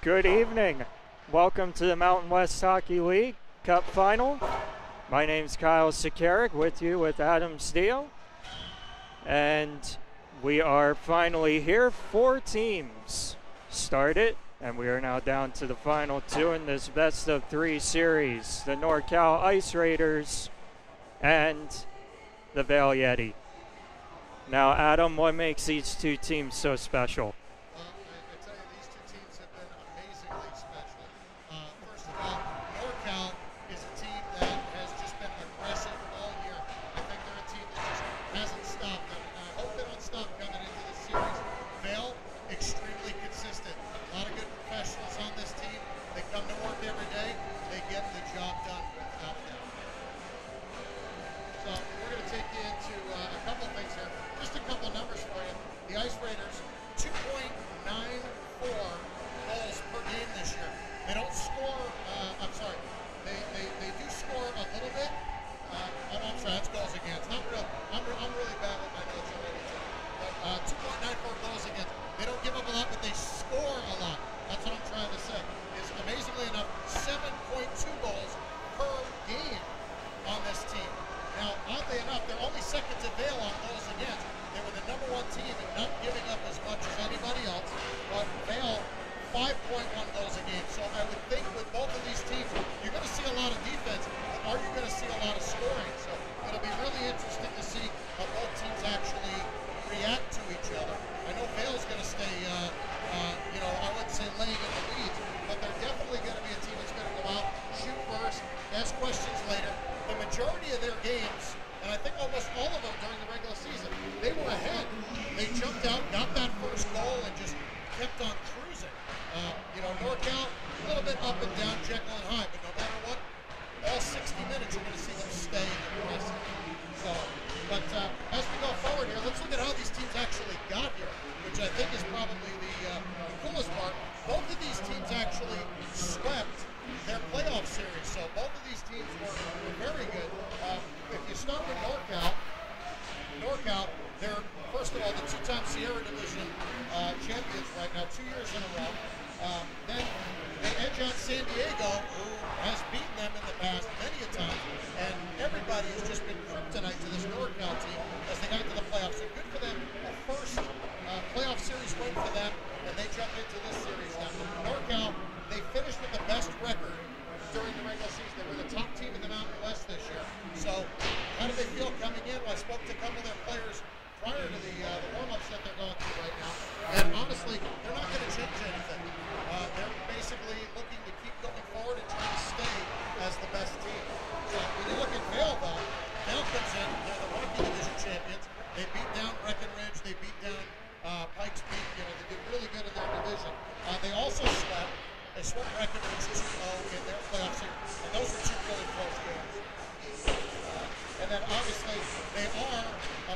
Good evening. Welcome to the Mountain West Hockey League Cup Final. My name's Kyle Sakarik, with you with Adam Steele. And we are finally here. 4 teams started, and we are now down to the final 2 in this best-of-3 series. The NorCal Ice Raiders and the Vail Yeti. Now, Adam, what makes these 2 teams so special?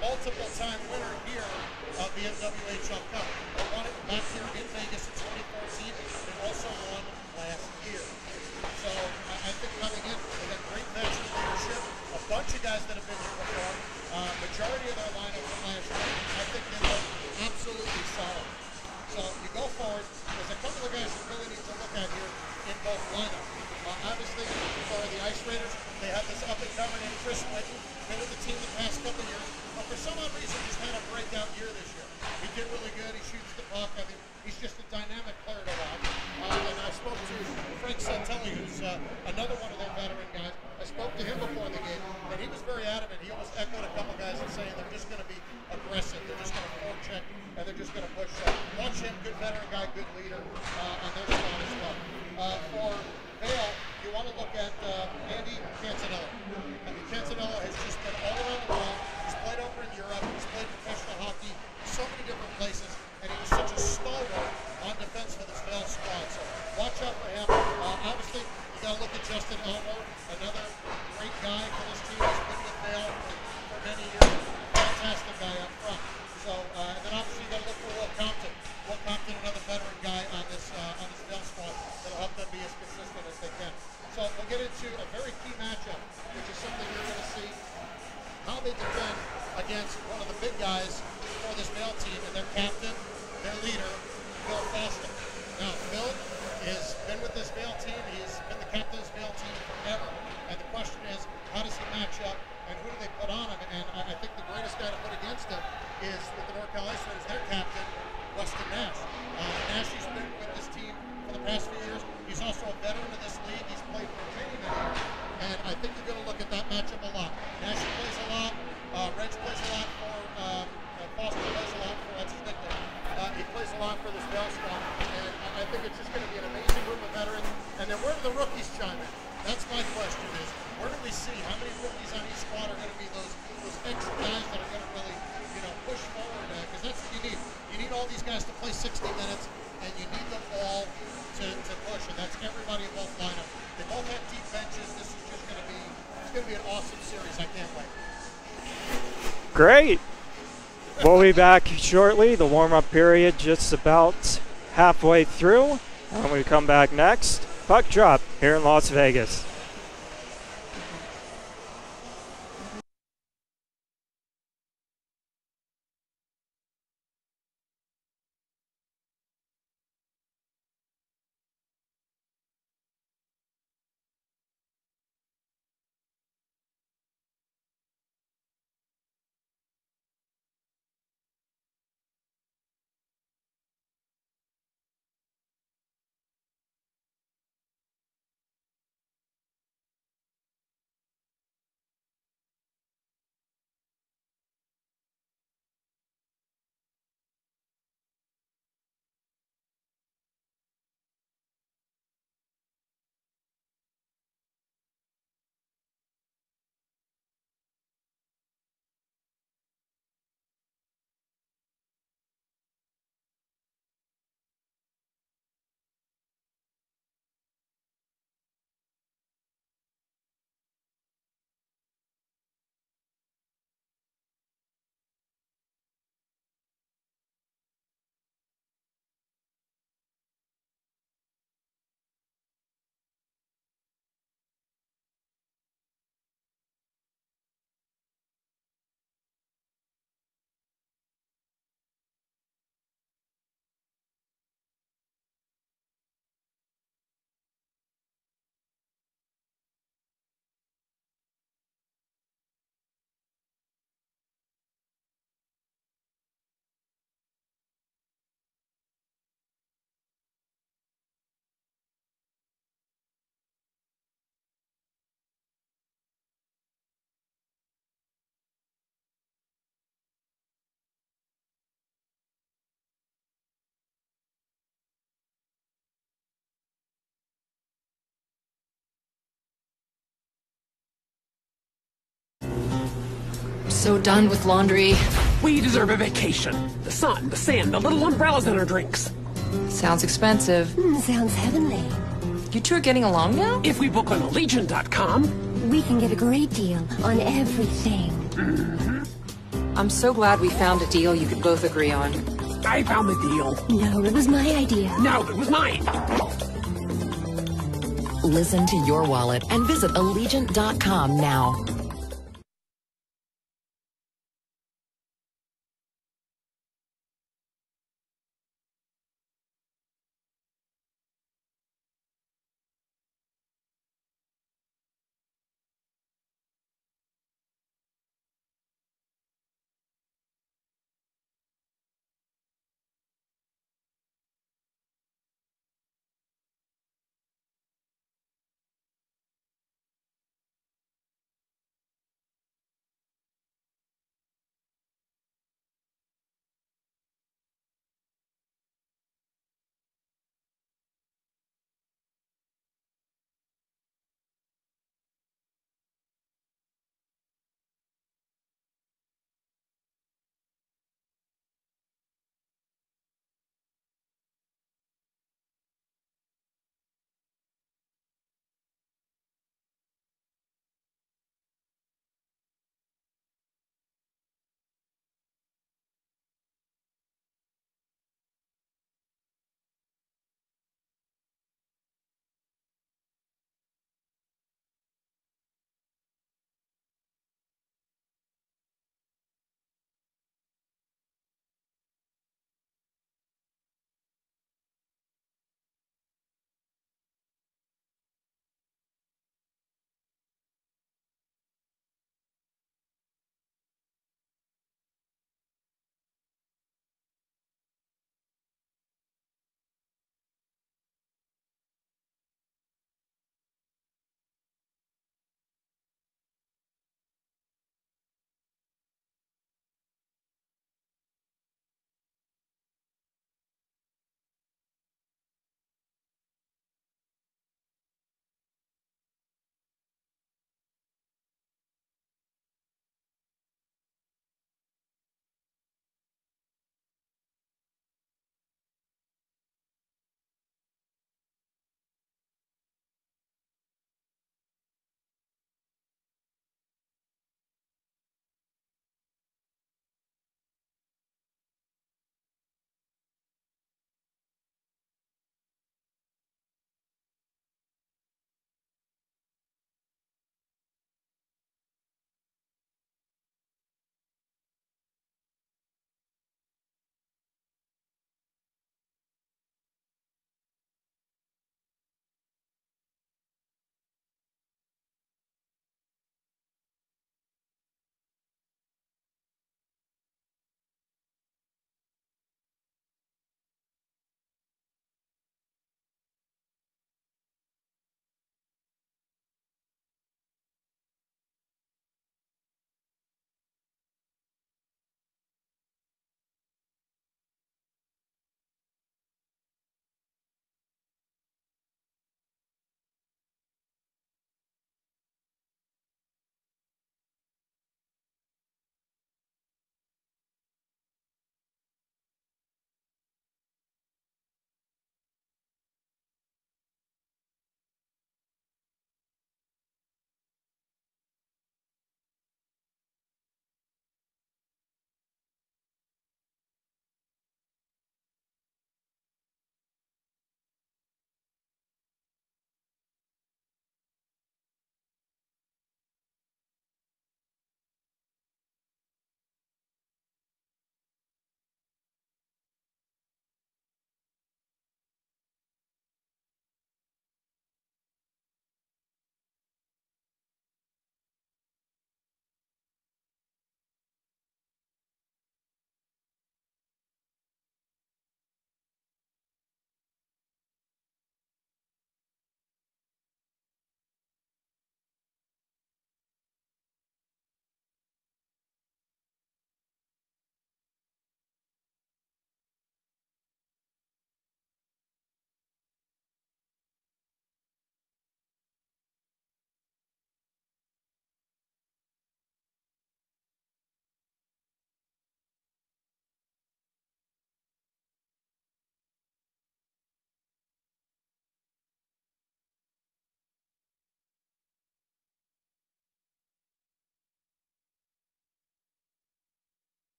multiple-time winner here of the MWHL Cup. They won it back here in Vegas in 2014 and also won last year. So I think coming in, they got great veteran leadership, a bunch of guys that have been here before. Majority of their lineup from last year, I think they look absolutely solid. So you go forward, there's a couple of guys you really need to look at here in both lineups. Obviously, for the Ice Raiders, they have this up-and-comer named Chris Whitten, been with the team the past couple of years, but for some odd reason, just had a breakout year this year. He did really good. He shoots the puck. I mean, he's just a dynamic player to watch. And I spoke to Frank Santelli, who's another one of their veteran guys. I spoke to him before the game, and he was very adamant. He almost echoed a couple guys and saying they're just going to be aggressive. They're just going to forecheck, and they're just going to push. Watch him, good veteran guy, good leader on their side as well. For Vail, you want to look at Andy Canzanella. I mean, Canzanella has just been all around the world. He's played over in Europe. He's played professional hockey so many different places, and he was such a stalwart on defense for this Vail squad. So watch out for him. Obviously, you got to look at Justin Elmer, another great guy for this team. He's been with Vail for many years. Fantastic guy up front. So, and then obviously you got to look for Will Compton. Will Compton, another veteran guy on this Vail squad that'll help them be as consistent as they can. So we'll get into a very key matchup, which is something you're going to see how they defend against one of the big guys for this Vail team, and their captain, their leader, Phil Foster. Now, Phil is with the NorCal Islanders, their captain, Weston Nash. Nash has been with this team for the past few years. He's also a veteran of this league. He's played for many years. And I think you're going to look at that matchup a lot. Nash plays a lot. Reg plays a lot for Foster plays a lot for what's his nickname. He plays a lot for this Bell squad. And I think it's just going to be an amazing group of veterans. And then where do the rookies chime in? That's my question is, where do we see? How many rookies on each squad are going to be those extra guys that are going to really, push forward? Because that's what you need. You need all these guys to play 60 minutes, and you need them all to push. And that's everybody in both lineups. They both have deep benches. This is just going to be, it's going to be an awesome series. I can't wait. Great. We'll be back shortly. The warm-up period just about halfway through. When we come back next, puck drop here in Las Vegas. So done with laundry. We deserve a vacation. The sun, the sand, the little umbrellas in our drinks. Sounds expensive. Sounds heavenly. You two are getting along now? If we book on Allegiant.com, We can get a great deal on everything. I'm so glad we found a deal you could both agree on. I found the deal. No, it was my idea. No, it was mine. Listen to your wallet and visit Allegiant.com now.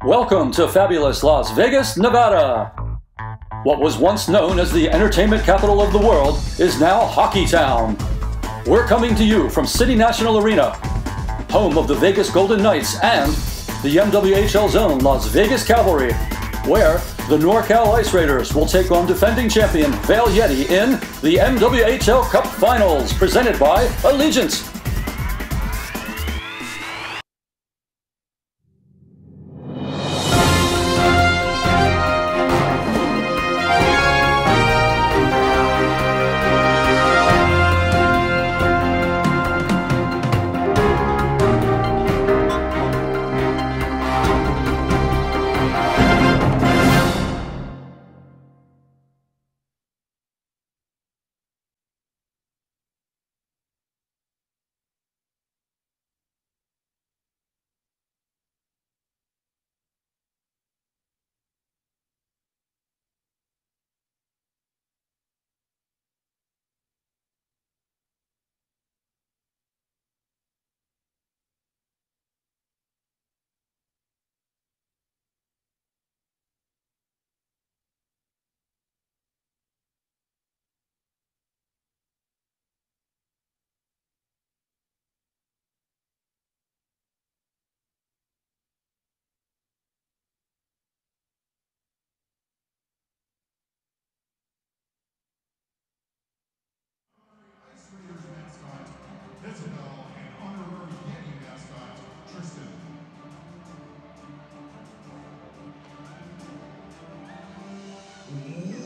Welcome to fabulous Las Vegas, Nevada. What was once known as the entertainment capital of the world is now Hockey Town. We're coming to you from City National Arena, home of the Vegas Golden Knights and the MWHL Zone Las Vegas Cavalry, where the NorCal Ice Raiders will take on defending champion Vale Yeti in the MWHL Cup Finals, presented by Allegiant.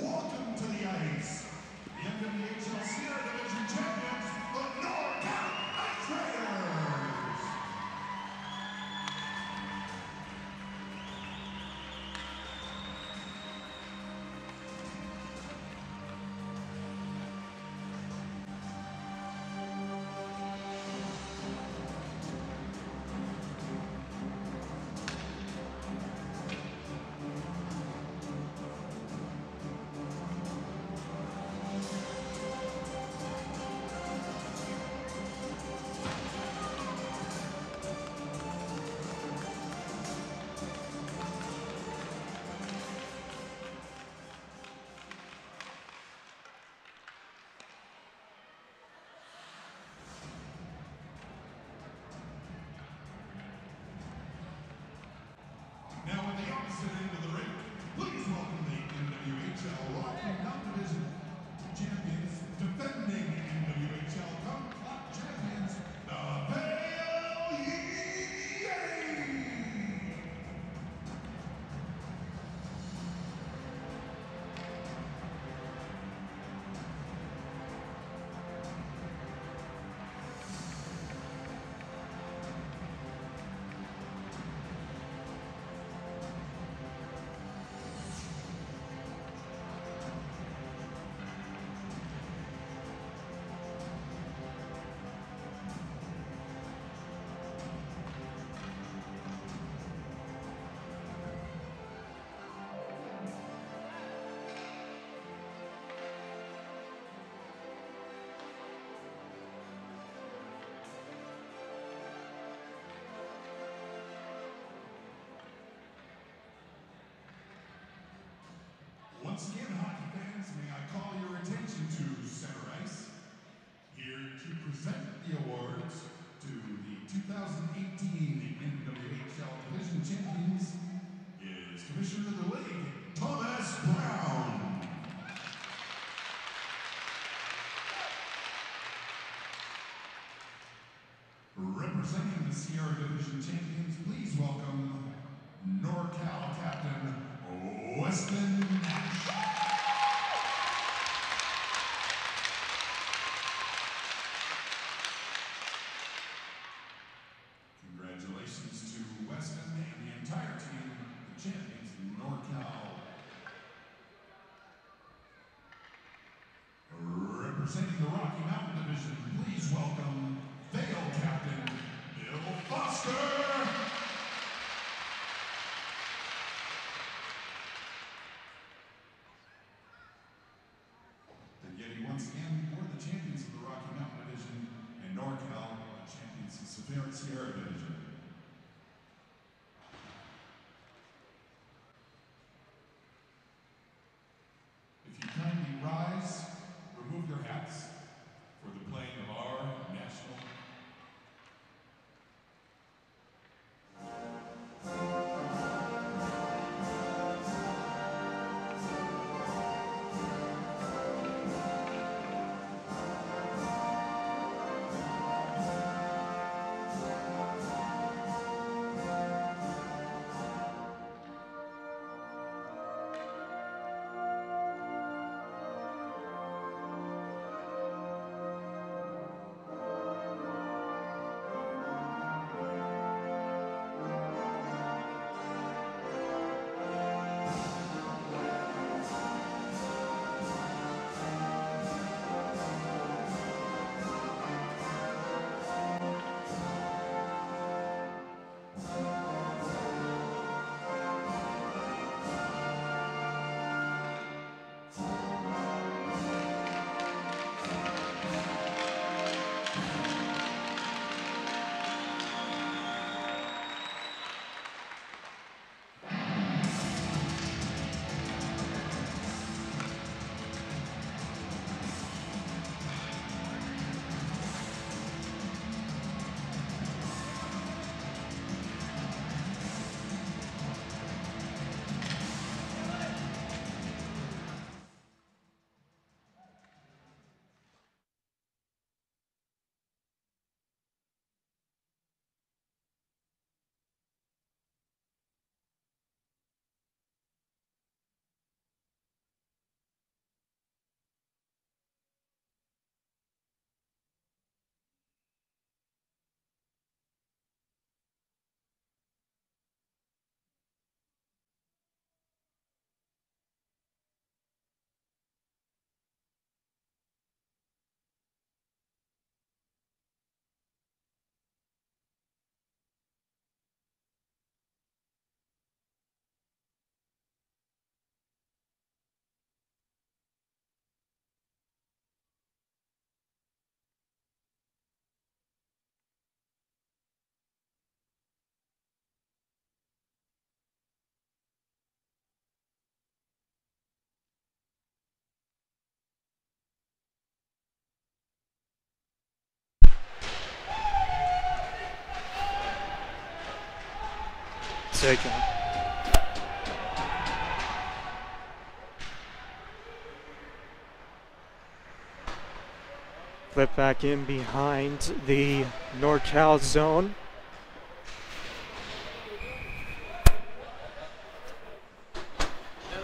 Welcome to the ice, the MWHL Sierra Division champions, the NorCal Ice Raiders. Now at the opposite end of the ring, please welcome the MWHL Rocky Mountain Division champions, defending MWHL Cup champions, the Vale Yeti. Once again, hockey fans, may I call your attention to center ice. Here to present the awards to the 2018 MWHL Division champions is Commissioner of the League, Thomas Brown. Representing the Sierra Division champions, please welcome NorCal Captain Weston Nash. Congratulations to Weston and the entire team, the champions in NorCal. Representing the Rocky Mountain Division, please welcome Vale Captain Bill Foster. Once again, we're the champions of the Rocky Mountain Division, and NorCal, the champions of the Sierra Division. your hats for the playing of our national. Taken. Flip back in behind the NorCal zone.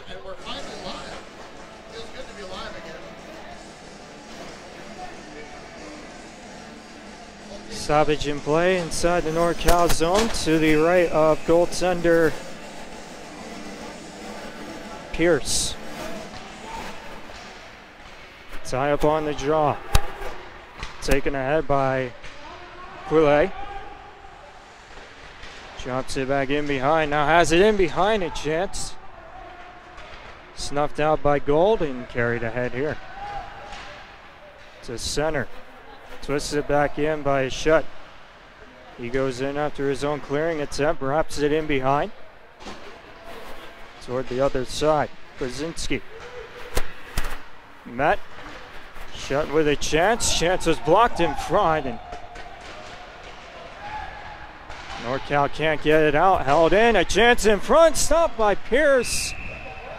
And we're finally live. Feels good to be live again. Stoppage in play inside the NorCal zone to the right of goaltender Pierce. Tie up on the draw. Taken ahead by Poulet. Drops it back in behind. Now has it in behind, a chance. Snuffed out by Gold and carried ahead here. To center. Twists it back in by Shutt. He goes in after his own clearing attempt, wraps it in behind. Toward the other side. Brzezinski. Met. Shutt with a chance. Chance was blocked in front, and NorCal can't get it out. Held in. A chance in front. Stopped by Pierce.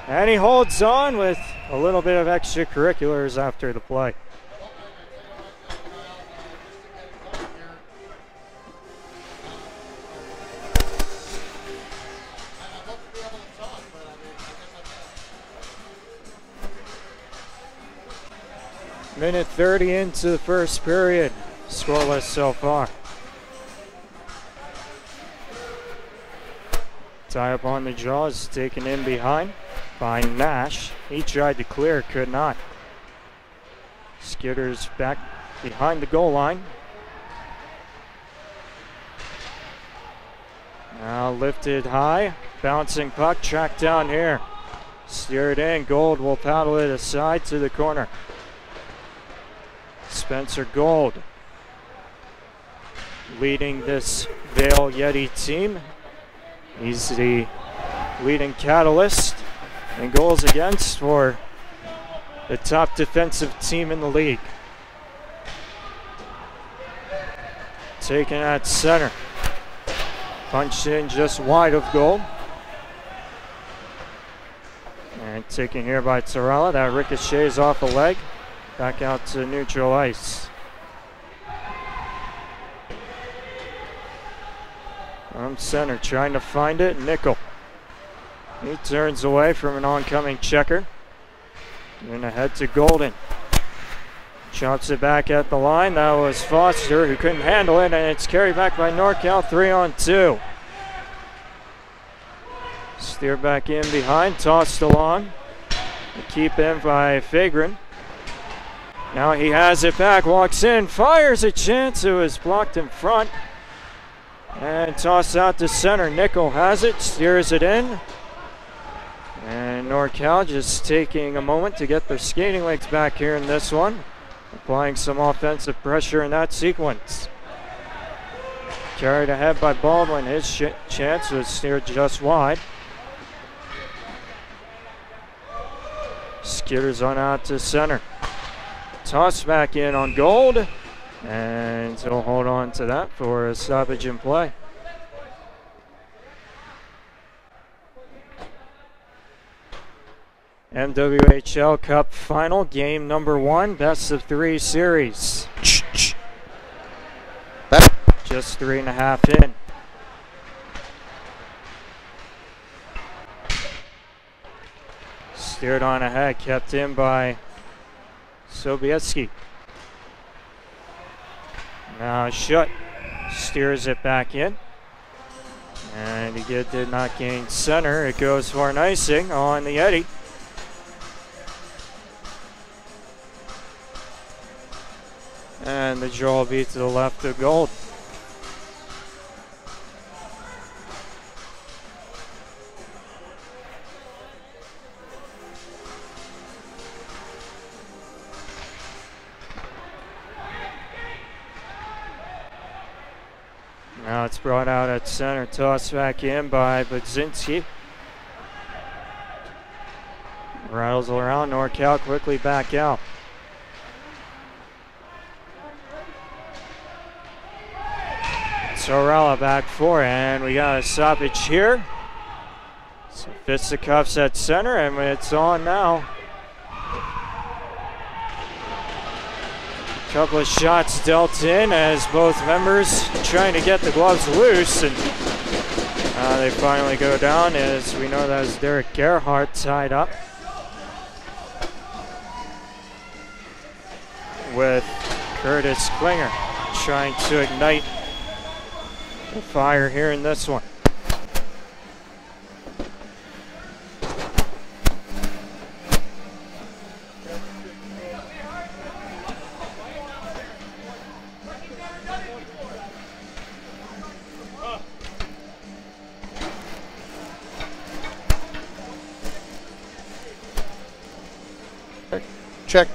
And he holds on with a little bit of extracurriculars after the play. Minute 30 into the first period. Scoreless so far. Tie up on the jaws, taken in behind by Nash. He tried to clear, could not. Skitters back behind the goal line. Now lifted high, bouncing puck, tracked down here. Steered in, Gold will paddle it aside to the corner. Spencer Gold leading this Vail Yeti team. He's the leading catalyst in goals against for the top defensive team in the league. Taken at center. Punched in just wide of goal. And taken here by Torella. That ricochets off a leg. Back out to neutral ice. From center, trying to find it. Nickel. He turns away from an oncoming checker. And ahead to Golden. Chops it back at the line. That was Foster who couldn't handle it, and it's carried back by NorCal, 3-on-2. Steered back in behind, tossed along. Keep in by Fagrin. Now he has it back, walks in, fires a chance. It was blocked in front. And tossed out to center. Nickel has it, steers it in. And NorCal just taking a moment to get their skating legs back here in this one. Applying some offensive pressure in that sequence. Carried ahead by Baldwin. His chance was steered just wide. Skitters on out to center. Toss back in on Gold. And he'll hold on to that for a stoppage in play. MWHL Cup Final, game number 1, best of 3 series. Just 3.5 in. Steered on ahead, kept in by Sobieski. Now Schutt steers it back in. And he did not gain center. It goes for an icing on the Eddy. And the draw beat to the left of Gold. Now it's brought out at center, tossed back in by Budzinski. Rattles around, NorCal quickly back out. Torella back for, and we got a stoppage here. So fisticuffs at center, and it's on now. Couple of shots dealt in as both members trying to get the gloves loose, and they finally go down as we know that is Derek Gerhardt tied up with Curtis Klinger trying to ignite the fire here in this one. Check.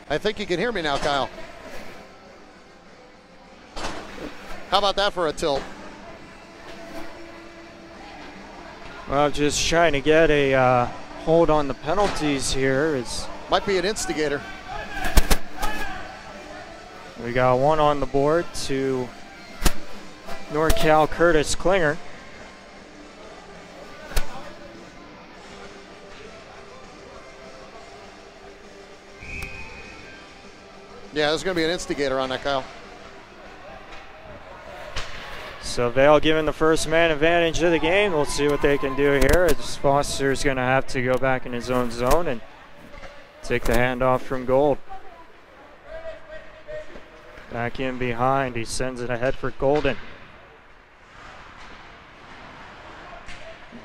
I think you can hear me now, Kyle. How about that for a tilt? Well, just trying to get a hold on the penalties here. Might be an instigator. We got one on the board to NorCal Curtis Klinger. Yeah, there's going to be an instigator on that, Kyle. So Vail given the first man advantage of the game. We'll see what they can do here. As Foster's going to have to go back in his own zone and take the handoff from Gold. Back in behind, he sends it ahead for Golden.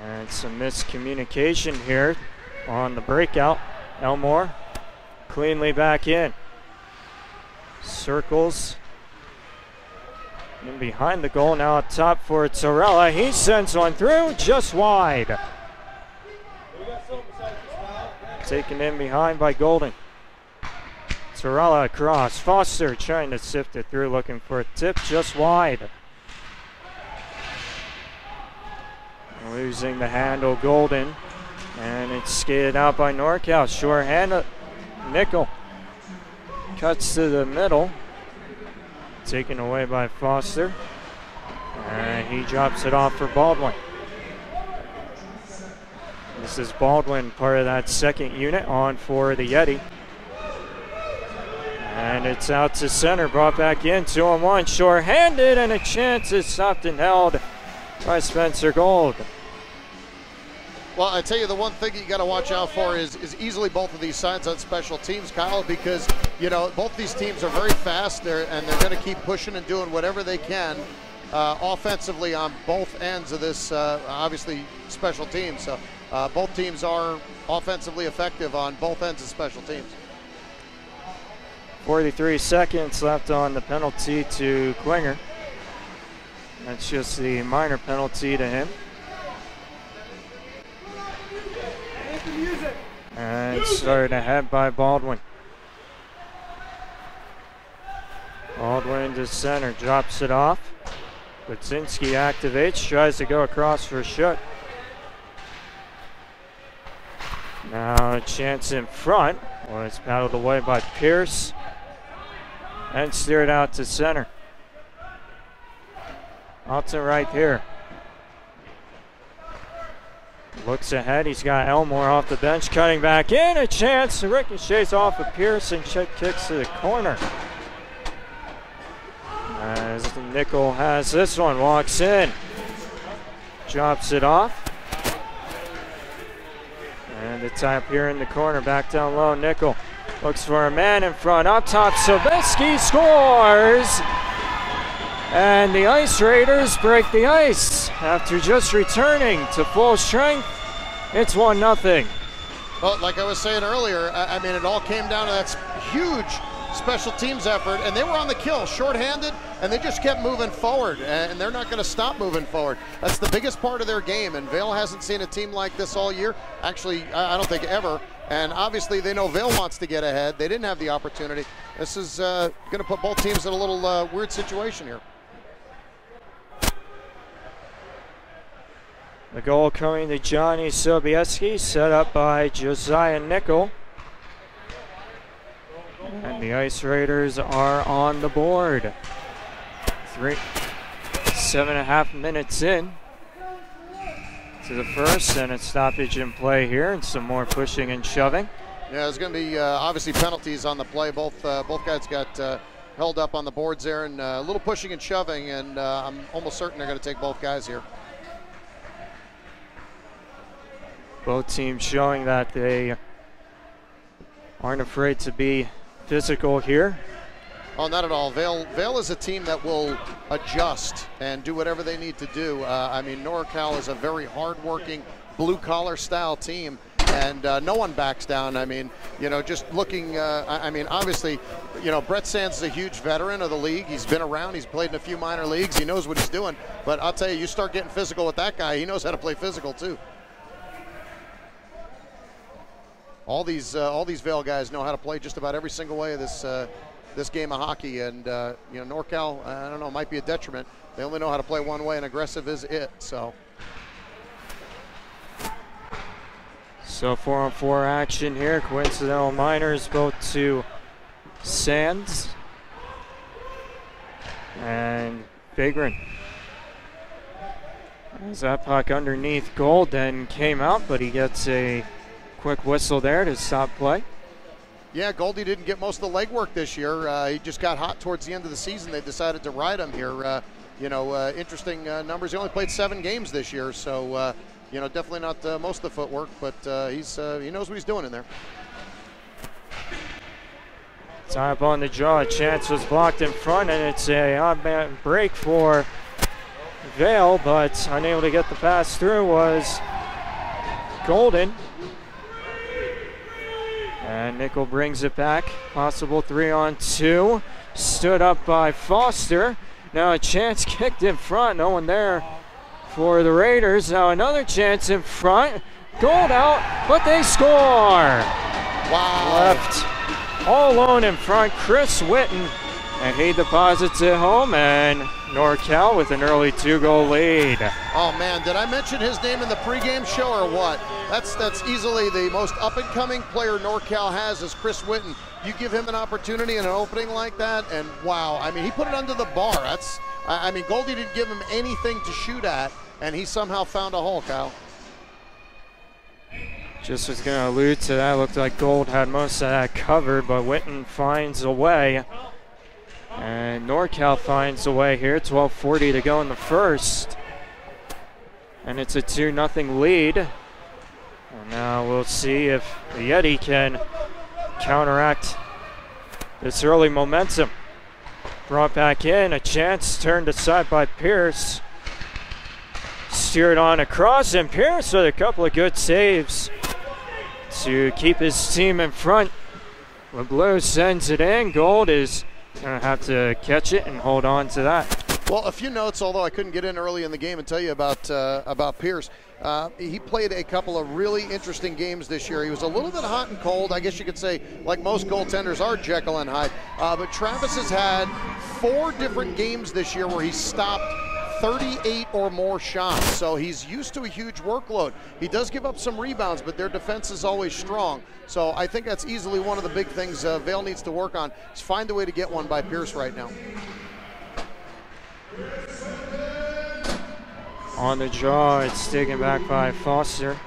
And some miscommunication here on the breakout. Elmore cleanly back in. Circles in behind the goal, now up top for Torella. He sends one through, just wide. Taken in behind by Golden. Torella across. Foster trying to sift it through, looking for a tip, just wide. Losing the handle, Golden. And it's skated out by NorCal. Shorthand, Nickel. Cuts to the middle. Taken away by Foster. And he drops it off for Baldwin. This is Baldwin, part of that second unit, on for the Yeti. And it's out to center, brought back in, 2-on-1, short-handed, and a chance is stopped and held by Spencer Gold. Well, I tell you, the one thing you got to watch out for is easily both of these sides on special teams, Kyle, because, you know, both these teams are very fast and they're going to keep pushing and doing whatever they can offensively on both ends of this, obviously, special teams. So both teams are offensively effective on both ends of special teams. 43 seconds left on the penalty to Klinger. That's just the minor penalty to him. And started ahead by Baldwin. Baldwin to center, drops it off. Budzinski activates, tries to go across for Schutt. Now a chance in front. Well, it's paddled away by Pierce and steered out to center. Alton right here. Looks ahead, he's got Elmore off the bench, cutting back in, a chance, ricochets off of Pierce and Schutt kicks to the corner. As Nickel has this one, walks in, drops it off. And the tie up here in the corner, back down low, Nickel looks for a man in front, up top, Sobieski scores! And the Ice Raiders break the ice after just returning to full strength. It's 1-0. Well, like I was saying earlier, I mean, it all came down to that huge special teams effort, and they were on the kill, shorthanded, and they just kept moving forward, and they're not going to stop moving forward. That's the biggest part of their game, and Vail hasn't seen a team like this all year. Actually, I don't think ever, and obviously they know Vail wants to get ahead. They didn't have the opportunity. This is going to put both teams in a little weird situation here. The goal coming to Johnny Sobieski, set up by Josiah Nickel. And the Ice Raiders are on the board. 7.5 minutes in to the first, and a stoppage in play here, and some more pushing and shoving. Yeah, there's going to be obviously penalties on the play. Both guys got held up on the boards there, and a little pushing and shoving, and I'm almost certain they're going to take both guys here. Both teams showing that they aren't afraid to be physical here. Oh, not at all. Vail is a team that will adjust and do whatever they need to do. I mean, NorCal is a very hard-working, blue-collar style team, and no one backs down. I mean, you know, just looking, I mean, obviously, you know, Brett Sands is a huge veteran of the league. He's been around. He's played in a few minor leagues. He knows what he's doing. But I'll tell you, you start getting physical with that guy, he knows how to play physical, too. All these Vail guys know how to play just about every single way of this game of hockey, and you know, NorCal, I don't know, might be a detriment. They only know how to play one way, and aggressive is it. So 4-on-4 action here. Coincidental minors both to Sands and Bigren. As that puck underneath Golden came out, but he gets a quick whistle there to stop play. Yeah, Goldie didn't get most of the legwork this year. He just got hot towards the end of the season. They decided to ride him here. You know, interesting numbers. He only played 7 games this year, so you know, definitely not most of the footwork, but he knows what he's doing in there. Tie up on the draw. A chance was blocked in front, and it's a odd man break for Vail, but unable to get the pass through was Golden. And Nickel brings it back. Possible 3-on-2. Stood up by Foster. Now a chance kicked in front. No one there for the Raiders. Now another chance in front. Gold out, but they score. Wow. Left all alone in front. Chris Witten. And he deposits it home, and NorCal with an early 2-goal lead. Oh man, did I mention his name in the pregame show or what? That's easily the most up-and-coming player NorCal has is Chris Witten. You give him an opportunity in an opening like that, and wow, I mean, he put it under the bar. I mean, Goldie didn't give him anything to shoot at, and he somehow found a hole, Kyle. Just was going to allude to that. Looked like Gold had most of that covered, but Witten finds a way. And NorCal finds a way here. 12:40 to go in the first. And it's a 2-0 lead. And now we'll see if the Yeti can counteract this early momentum. Brought back in, a chance turned aside by Pierce. Steered on across, and Pierce with a couple of good saves to keep his team in front. LeBleu sends it in. Gold is going to have to catch it and hold on to that. Well, a few notes, although I couldn't get in early in the game and tell you about Pierce. He played a couple of really interesting games this year. He was a little bit hot and cold. I guess you could say, like most goaltenders are, Jekyll and Hyde. But Travis has had 4 different games this year where he stopped 38 or more shots. So he's used to a huge workload. He does give up some rebounds, but their defense is always strong. So I think that's easily one of the big things Vail needs to work on, is find a way to get one by Pierce right now. On the draw, it's taken back by Foster.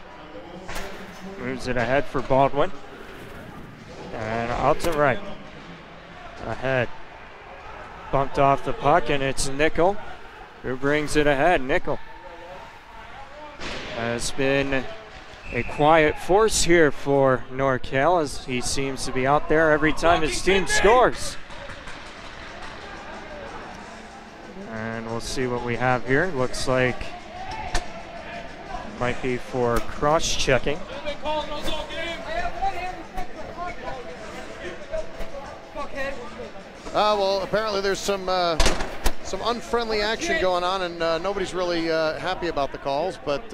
Moves it ahead for Baldwin. And out to right. Ahead. Bumped off the puck, and it's Nickel who brings it ahead. Nickel has been a quiet force here for NorCal, as he seems to be out there every time his team scores. And we'll see what we have here. Looks like might be for cross-checking. Well, apparently there's some unfriendly action going on, and nobody's really happy about the calls. But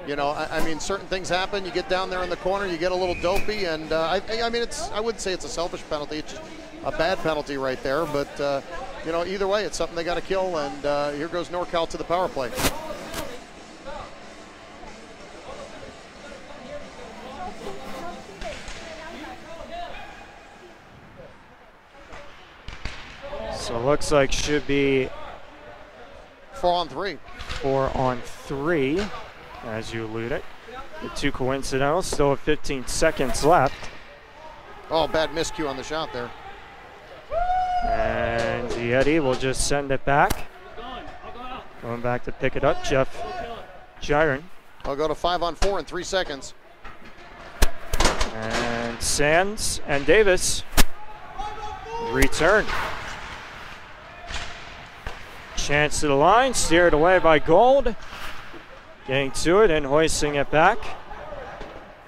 you know, I mean, certain things happen. You get down there in the corner, you get a little dopey, and I mean, I wouldn't say it's a selfish penalty. It's just a bad penalty right there. But you know, either way, it's something they got to kill. And here goes NorCal to the power play. So it looks like should be 4-on-3. 4-on-3, as you alluded. The 2 coincidental, still 15 seconds left. Oh, bad miscue on the shot there. And the Yeti will just send it back. Going back to pick it up, Jeff Jiren. I'll go to 5-on-4 in 3 seconds. And Sands and Davis return. Chance to the line, steered away by Gold. Getting to it and hoisting it back.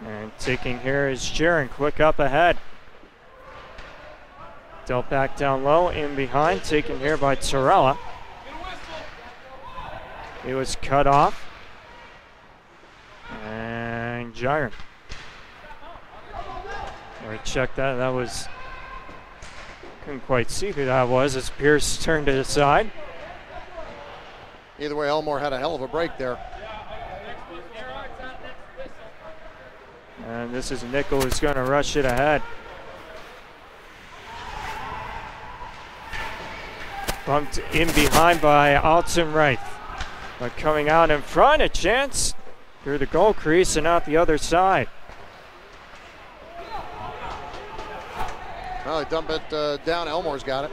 And taking here is Jiren, quick up ahead. Dealt back down low, in behind, taken here by Torella. He was cut off. And Jiren. Or check that, that was, couldn't quite see who that was as Pierce turned it aside. Either way, Elmore had a hell of a break there. And this is Nickel who's going to rush it ahead. Bumped in behind by Altenreich. But coming out in front, a chance through the goal crease and out the other side. Well, they dump it down. Elmore's got it.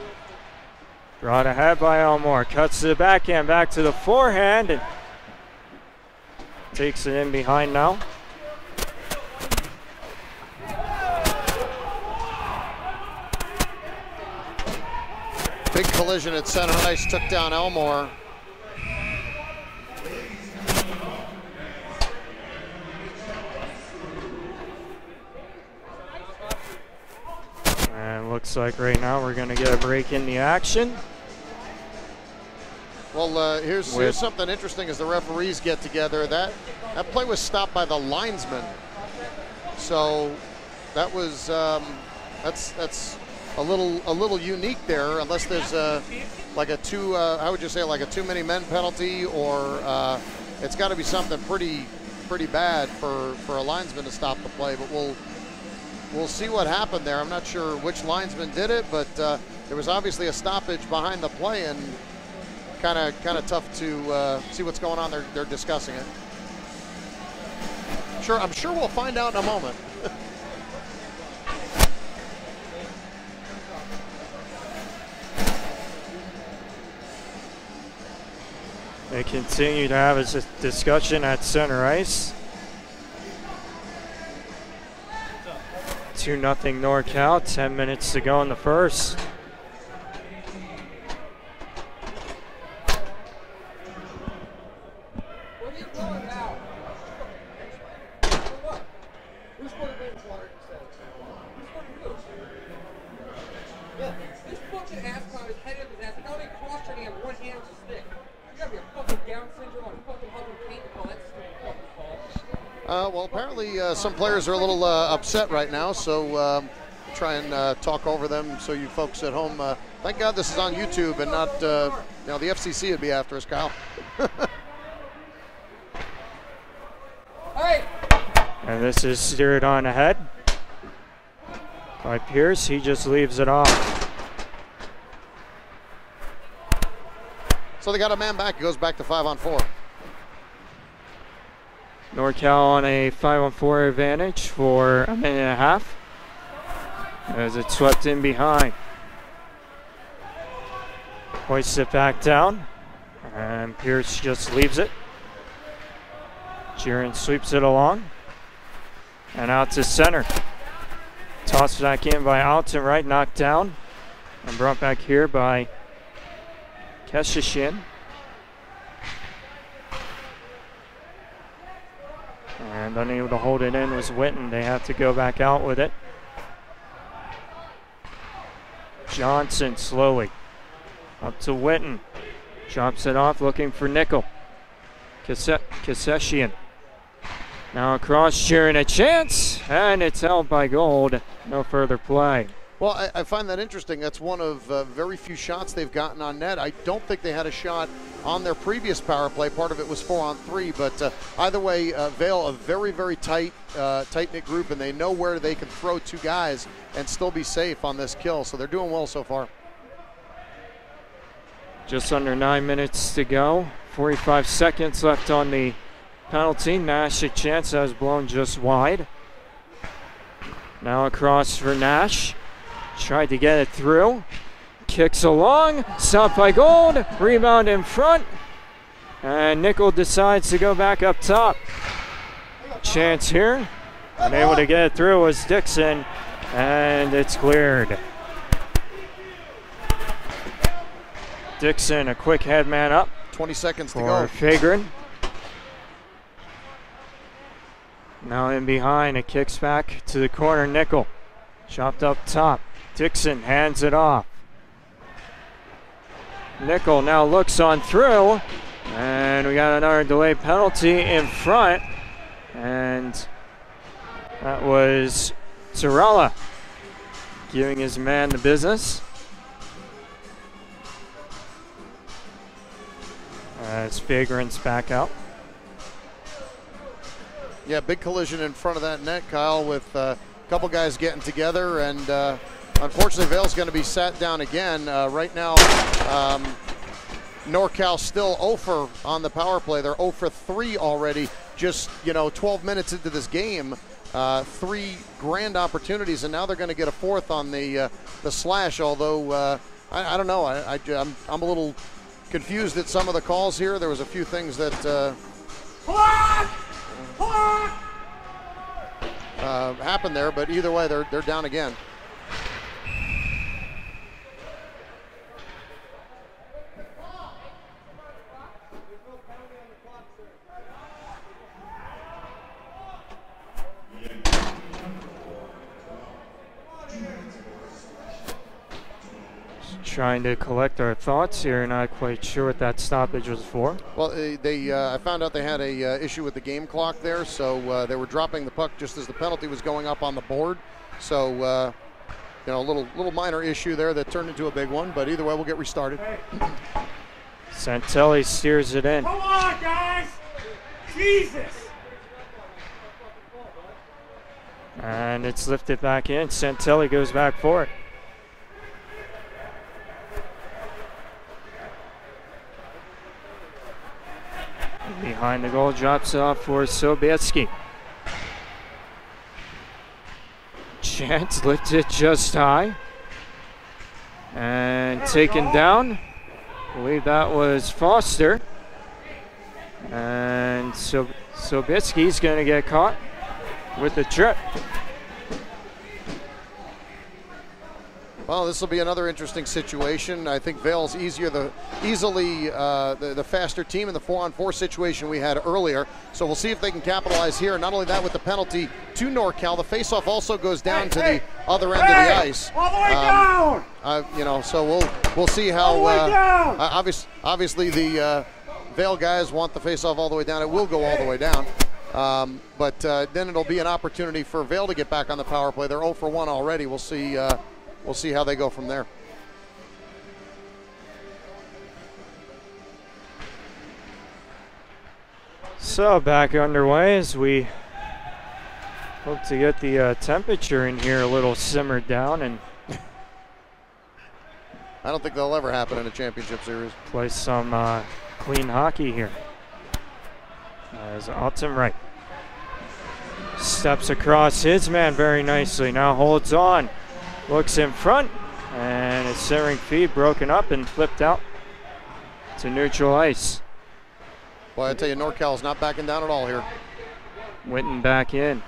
Brought ahead by Elmore. Cuts to the backhand, back to the forehand, and takes it in behind now. Big collision at center ice, took down Elmore. And looks like right now we're going to get a break in the action. Well, here's something interesting as the referees get together. That play was stopped by the linesman. So that was that's a little unique there, unless there's like a I would just say like a too many men penalty, or it's got to be something pretty bad for a linesman to stop the play. But we'll see what happened there. I'm not sure which linesman did it, but there was obviously a stoppage behind the play, and kind of tough to see what's going on. They're discussing it. I'm sure we'll find out in a moment. They continue to have a discussion at center ice. 2-0 NorCal, 10 minutes to go in the first. Well, apparently some players are a little upset right now, so try and talk over them. So you folks at home, thank God this is on YouTube and not, the FCC would be after us, Kyle. And this is steered on ahead by Pierce. He just leaves it off. So they got a man back. It goes back to 5-on-4. NorCal on a 5-on-4 advantage for a minute and a half as it's swept in behind. Hoists it back down, and Pierce just leaves it. Sheeran sweeps it along and out to center. Tossed back in by Alton, right, knocked down and brought back here by Keshishin. And unable to hold it in was Witten. They have to go back out with it. Johnson slowly up to Witten. Drops it off, looking for Nickel. Keseshian. Now across, Sheeran a chance, and it's held by Gold. No further play. Well, I find that interesting. That's one of very few shots they've gotten on net. I don't think they had a shot on their previous power play. Part of it was 4-on-3, but either way, Vail, a very, very tight-knit group, and they know where they can throw two guys and still be safe on this kill. So they're doing well so far. Just under 9 minutes to go. 45 seconds left on the penalty. Nash a chance that was blown just wide. Now across for Nash. Tried to get it through. Kicks along. Stopped by Gold. Rebound in front. And Nickel decides to go back up top. Chance here. Unable to get it through was Dixon. And it's cleared. Dixon, a quick head man up. 20 seconds to go. For Fagrin. Now in behind, it kicks back to the corner. Nickel. Chopped up top. Dixon hands it off. Nickel now looks on through. And we got another delay penalty in front. And that was Torella giving his man the business. As Fagrin's back out. Yeah, big collision in front of that net, Kyle, with a couple guys getting together, and unfortunately Vail's going to be sat down again. Right now, NorCal still 0 for on the power play. They're 0 for 3 already, just 12 minutes into this game. 3 grand opportunities, and now they're going to get a fourth on the slash, although I don't know. I'm a little confused at some of the calls here. There was a few things that happened there, but either way, they're down again. Trying to collect our thoughts here, not quite sure what that stoppage was for. Well, I found out they had a issue with the game clock there, so they were dropping the puck just as the penalty was going up on the board. So a little minor issue there that turned into a big one, but either way, we'll get restarted. Santelli steers it in. Come on, guys! Jesus! And it's lifted back in. Santelli goes back for it. Behind the goal, drops off for Sobieski. Chance lifted just high. And taken down. I believe that was Foster. And Sobieski's going to get caught with the trip. Well, this will be another interesting situation. I think Vale's easily the faster team in the 4-on-4 situation we had earlier. So we'll see if they can capitalize here. Not only that, with the penalty to NorCal, the faceoff also goes down to the other end of the ice. All the way down! So we'll see how. Obviously, the Vale guys want the faceoff all the way down. It will go all the way down. But then it'll be an opportunity for Vale to get back on the power play. They're 0 for 1 already. We'll see. We'll see how they go from there. So back underway as we hope to get the temperature in here a little simmered down and I don't think that'll ever happen in a championship series. Play some clean hockey here. As Alton Wright steps across his man very nicely. Now holds on. Looks in front, and a centering feed broken up and flipped out to neutral ice. Well, I tell you, NorCal's not backing down at all here. Witten back in.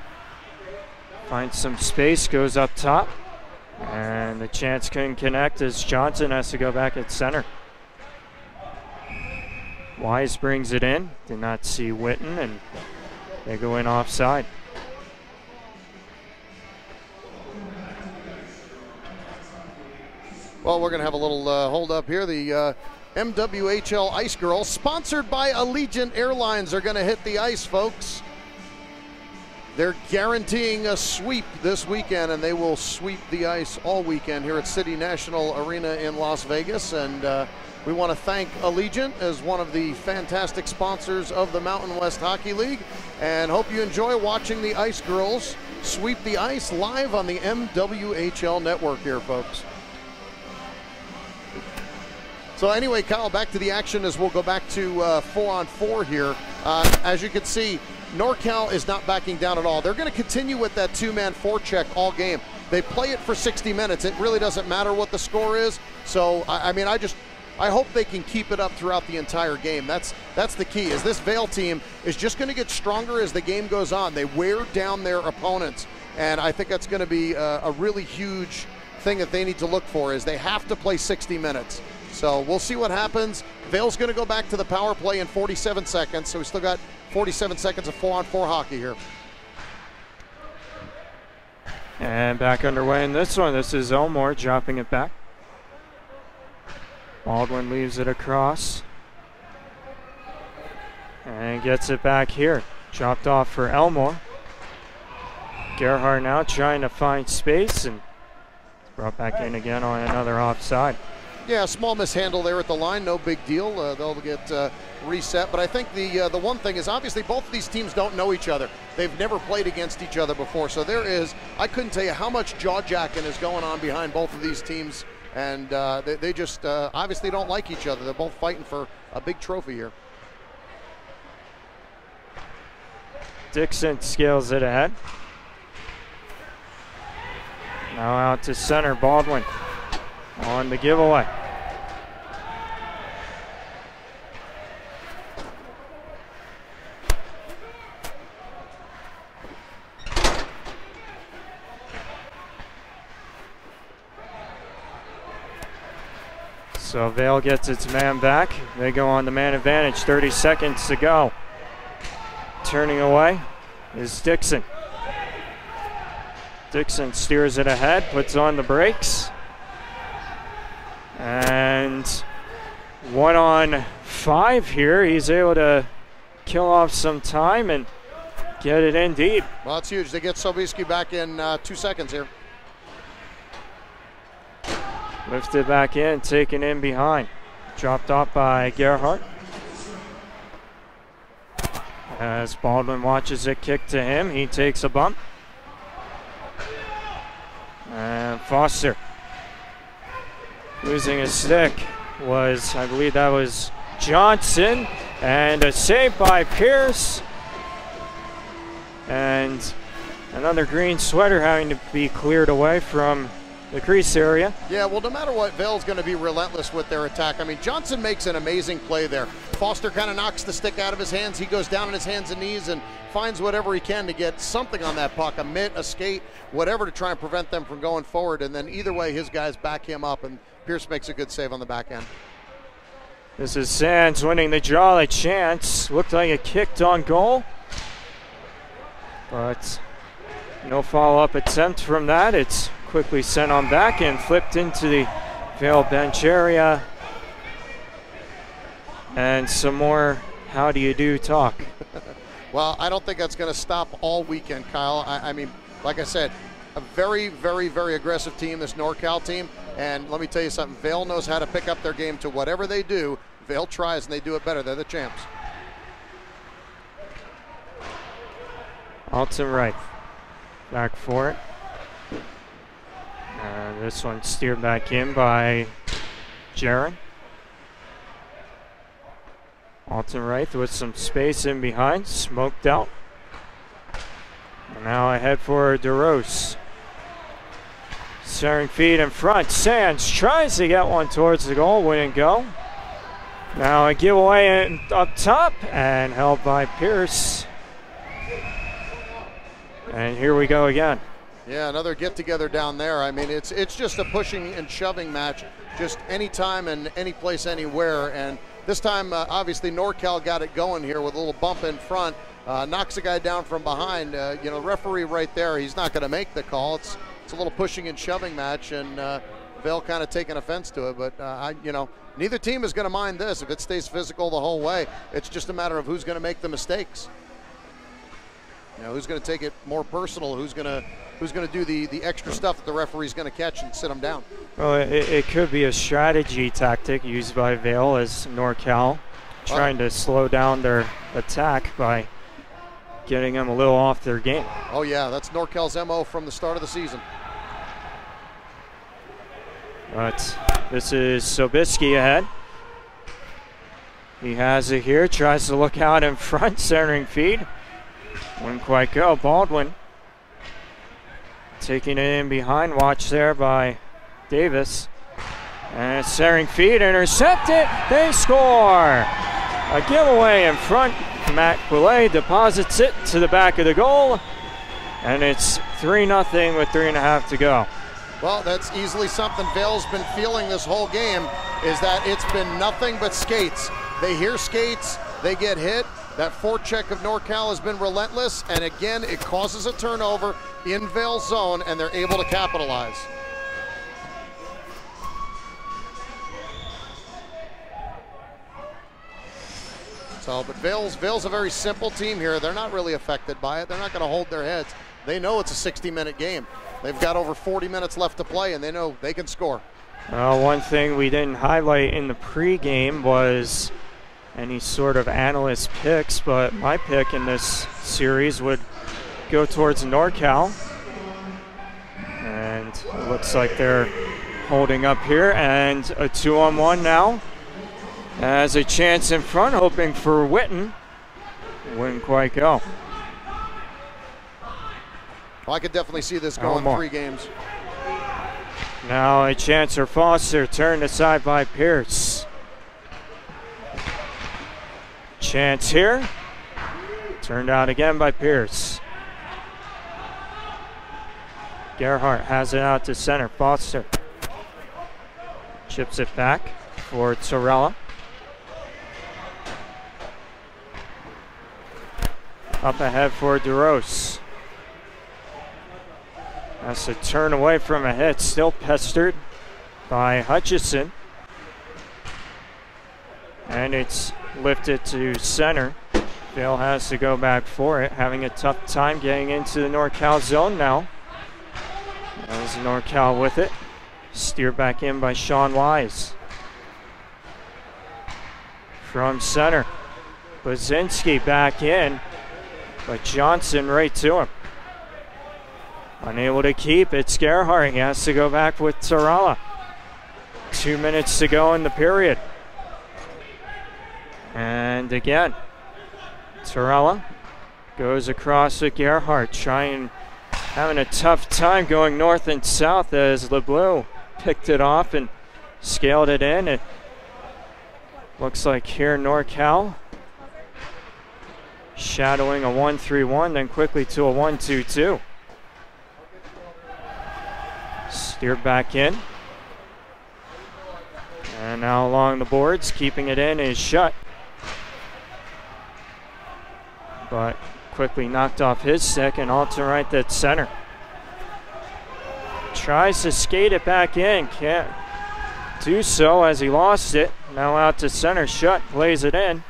Finds some space, goes up top, and the chance couldn't connect as Johnson has to go back at center. Wise brings it in. Did not see Witten, and they go in offside. Well, we're going to have a little hold up here. The MWHL Ice Girls, sponsored by Allegiant Airlines, are going to hit the ice, folks. They're guaranteeing a sweep this weekend, and they will sweep the ice all weekend here at City National Arena in Las Vegas. And we want to thank Allegiant as one of the fantastic sponsors of the Mountain West Hockey League, and hope you enjoy watching the Ice Girls sweep the ice live on the MWHL network here, folks. So anyway, Kyle, back to the action as we'll go back to 4-on-4 here. As you can see, NorCal is not backing down at all. They're going to continue with that two-man forecheck all game. They play it for 60 minutes. It really doesn't matter what the score is. So, I hope they can keep it up throughout the entire game. That's the key, is this Vale team is just going to get stronger as the game goes on. They wear down their opponents, and I think that's going to be a really huge thing that they need to look for, is they have to play 60 minutes. So we'll see what happens. Vale's going to go back to the power play in 47 seconds, so we still got 47 seconds of 4-on-4 hockey here. And back underway in this one. This is Elmore dropping it back. Baldwin leaves it across. And gets it back here. Dropped off for Elmore. Gerhard now trying to find space, and brought back in again on another offside. Yeah, small mishandle there at the line, no big deal. They'll get reset. But I think the one thing is, obviously both of these teams don't know each other. They've never played against each other before. So there is, I couldn't tell you how much jaw-jacking is going on behind both of these teams. And they just obviously don't like each other. They're both fighting for a big trophy here. Dixon scales it ahead. Now out to center, Baldwin on the giveaway. So Vale gets its man back. They go on the man advantage, 30 seconds to go. Turning away is Dixon. Dixon steers it ahead, puts on the brakes. And 1-on-5 here. He's able to kill off some time and get it in deep. Well, that's huge. They get Sobieski back in 2 seconds here. Lifted back in, taken in behind. Dropped off by Gerhardt. As Baldwin watches it kick to him, he takes a bump. And Foster losing a stick was, I believe that was Johnson. And a save by Pierce. And another green sweater having to be cleared away from the crease area. Yeah, well, no matter what, Vail's going to be relentless with their attack. I mean, Johnson makes an amazing play there. Foster kind of knocks the stick out of his hands. He goes down on his hands and knees and finds whatever he can to get something on that puck, a mitt, a skate, whatever to try and prevent them from going forward. And then either way, his guys back him up, and Pierce makes a good save on the back end. This is Sands winning the draw. A chance. Looked like it kicked on goal, but no follow-up attempt from that. It's quickly sent on back and flipped into the Vail bench area. And some more how do you do talk. Well, I don't think that's going to stop all weekend, Kyle. I mean, like I said, a very, very, very aggressive team, this NorCal team. And let me tell you something, Vail knows how to pick up their game to whatever they do. Vail tries and they do it better. They're the champs. Alton Wright back for it. This one steered back in by Jaron. Alton Wright with some space in behind, smoked out. And now ahead for DeRose. Staring feet in front. Sands tries to get one towards the goal, wouldn't go. Now a giveaway up top and held by Pierce. And here we go again. Yeah, another get-together down there. I mean, it's just a pushing and shoving match, just anytime and any place, anywhere. And this time, obviously, NorCal got it going here with a little bump in front. Knocks a guy down from behind. You know, referee right there, he's not going to make the call. It's a little pushing and shoving match, and Vail kind of taking offense to it. But, you know, neither team is going to mind this. If it stays physical the whole way, it's just a matter of who's going to make the mistakes. You know, who's going to take it more personal? Who's going to do the extra stuff that the referee's going to catch and sit them down? Well, it could be a strategy tactic used by Vail as NorCal trying to slow down their attack by getting them a little off their game. Oh yeah, that's NorCal's MO from the start of the season. But this is Sobieski ahead. He has it here, tries to look out in front, centering feed. Wouldn't quite go. Baldwin taking it in behind. Watch there by Davis. And centering feed, intercepted. They score. A giveaway in front. Matt Quillay deposits it to the back of the goal. And it's 3-0 with 3.5 to go. Well, that's easily something Vail's been feeling this whole game, is that it's been nothing but skates. They hear skates, they get hit. That forecheck of NorCal has been relentless, and again, it causes a turnover in Vail's zone, and they're able to capitalize. So, but Vail's a very simple team here. They're not really affected by it. They're not going to hold their heads. They know it's a 60-minute game. They've got over 40 minutes left to play, and they know they can score. One thing we didn't highlight in the pregame was any sort of analyst picks, but my pick in this series would go towards NorCal. And it looks like they're holding up here, and a 2-on-1 now. Has a chance in front, hoping for Witten. Wouldn't quite go. Well, I could definitely see this going 3 games. Now a chance for Foster, turned aside by Pierce. Chance here, turned out again by Pierce. Gerhardt has it out to center. Foster chips it back for Torella. Up ahead for DeRose. Has to turn away from a hit, still pestered by Hutchison. And it's lifted to center. Vail has to go back for it, having a tough time getting into the NorCal zone now. As NorCal with it. Steered back in by Sean Wise. From center, Baczynski back in, but Johnson right to him. Unable to keep it, Gerhardt. He has to go back with Torella. 2 minutes to go in the period. And again, Torella goes across with Gerhardt, having a tough time going north and south as LeBleu picked it off and scaled it in. It looks like here NorCal shadowing a 1-3-1, then quickly to a 1-2-2. Steered back in. And now along the boards, keeping it in is Shutt. But quickly knocked off his stick and Altenreich at center. Tries to skate it back in, can't do so as he lost it. Now out to center, Shutt plays it in.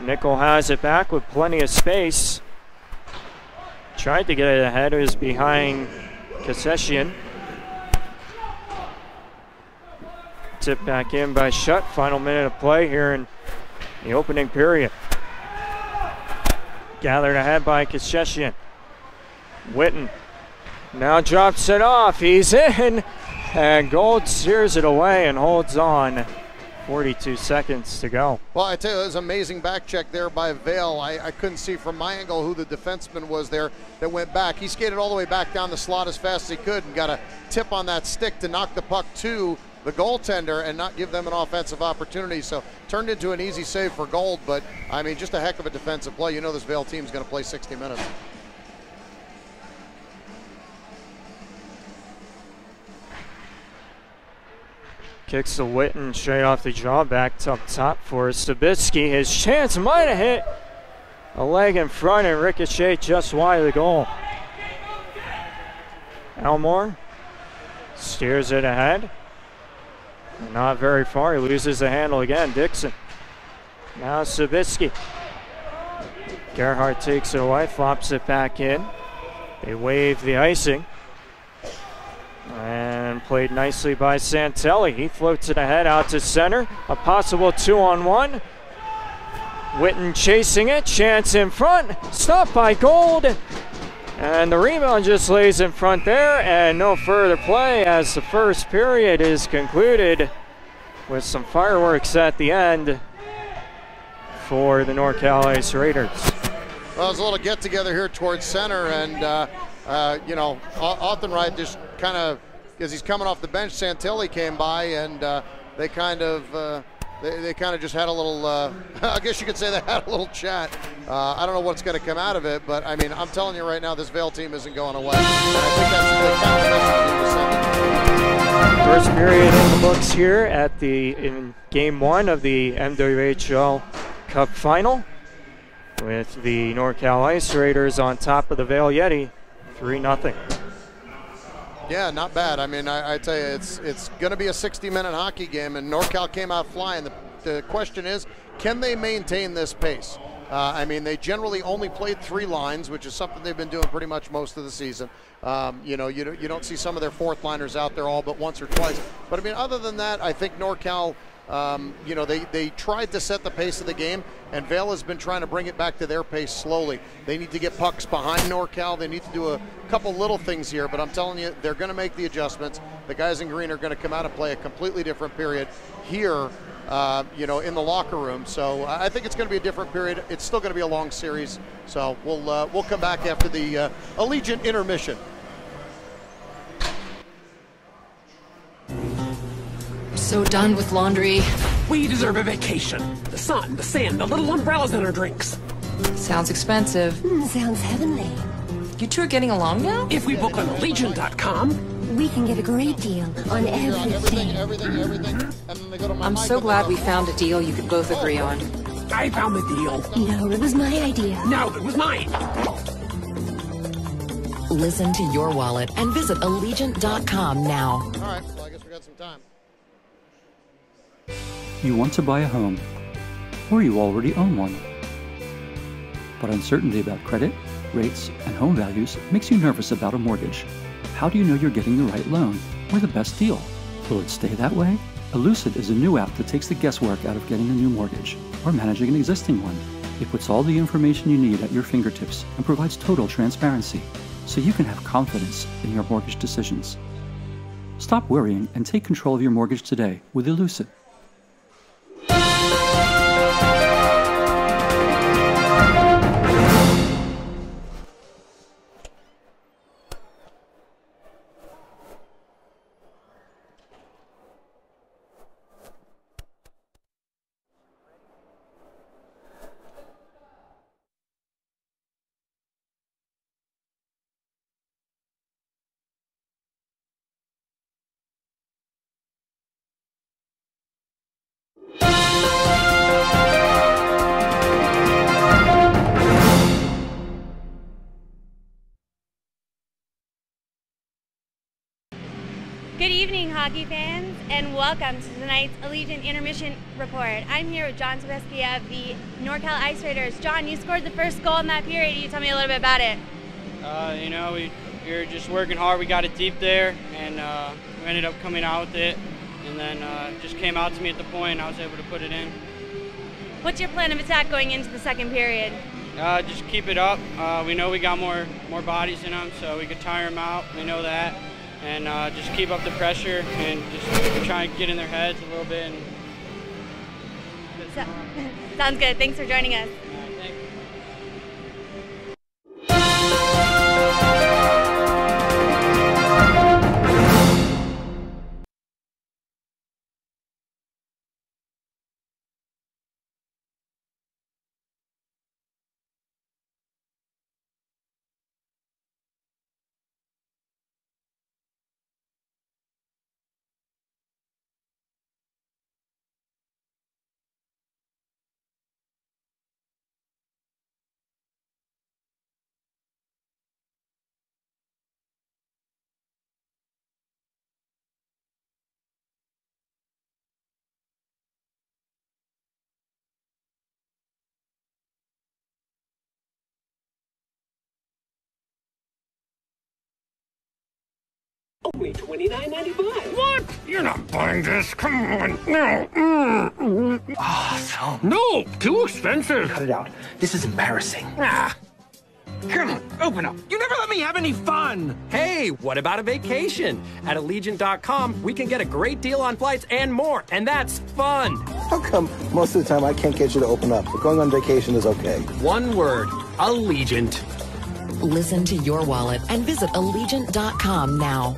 Nickel has it back with plenty of space. Tried to get it ahead, it was behind Kaseshian. Tipped back in by Shutt. Final minute of play here in the opening period. Gathered ahead by Kaseshian. Witten now drops it off. He's in. And Gold steers it away and holds on. 42 seconds to go. Well, I tell you, it was an amazing back check there by Vail. I couldn't see from my angle who the defenseman was there that went back. He skated all the way back down the slot as fast as he could and got a tip on that stick to knock the puck to the goaltender and not give them an offensive opportunity. So turned into an easy save for Gold, but I mean, just a heck of a defensive play. You know this Vail team's going to play 60 minutes. Kicks to Witten straight off the draw, back up top for Sabitsky. His chance might have hit a leg in front and ricochet just wide of the goal. Elmore steers it ahead. Not very far, he loses the handle again. Dixon. Now Sabitsky. Gerhardt takes it away, flops it back in. They wave the icing. And played nicely by Santelli. He floats it ahead out to center. A possible 2-on-1. Witten chasing it. Chance in front. Stopped by Gold. And the rebound just lays in front there. And no further play as the first period is concluded with some fireworks at the end for the NorCal Ice Raiders. Well, there's a little get-together here towards center. And, you know, Altenreich just kind of, as he's coming off the bench, Santilli came by and they kind of just had a little, I guess you could say they had a little chat. I don't know what's going to come out of it, but I mean, I'm telling you right now, this Vail team isn't going away. And I think that's the kind of message he was sending. First period in the books here in game one of the MWHL Cup Final, with the NorCal Ice Raiders on top of the Vail Yeti, 3-0. Yeah, not bad. I mean, I tell you, it's going to be a 60-minute hockey game, and NorCal came out flying. The question is, can they maintain this pace? I mean, they generally only played 3 lines, which is something they've been doing pretty much most of the season. You know, you don't see some of their fourth liners out there all but once or twice. But I mean, other than that, I think NorCal, you know, they tried to set the pace of the game, and Vail has been trying to bring it back to their pace slowly. They need to get pucks behind NorCal. They need to do a couple little things here, but I'm telling you, they're going to make the adjustments. The guys in green are going to come out and play a completely different period here, you know, in the locker room. So I think it's going to be a different period. It's still going to be a long series. So we'll come back after the Allegiant intermission. So done with laundry. We deserve a vacation. The sun, the sand, the little umbrellas in our drinks. Sounds expensive. Sounds heavenly. You two are getting along now? If we book on Allegiant.com, We can get a great deal on everything. Everything. And then they go to my I'm mic so and glad then we found a deal you could both agree on. I found the deal. No, it was my idea. No, it was mine. Listen to your wallet and visit Allegiant.com now. All right, well, I guess we got some time. You want to buy a home, or you already own one. But uncertainty about credit, rates, and home values makes you nervous about a mortgage. how do you know you're getting the right loan or the best deal? Will it stay that way? Elucid is a new app that takes the guesswork out of getting a new mortgage or managing an existing one. It puts all the information you need at your fingertips and provides total transparency, so you can have confidence in your mortgage decisions. Stop worrying and take control of your mortgage today with Elucid. Good evening, hockey fans, and welcome to tonight's Allegiant Intermission Report. I'm here with John Sobieski of the NorCal Ice Raiders. John, you scored the first goal in that period. Can you tell me a little bit about it? We were just working hard. We got it deep there, and we ended up coming out with it. And then it just came out to me at the point, and I was able to put it in. What's your plan of attack going into the second period? Just keep it up. We know we got more bodies in them, so we could tire them out. We know that. And just keep up the pressure and just try and get in their heads a little bit. Sounds good. Thanks for joining us. Thanks. Only $29.95. What? You're not buying this. Come on. No. Awesome. No, too expensive. Cut it out. This is embarrassing. Come on, open up. You never let me have any fun. Hey, what about a vacation? At Allegiant.com, we can get a great deal on flights and more, and that's fun. How come most of the time I can't get you to open up, but going on vacation is okay? One word, Allegiant. Listen to your wallet and visit Allegiant.com now.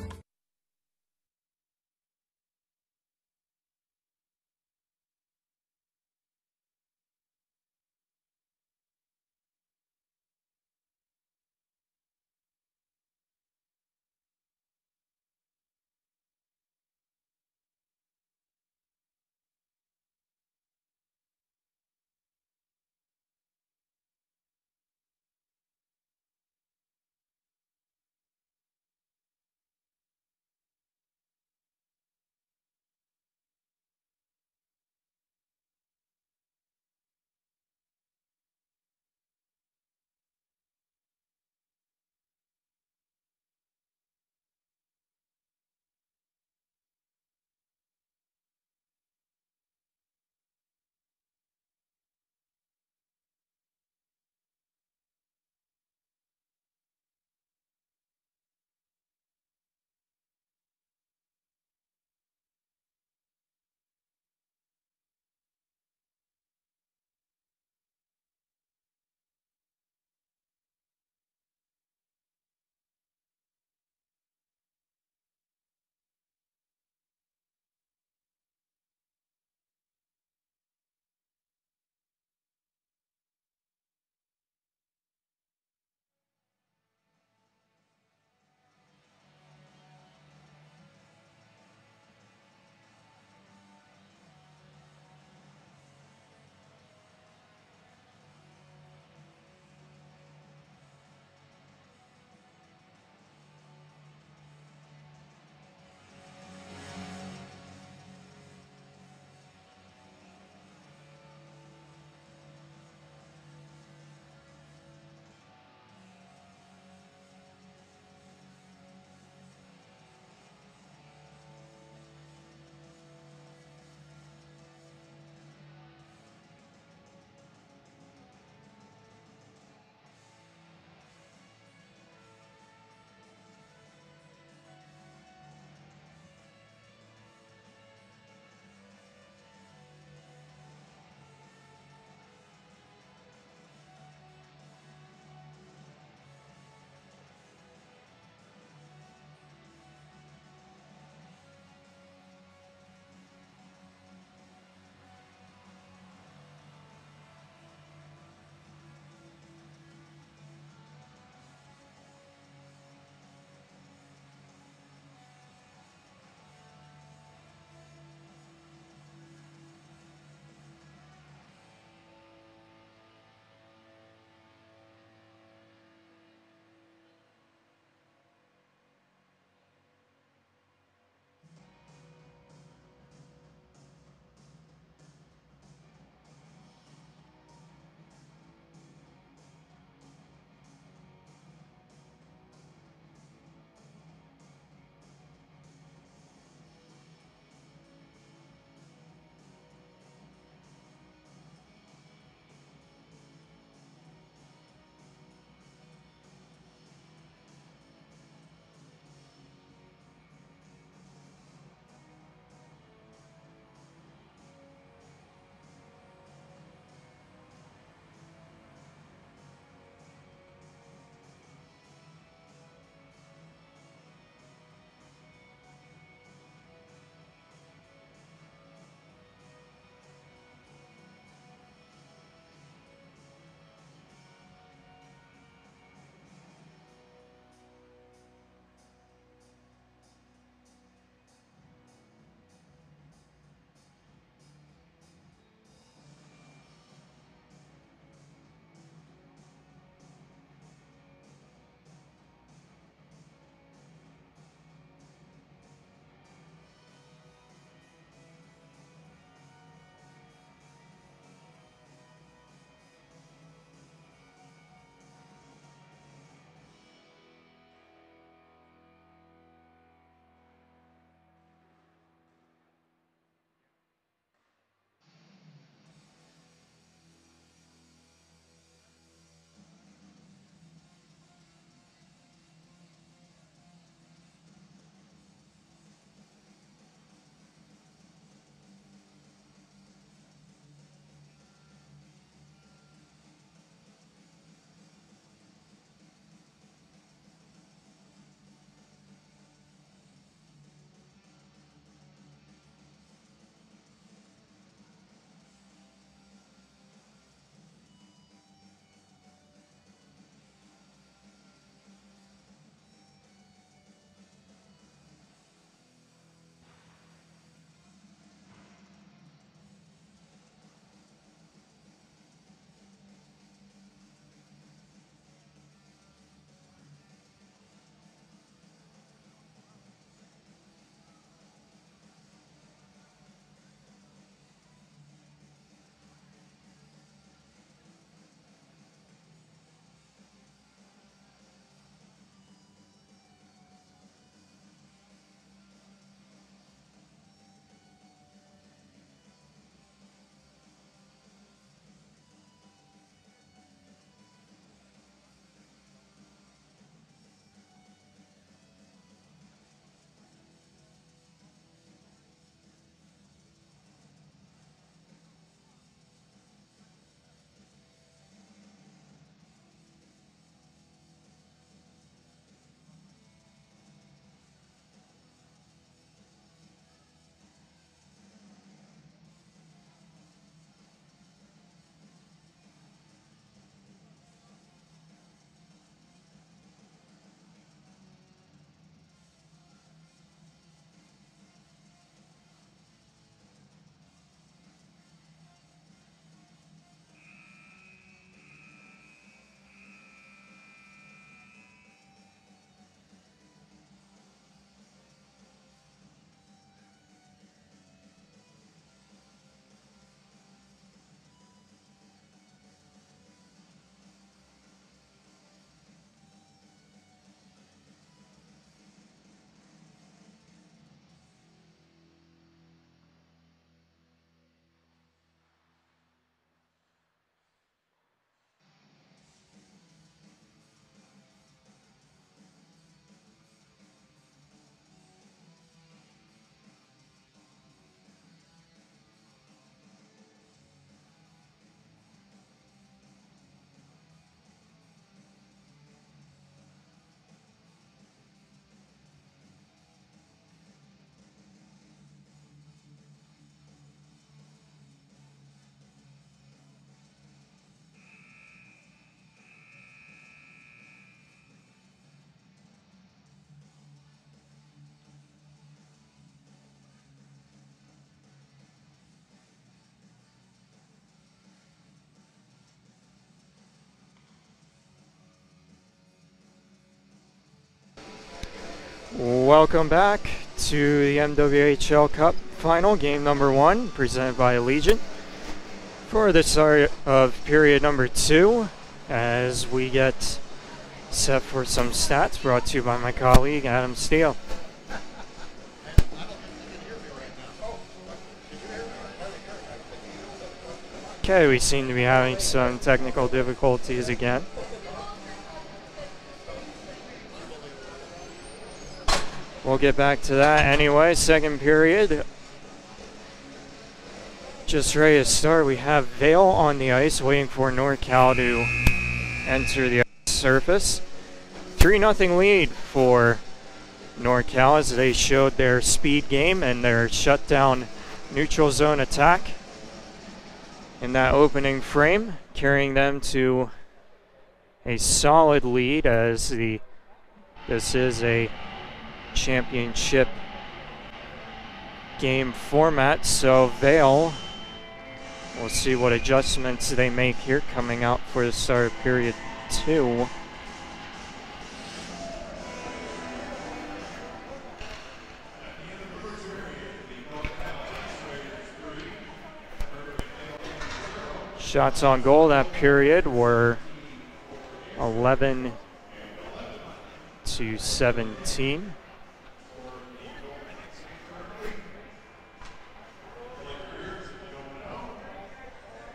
welcome back to the MWHL Cup Final, game number 1, presented by Allegiant. For the start of period number 2, as we get set for some stats brought to you by my colleague Adam Steele. Okay, we seem to be having some technical difficulties again. We'll get back to that anyway. Second period, just ready to start. We have Vail on the ice waiting for NorCal to enter the surface. 3-0 lead for NorCal as they showed their speed game and their shutdown neutral zone attack in that opening frame, carrying them to a solid lead as this is a championship game format. So Vail, we'll see what adjustments they make here coming out for the start of period 2. Shots on goal that period were 11 to 17.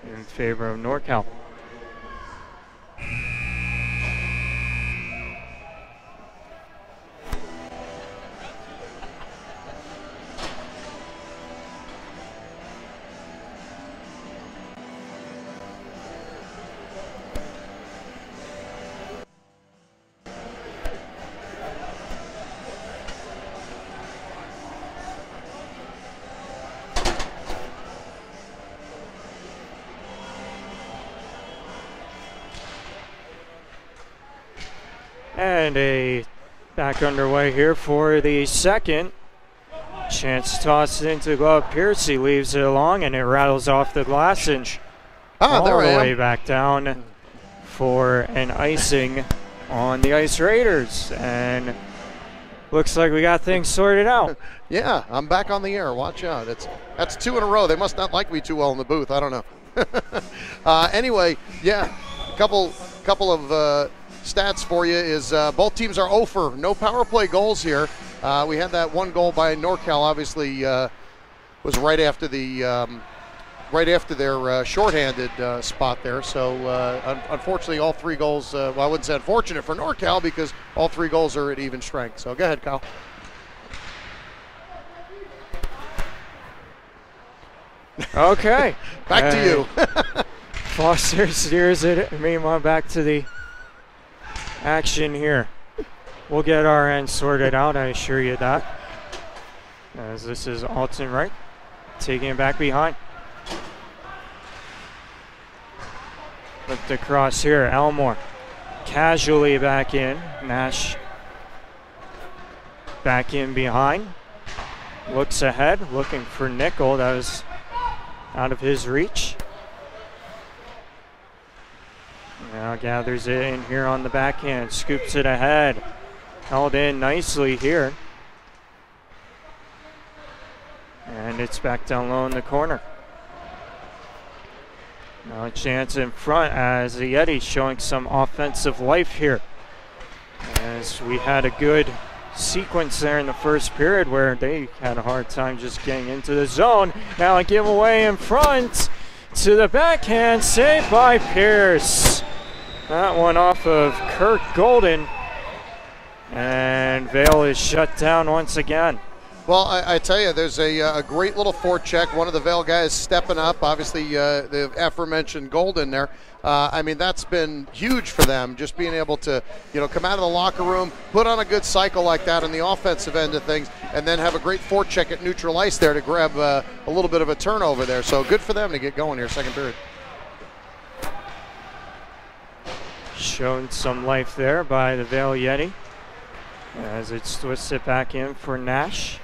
In favor of NorCal. And a back underway here for the second. Chance tossed into the glove. Piercy leaves it along and it rattles off the glass and all the way back down for an icing on the Ice Raiders. And looks like we got things sorted out. Yeah, I'm back on the air. Watch out. That's 2 in a row. They must not like me too well in the booth. I don't know. Anyway, yeah, a couple of stats for you is both teams are 0 for no power play goals here. We had that one goal by NorCal, obviously was right after their shorthanded spot there. So unfortunately, all 3 goals. Well, I wouldn't say unfortunate for NorCal because all 3 goals are at even strength. So go ahead, Kyle. Okay, back to you. Foster steers it. Meanwhile, back to the action here. We'll get our end sorted out, I assure you that. As this is Alton Wright taking it back behind. Flipped across here, Elmore casually back in. Nash back in behind. Looks ahead, looking for Nickel. That was out of his reach. Now gathers it in here on the backhand, scoops it ahead. Held in nicely here. And it's back down low in the corner. Now a chance in front as the Yetis showing some offensive life here. As we had a good sequence there in the first period where they had a hard time just getting into the zone. Now a giveaway in front to the backhand, saved by Pierce. That one off of Kirk Golden, and Vail is shut down once again. Well, I tell you, there's a great little forecheck. One of the Vail guys stepping up. Obviously, the aforementioned Golden there. I mean, that's been huge for them, just being able to, come out of the locker room, put on a good cycle like that on the offensive end of things, and then have a great forecheck at neutral ice there to grab a little bit of a turnover there. So good for them to get going here, second period. Shown some life there by the Vail Yeti as it's twisted back in for Nash.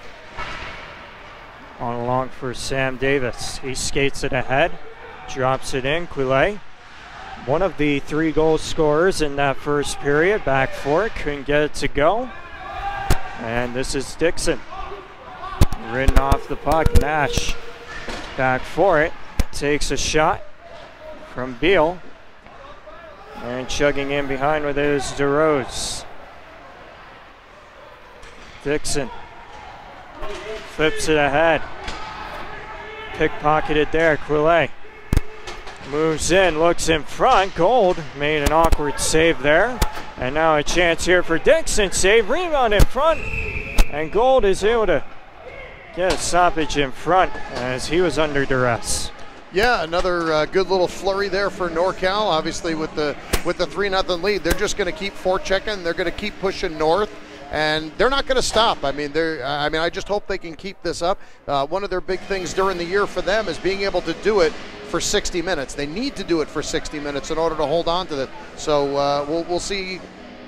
On along for Sam Davis. He skates it ahead, drops it in. Quillet, one of the 3 goal scorers in that first period, back for it, couldn't get it to go. And this is Dixon. Ridden off the puck. Nash back for it. Takes a shot from Beal. And chugging in behind with it is DeRose. Dixon flips it ahead. Pickpocketed there, Quillet. Moves in, looks in front. Gold made an awkward save there. And now a chance here for Dixon. Save, rebound in front. And Gold is able to get a stoppage in front as he was under duress. Yeah, another good little flurry there for NorCal. Obviously, with the 3-0 lead, they're just going to keep forechecking. They're going to keep pushing north, and they're not going to stop. I mean, I just hope they can keep this up. One of their big things during the year for them is being able to do it for 60 minutes. They need to do it for 60 minutes in order to hold on to it. So we'll see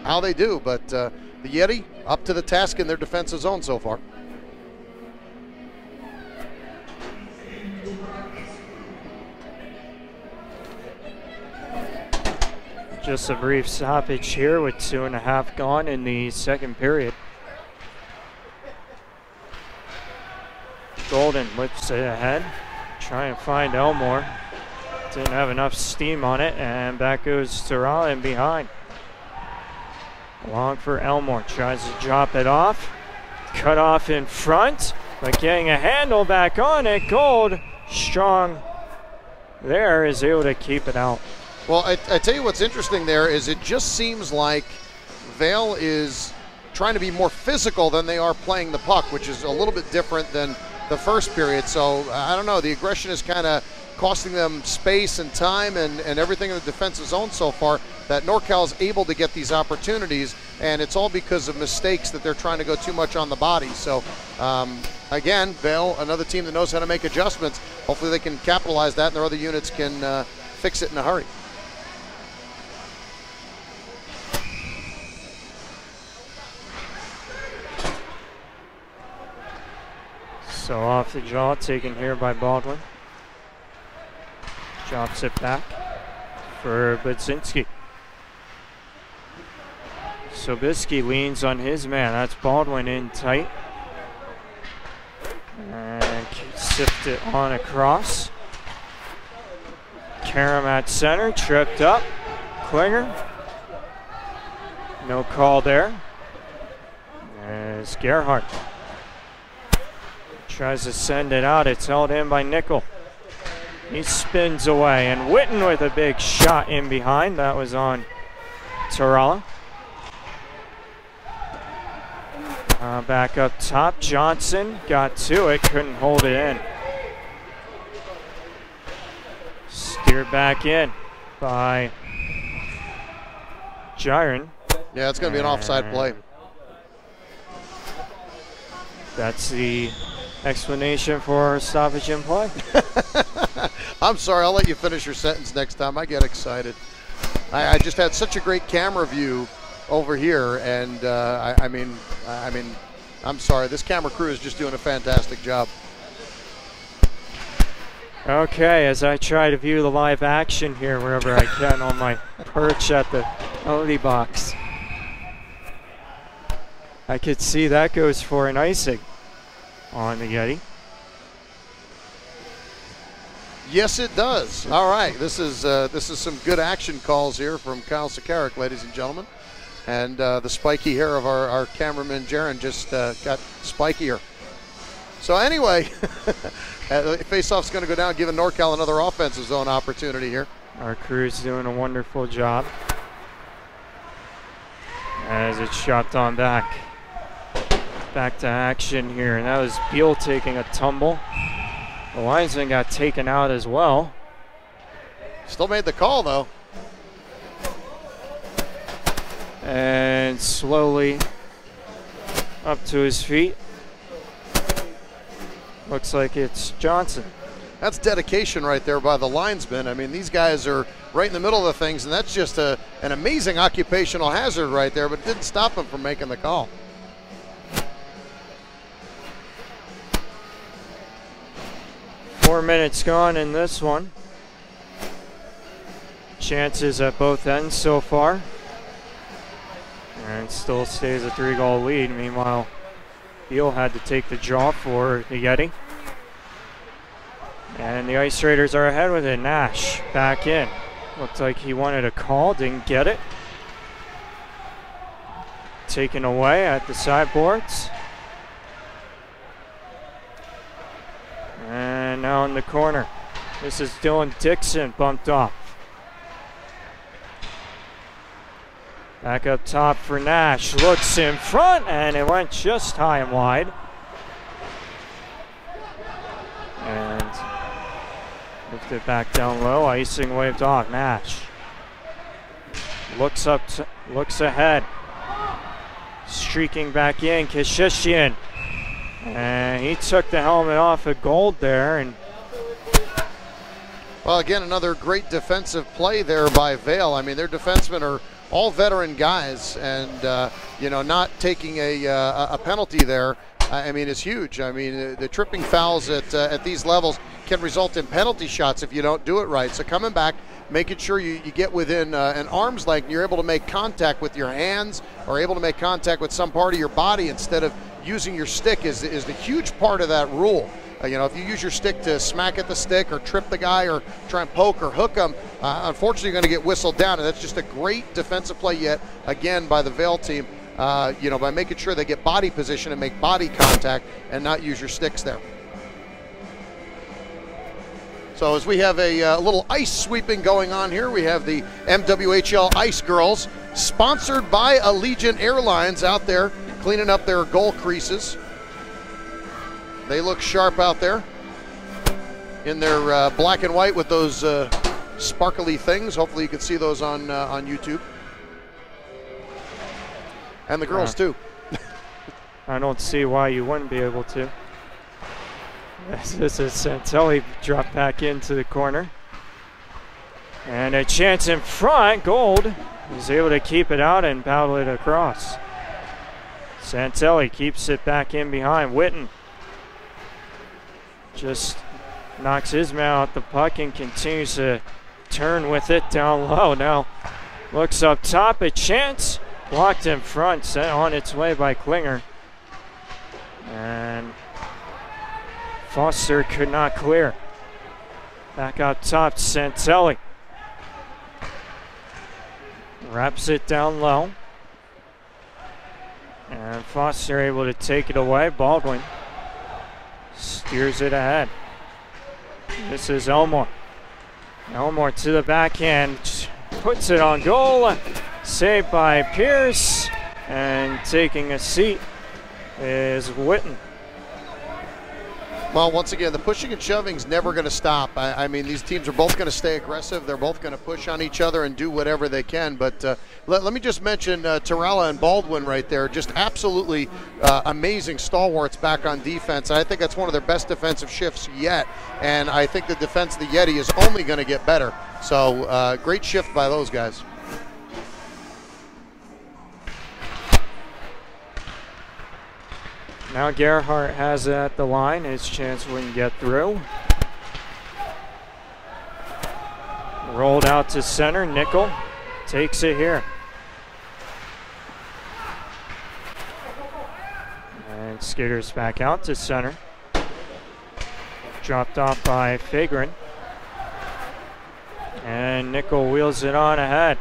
how they do. But the Yeti up to the task in their defensive zone so far. Just a brief stoppage here with 2.5 gone in the second period. Golden whips it ahead. Try and find Elmore. Didn't have enough steam on it, and back goes Terrell in behind. Long for Elmore. Tries to drop it off. Cut off in front, but getting a handle back on it. Gold, strong there, is able to keep it out. Well, I tell you what's interesting there is it just seems like Vail is trying to be more physical than they are playing the puck, which is a little bit different than the first period. So, I don't know, the aggression is kind of costing them space and time and everything in the defensive zone so far, that NorCal is able to get these opportunities, and it's all because of mistakes that they're trying to go too much on the body. So, again, Vail, another team that knows how to make adjustments. Hopefully they can capitalize that and their other units can fix it in a hurry. So off the draw, taken here by Baldwin. Drops it back for Budzinski. Sobieski leans on his man. That's Baldwin in tight. And sift it on across. Karam at center, tripped up. Klinger. No call there. As Gerhardt tries to send it out. It's held in by Nickel. He spins away, and Witten with a big shot in behind. That was on Tarala. Back up top. Johnson got to it, couldn't hold it in. Steered back in by Jiren. Yeah, it's going to be an offside play. That's the explanation for stoppage in play. I'm sorry, I'll let you finish your sentence next time. I get excited. I just had such a great camera view over here, and I mean, I'm sorry. This camera crew is just doing a fantastic job. Okay, as I try to view the live action here wherever I can on my perch at the penalty box, I could see that goes for an icing on the Yeti. Yes, it does. All right, this is some good action calls here from Kyle Sakarik, ladies and gentlemen. And the spiky hair of our cameraman, Jaron, just got spikier. So anyway, face-off's going to go down, giving NorCal another offensive zone opportunity here. Our crew's doing a wonderful job as it's shot on back. Back to action here, and that was Beal taking a tumble. The linesman got taken out as well. Still made the call, though. And slowly up to his feet. Looks like it's Johnson. That's dedication right there by the linesman. I mean, these guys are right in the middle of the things, and that's just an amazing occupational hazard right there, but it didn't stop him from making the call. Four minutes gone in this one. Chances at both ends so far. And still stays a 3-goal lead. Meanwhile, Beal had to take the draw for the Yeti. And the Ice Raiders are ahead with it. Nash back in. Looked like he wanted a call, didn't get it. Taken away at the sideboards. And now in the corner. This is Dylan Dixon bumped off. Back up top for Nash. Looks in front, and it went just high and wide. And moved it back down low. Icing waved off. Nash looks up, looks ahead. Streaking back in, Kashishian. And he took the helmet off of Gold there. And well, again, another great defensive play there by Vail. I mean, their defensemen are all veteran guys, and you know, not taking a penalty there, I mean, is huge. I mean, the tripping fouls at these levels can result in penalty shots if you don't do it right. So coming back, making sure you get within an arm's length, and you're able to make contact with your hands or able to make contact with some part of your body instead of using your stick is the huge part of that rule. You know, if you use your stick to smack at the stick or trip the guy or try and poke or hook him, unfortunately you're going to get whistled down, and that's just a great defensive play yet again by the Vail team, you know, by making sure they get body position and make body contact and not use your sticks there. So as we have a little ice sweeping going on here, we have the MWHL Ice Girls, sponsored by Allegiant Airlines, out there cleaning up their goal creases. They look sharp out there in their black and white with those sparkly things. Hopefully you can see those on YouTube. And the girls too. I don't see why you wouldn't be able to. This is Santelli dropped back into the corner. And a chance in front. Gold is able to keep it out and battle it across. Santelli keeps it back in behind. Witten just knocks his man out the puck and continues to turn with it down low. Now looks up top, a chance. Blocked in front, sent on its way by Klinger. And Foster could not clear. Back out top, Santelli. Wraps it down low. And Foster able to take it away. Baldwin steers it ahead. This is Elmore. Elmore to the backhand. Puts it on goal. Saved by Pierce. And taking a seat is Witten. Well, once again, the pushing and shoving is never going to stop. I mean, these teams are both going to stay aggressive. They're both going to push on each other and do whatever they can. But let me just mention Torella and Baldwin right there. Just absolutely amazing stalwarts back on defense. I think that's one of their best defensive shifts yet. And I think the defense of the Yeti is only going to get better. So great shift by those guys. Now Gerhardt has it at the line. His chance wouldn't get through. Rolled out to center. Nickel takes it here. And skaters back out to center. Dropped off by Fagrin. And Nickel wheels it on ahead.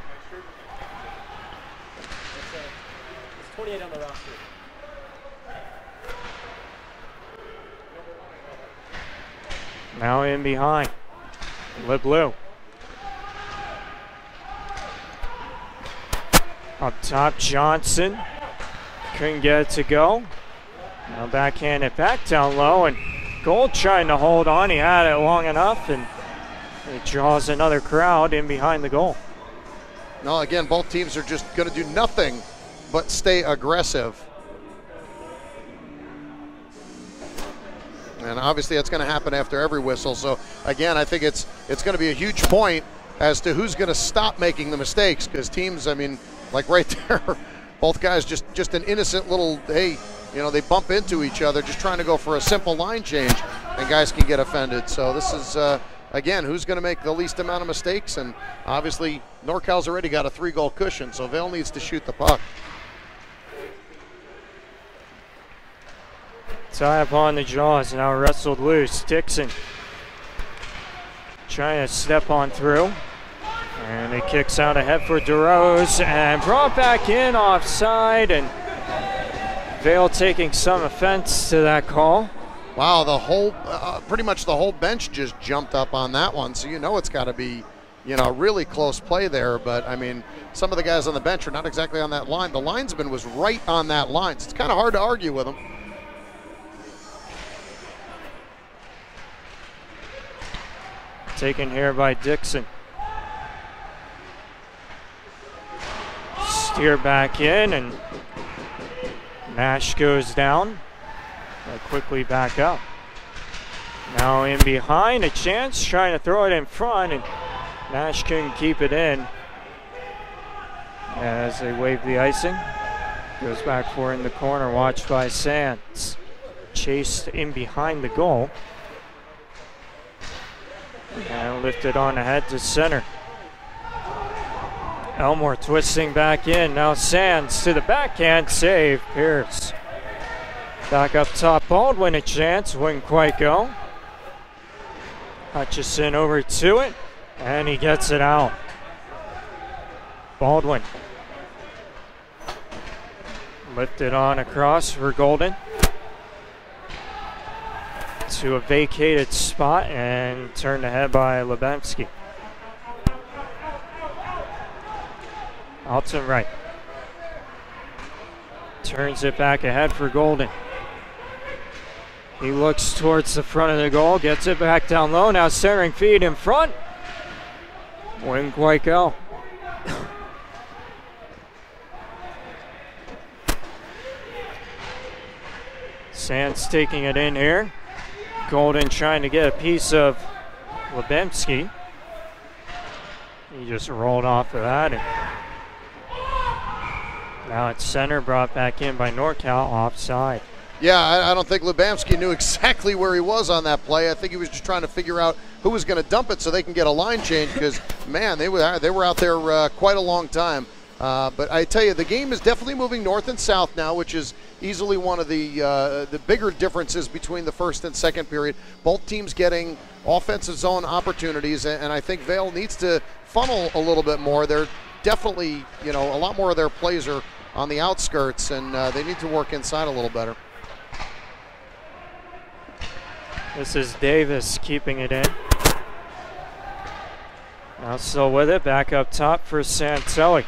It's 28 on the roster. Now in behind. LeBlue. Up top, Johnson. Couldn't get it to go. Now backhand it back down low, and Gold trying to hold on. He had it long enough, and it draws another crowd in behind the goal. No, again, both teams are just going to do nothing but stay aggressive. And obviously that's going to happen after every whistle. So again, I think it's going to be a huge point as to who's going to stop making the mistakes, because teams, I mean, like right there, both guys just an innocent little, hey, you know, they bump into each other just trying to go for a simple line change, and guys can get offended. So this is, again, who's going to make the least amount of mistakes, and obviously NorCal's already got a 3-goal cushion, so Vail needs to shoot the puck. Tie up on the jaws, now wrestled loose. Dixon trying to step on through. And it kicks out ahead for DeRose and brought back in offside, and Vail taking some offense to that call. Wow, the whole, pretty much the whole bench just jumped up on that one. So you know it's got to be, you know, really close play there. But I mean, some of the guys on the bench are not exactly on that line. The linesman was right on that line, so it's kind of hard to argue with him. Taken here by Dixon. Steer back in, and Nash goes down. But quickly back up. Now in behind, a chance, trying to throw it in front, and Nash couldn't keep it in. As they wave the icing. Goes back for in the corner, watched by Sands. Chased in behind the goal. And lifted on ahead to center. Elmore twisting back in. Now Sands to the backhand save. Pierce. Back up top. Baldwin a chance. Wouldn't quite go. Hutchison over to it. And he gets it out. Baldwin. Lifted on across for Golden. To a vacated spot and turned ahead by Lebemski. Out to right. Turns it back ahead for Golden. He looks towards the front of the goal, gets it back down low. Now centering feed in front. Wouldn't quite go. Sands taking it in here. Golden trying to get a piece of Lebemski. He just rolled off of that. And now it's center, brought back in by NorCal, offside. Yeah, I don't think Lebamski knew exactly where he was on that play. I think he was just trying to figure out who was going to dump it so they can get a line change because, man, they were out there quite a long time. But I tell you, the game is definitely moving north and south now, which is easily one of the bigger differences between the first and second period. Both teams getting offensive zone opportunities, and I think Vail needs to funnel a little bit more. They're definitely, you know, a lot more of their plays are on the outskirts, and they need to work inside a little better. This is Davis keeping it in. Now still with it, back up top for Santelli.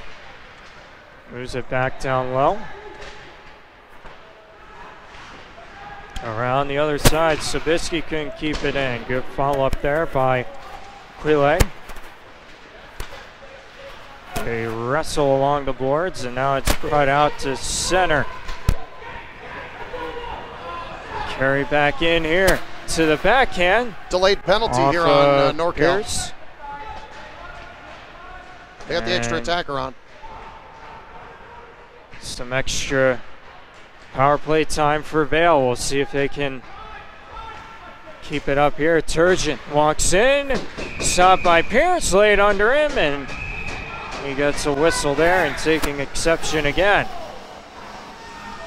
Moves it back down low. Around the other side, Sabisky couldn't keep it in. Good follow-up there by Quille. They wrestle along the boards, and now it's brought out to center. Carry back in here to the backhand. Delayed penalty here on NorCal. Pierce. They got the extra attacker on. Some extra power play time for Vail. We'll see if they can keep it up here. Turgeon walks in, stopped by Pierce, laid under him, and he gets a whistle there and taking exception again.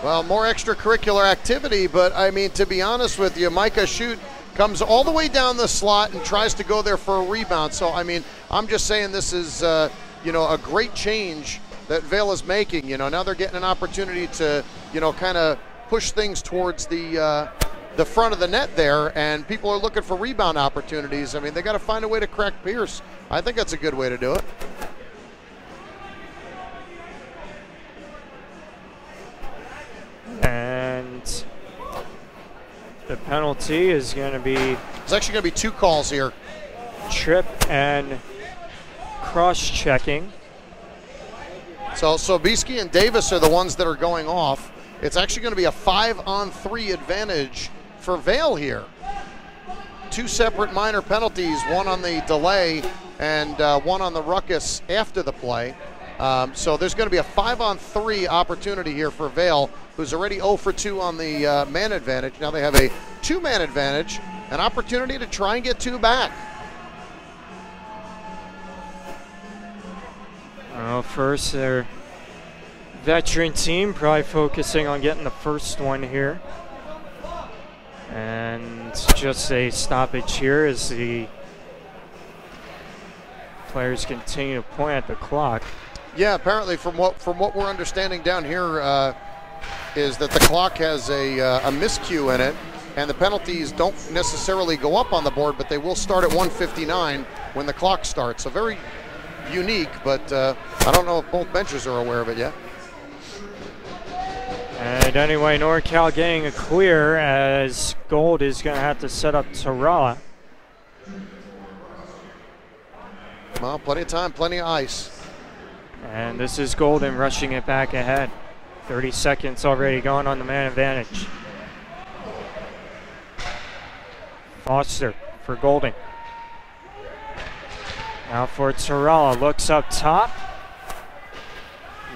Well, more extracurricular activity, but I mean, to be honest with you, Micah Shute comes all the way down the slot and tries to go there for a rebound. So, I mean, I'm just saying this is, you know, a great change that Vail is making. You know, now they're getting an opportunity to, you know, kind of push things towards the front of the net there, and people are looking for rebound opportunities. I mean, they got to find a way to crack Pierce. I think that's a good way to do it. And the penalty is going to be... There's actually going to be two calls here. Trip and cross-checking. So Sobieski and Davis are the ones that are going off. It's actually going to be a 5-on-3 advantage for Vail here. Two separate minor penalties, one on the delay and one on the ruckus after the play. So there's going to be a 5-on-3 opportunity here for Vail, who's already 0 for 2 on the man advantage. Now they have a 2-man advantage, an opportunity to try and get 2 back. First, their veteran team probably focusing on getting the first one here. And just a stoppage here as the players continue to point at the clock. Yeah, apparently from what we're understanding down here is that the clock has a miscue in it, and the penalties don't necessarily go up on the board, but they will start at 1:59 when the clock starts. So very unique, but I don't know if both benches are aware of it yet. And anyway, NorCal getting a clear as Gold is going to have to set up Tarala. Well, plenty of time, plenty of ice. And this is Golden rushing it back ahead. 30 seconds already going on the man advantage. Foster for Golding. Now for Tarala, looks up top.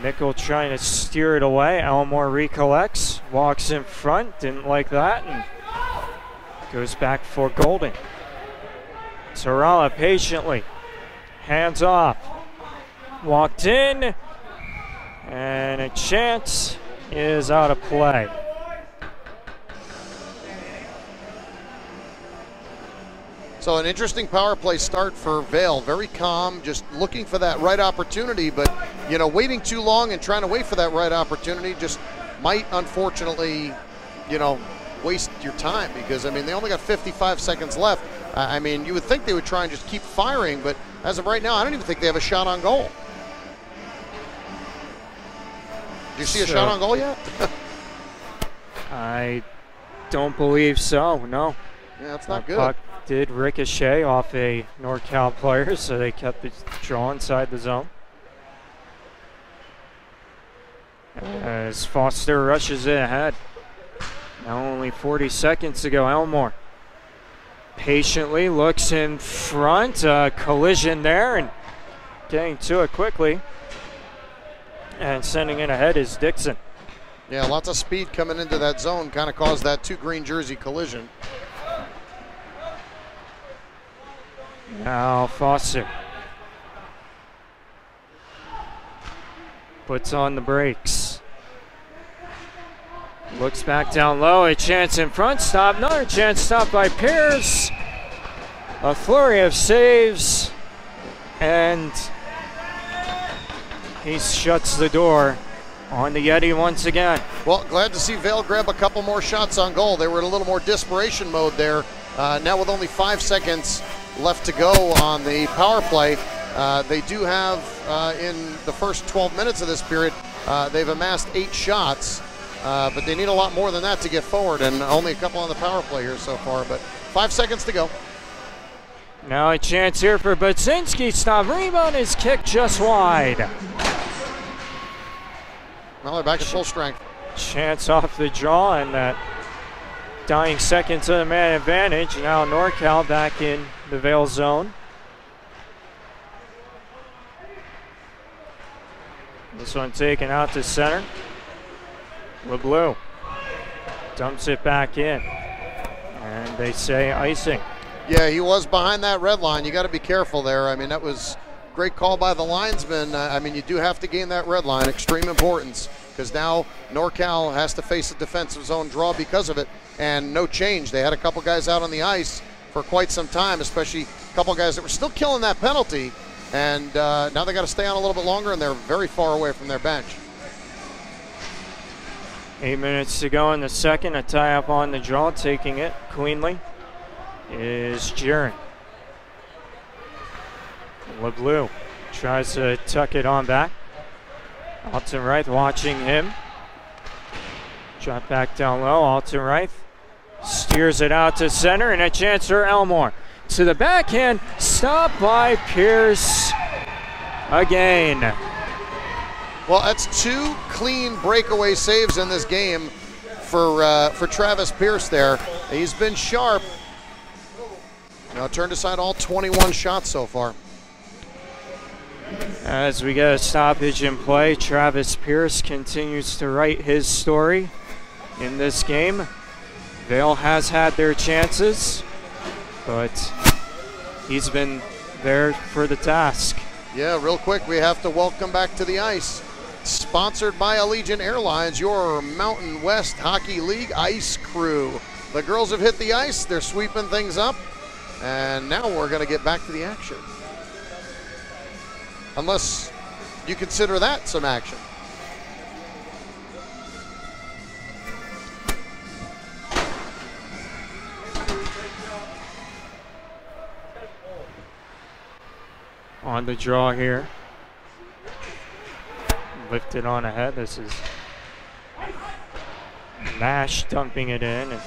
Mickle trying to steer it away. Elmore recollects, walks in front, didn't like that, and goes back for Golding. Tarala patiently, hands off. Walked in, and a chance is out of play. So an interesting power play start for Vail. Very calm, just looking for that right opportunity, but you know, waiting too long and trying to wait for that right opportunity just might, unfortunately, you know, waste your time, because I mean, they only got 55 seconds left. I mean, you would think they would try and just keep firing, but as of right now, I don't even think they have a shot on goal. Do you see a shot on goal yet? I don't believe so, no. Yeah, that's not good. Puck did ricochet off a NorCal player, so they kept the draw inside the zone. As Foster rushes it ahead. Now only 40 seconds to go. Elmore patiently looks in front. Collision there, and getting to it quickly. And sending it ahead is Dixon. Yeah, lots of speed coming into that zone, kind of caused that two green jersey collision. Now Foster puts on the brakes. Looks back down low, a chance in front, stop, another chance stopped by Pierce. A flurry of saves, and he shuts the door on the Yeti once again. Well, glad to see Vail grab a couple more shots on goal. They were in a little more desperation mode there. Now with only 5 seconds left to go on the power play, they do have, in the first 12 minutes of this period, they've amassed 8 shots, but they need a lot more than that to get forward, and only a couple on the power play here so far, but 5 seconds to go. Now a chance here for Budzinski. Stop, rebound is kicked just wide. Well, they're back at full strength. Chance off the draw, and that dying seconds of the man advantage. Now NorCal back in the Vail zone. This one taken out to center. LeBlue dumps it back in, and they say icing. Yeah, he was behind that red line. You got to be careful there. I mean, that was great call by the linesman. I mean, you do have to gain that red line. Extreme importance, because now NorCal has to face a defensive zone draw because of it, and no change. They had a couple guys out on the ice for quite some time, especially a couple guys that were still killing that penalty, and now they got to stay on a little bit longer, and they're very far away from their bench. 8 minutes to go in the second. A tie up on the draw, taking it cleanly is Jaron. LeBlue tries to tuck it on back. Altenreith watching him. Drop back down low. Altenreith steers it out to center, and a chance for Elmore. To the backhand, stopped by Pierce again. Well, that's 2 clean breakaway saves in this game for Travis Pierce there. He's been sharp. Now turned aside all 21 shots so far. As we get a stoppage in play, Travis Pierce continues to write his story in this game. Vail has had their chances, but he's been there for the task. Yeah, real quick, we have to welcome back to the ice. Sponsored by Allegiant Airlines, your Mountain West Hockey League ice crew. the girls have hit the ice. They're sweeping things up. And now we're going to get back to the action. Unless you consider that some action. On the draw here. Lifted on ahead. This is Nash dumping it in. And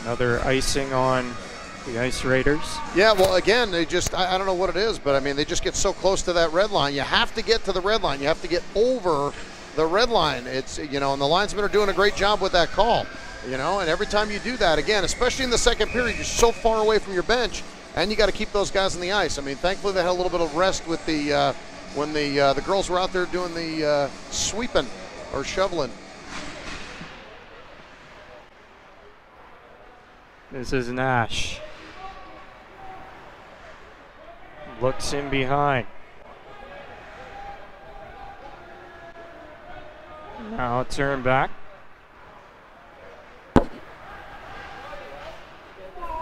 another icing on the Ice Raiders. Yeah, well, again, they just, I don't know what it is, but I mean, they just get so close to that red line. You have to get to the red line. You have to get over the red line. It's, you know, and the linesmen are doing a great job with that call, you know, and every time you do that, again, especially in the second period, you're so far away from your bench, and you got to keep those guys on the ice. I mean, thankfully they had a little bit of rest with the, when the girls were out there doing the sweeping or shoveling. This is Nash. Looks in behind. Now turn back.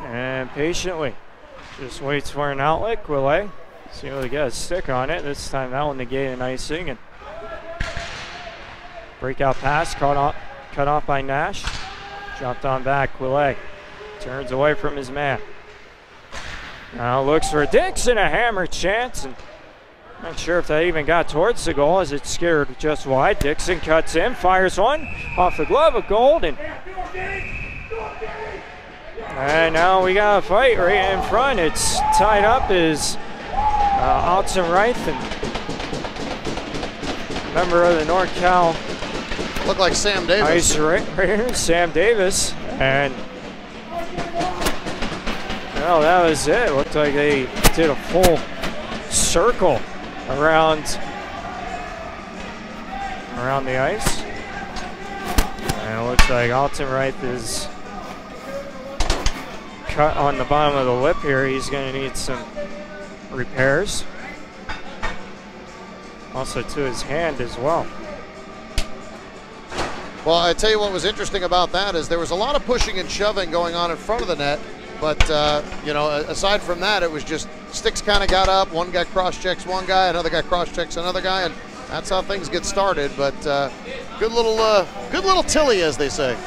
And patiently just waits for an outlet. Quillet. See if they get a stick on it. This time that will negate an icing. And breakout pass cut off by Nash. Dropped on back. Quillet turns away from his man. Now looks for Dixon, a hammer chance, and not sure if that even got towards the goal as it scared just wide. Dixon cuts in, fires one off the glove of gold, and now we got a fight right in front. It's tied up as Alton Reith, and member of the NorCal look like Sam Davis. Ice Raiders, Sam Davis, and well, that was it. Looked like they did a full circle around the ice. And it looks like Alton Reith is cut on the bottom of the lip here. He's going to need some repairs. Also to his hand as well. Well, I tell you what was interesting about that is there was a lot of pushing and shoving going on in front of the net. But, you know, aside from that, it was just sticks kind of got up. One guy cross-checks one guy, another guy cross-checks another guy, and that's how things get started. But good little Tilly, as they say.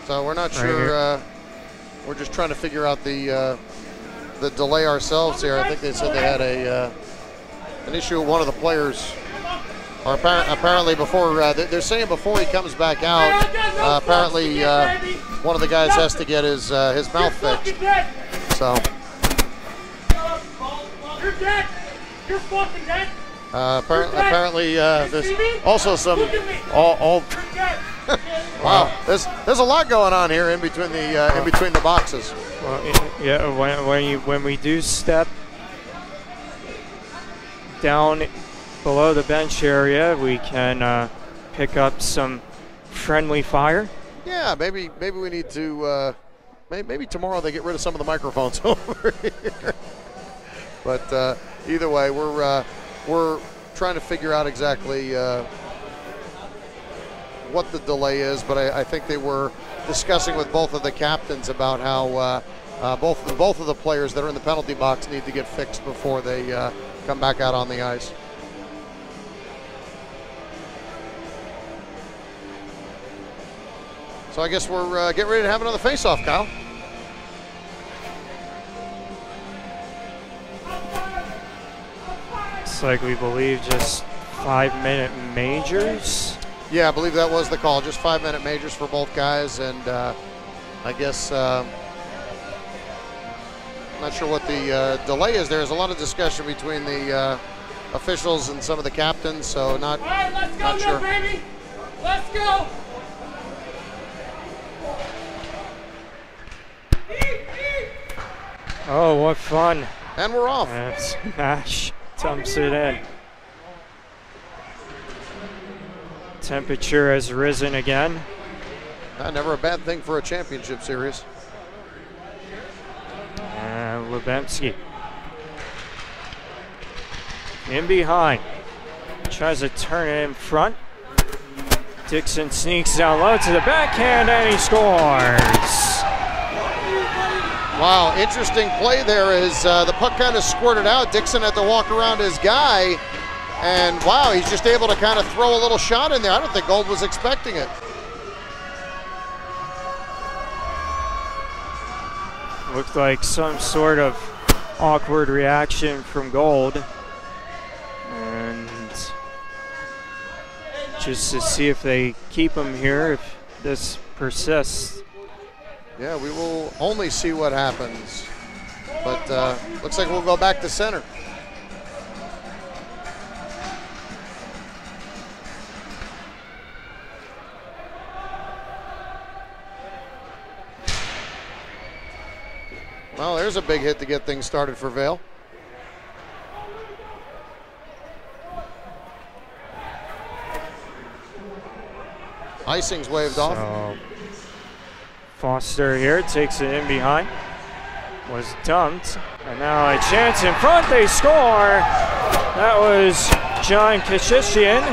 So we're not sure. We're just trying to figure out the delay ourselves here. I think they said they had an issue with one of the players. Or apparently before they're saying before he comes back out. Apparently one of the guys has to get his mouth fixed. So. You're dead. You're fucking dead. Apparently there's also some all. Wow, there's a lot going on here in between the boxes. Well, yeah, when we do step down below the bench area, we can pick up some friendly fire. Yeah, maybe we need to maybe tomorrow they get rid of some of the microphones over here. But either way, we're trying to figure out exactly what the delay is, but I think they were discussing with both of the captains about how both of the players that are in the penalty box need to get fixed before they come back out on the ice. So I guess we're getting ready to have another face-off, Kyle. Looks like we believe just 5-minute majors. Yeah, I believe that was the call. Just 5-minute majors for both guys, and I guess I'm not sure what the delay is. There's a lot of discussion between the officials and some of the captains, so not right, let's go, not sure. Baby. Let's go. Oh, what fun! And we're off. That's Nash dumps it in. Temperature has risen again. Never a bad thing for a championship series. And Lubemski in behind. Tries to turn it in front. Dixon sneaks down low to the backhand and he scores. Wow, interesting play there as the puck kind of squirted out. Dixon had to walk around his guy, and wow, he's just able to kind of throw a little shot in there. I don't think Gold was expecting it. Looked like some sort of awkward reaction from Gold. And just to see if they keep him here, if this persists. Yeah, we will only see what happens. But looks like we'll go back to center. Well, there's a big hit to get things started for Vail. Icing's waved off. Foster here takes it in behind. Was dumped. And now a chance in front. They score. That was John Kashishian.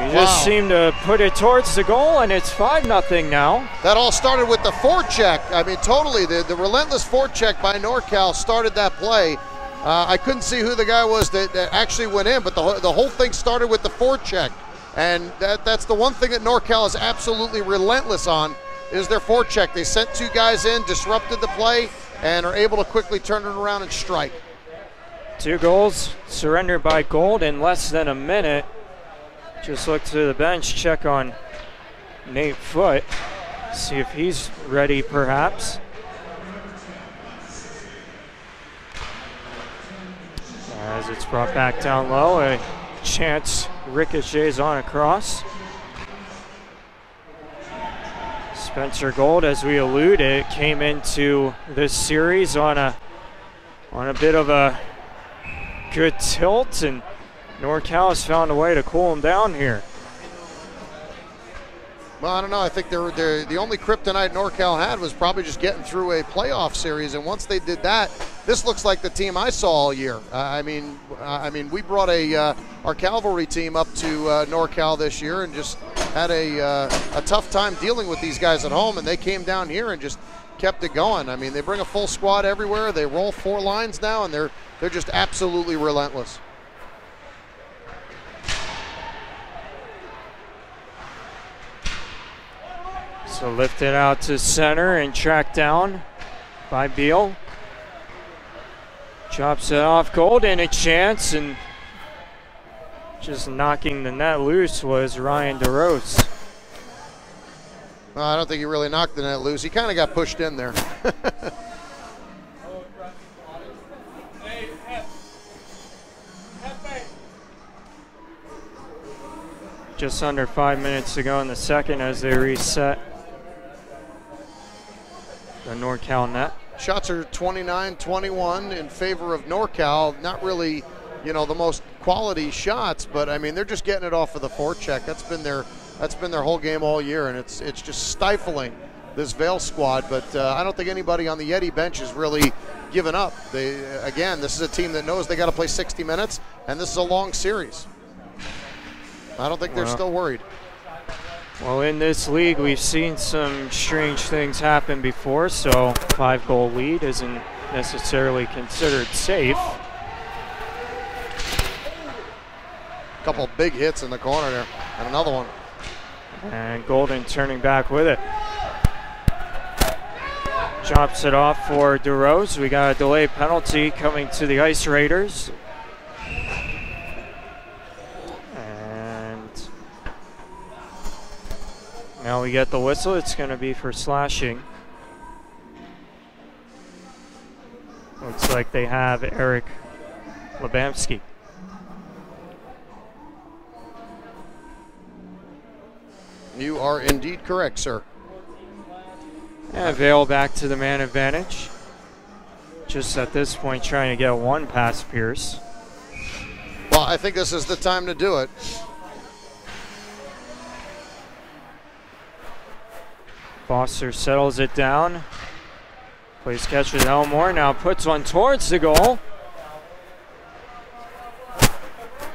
He just seemed to put it towards the goal, and it's 5-0 now. That all started with the forecheck. I mean, totally. The relentless forecheck by NorCal started that play. I couldn't see who the guy was that actually went in, but the whole thing started with the forecheck. And that's the one thing that NorCal is absolutely relentless on, is their forecheck. They sent two guys in, disrupted the play, and are able to quickly turn it around and strike. 2 goals surrendered by Gold in less than a minute. Just look to the bench, check on Nate Foote, see if he's ready perhaps. As it's brought back down low, a chance ricochets on across. Spencer Gold, as we alluded, came into this series on a bit of a good tilt, and NorCal has found a way to cool him down here. Well, I don't know. I think the only kryptonite NorCal had was probably just getting through a playoff series, and once they did that, this looks like the team I saw all year. I mean, we brought our cavalry team up to NorCal this year and just had a tough time dealing with these guys at home, and they came down here and just kept it going. I mean, they bring a full squad everywhere. They roll 4 lines now, and they're just absolutely relentless. So lifted out to center and tracked down by Beal. Chops it off Gold, and a chance, and just knocking the net loose was Ryan DeRose. Well, I don't think he really knocked the net loose. He kind of got pushed in there. Just under 5 minutes to go in the second as they reset the NorCal net. Shots are 29-21 in favor of NorCal. Not really, the most quality shots, but I mean, they're just getting it off of the forecheck. That's been their whole game all year, and it's just stifling this Vail squad. But I don't think anybody on the Yeti bench has really given up. This is a team that knows they got to play 60 minutes, and this is a long series. I don't think they're still worried. Well, in this league, we've seen some strange things happen before, so 5-goal lead isn't necessarily considered safe. A couple big hits in the corner there, and another one. And Golden turning back with it. Chops it off for DeRose. We got a delay penalty coming to the Ice Raiders. Now we get the whistle. It's going to be for slashing. Looks like they have Eric Lubamski. You are indeed correct, sir. And Vail back to the man advantage. Just at this point trying to get one past Pierce. Well, I think this is the time to do it. Foster settles it down. Plays catch with Elmore. Now puts one towards the goal.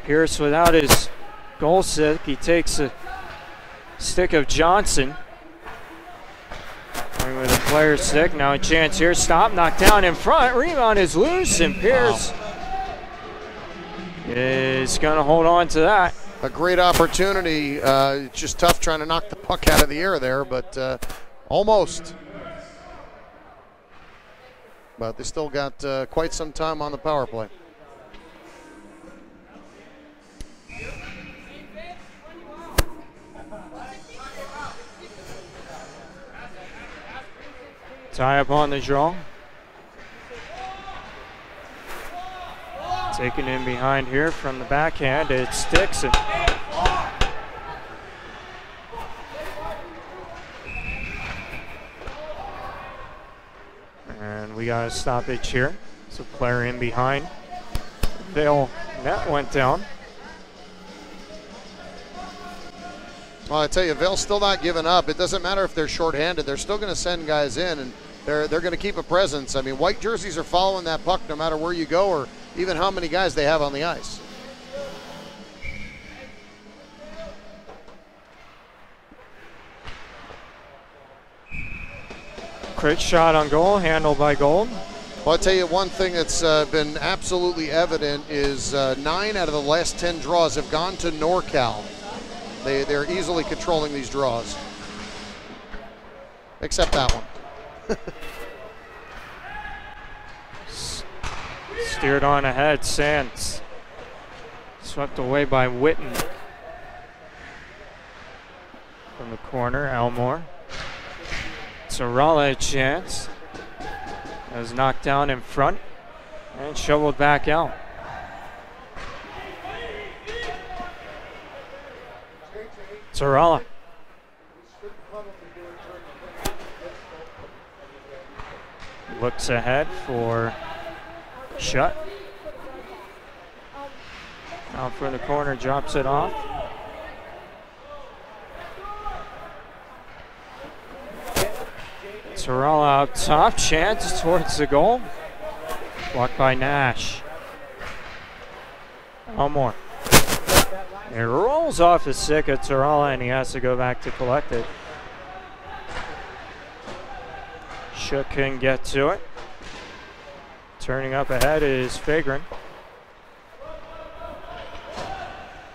Pierce without his goal stick. He takes a stick of Johnson. And with a player's stick. Now a chance here. Stop. Knocked down in front. Rebound is loose. And Pierce is going to hold on to that. A great opportunity. It's just tough trying to knock the puck out of the air there, but almost. But they still got quite some time on the power play. Tie up on the draw. Taken in behind here from the backhand. It's Dixon. And we got a stoppage here. So player in behind. Vale net went down. Well, I tell you, Vale's still not giving up. It doesn't matter if they're shorthanded. They're still going to send guys in, and they're going to keep a presence. I mean, white jerseys are following that puck no matter where you go or even how many guys they have on the ice. Crit shot on goal, handled by Gold. Well, I'll tell you one thing that's been absolutely evident is 9 out of the last 10 draws have gone to NorCal. They're easily controlling these draws. Except that one. Steered on ahead, Sands. Swept away by Witten. From the corner, Elmore. Sarala a chance. That was knocked down in front and shoveled back out. Sarala. Looks ahead for Shutt. Out for the corner, drops it off. Sarala out top, chance towards the goal. Blocked by Nash. Elmore. It rolls off the stick of Sarala and he has to go back to collect it. Shook couldn't get to it. Turning up ahead is Fagrin.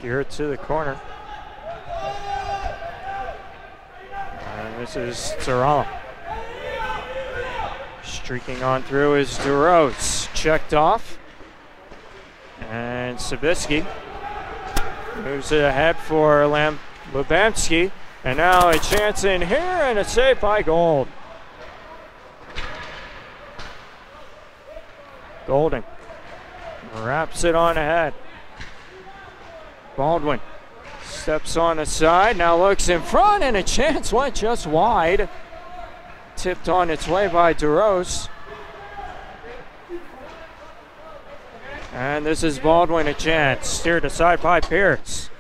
Geared to the corner. And this is Sarala. Streaking on through is DeRose. Checked off. And Sabisky moves it ahead for Lubamski. And now a chance in here and a save by Gold. Golden wraps it on ahead. Baldwin steps on the side, now looks in front, and a chance went just wide. Tipped on its way by DeRose. And this is Baldwin a chance. Steered aside by Pierce.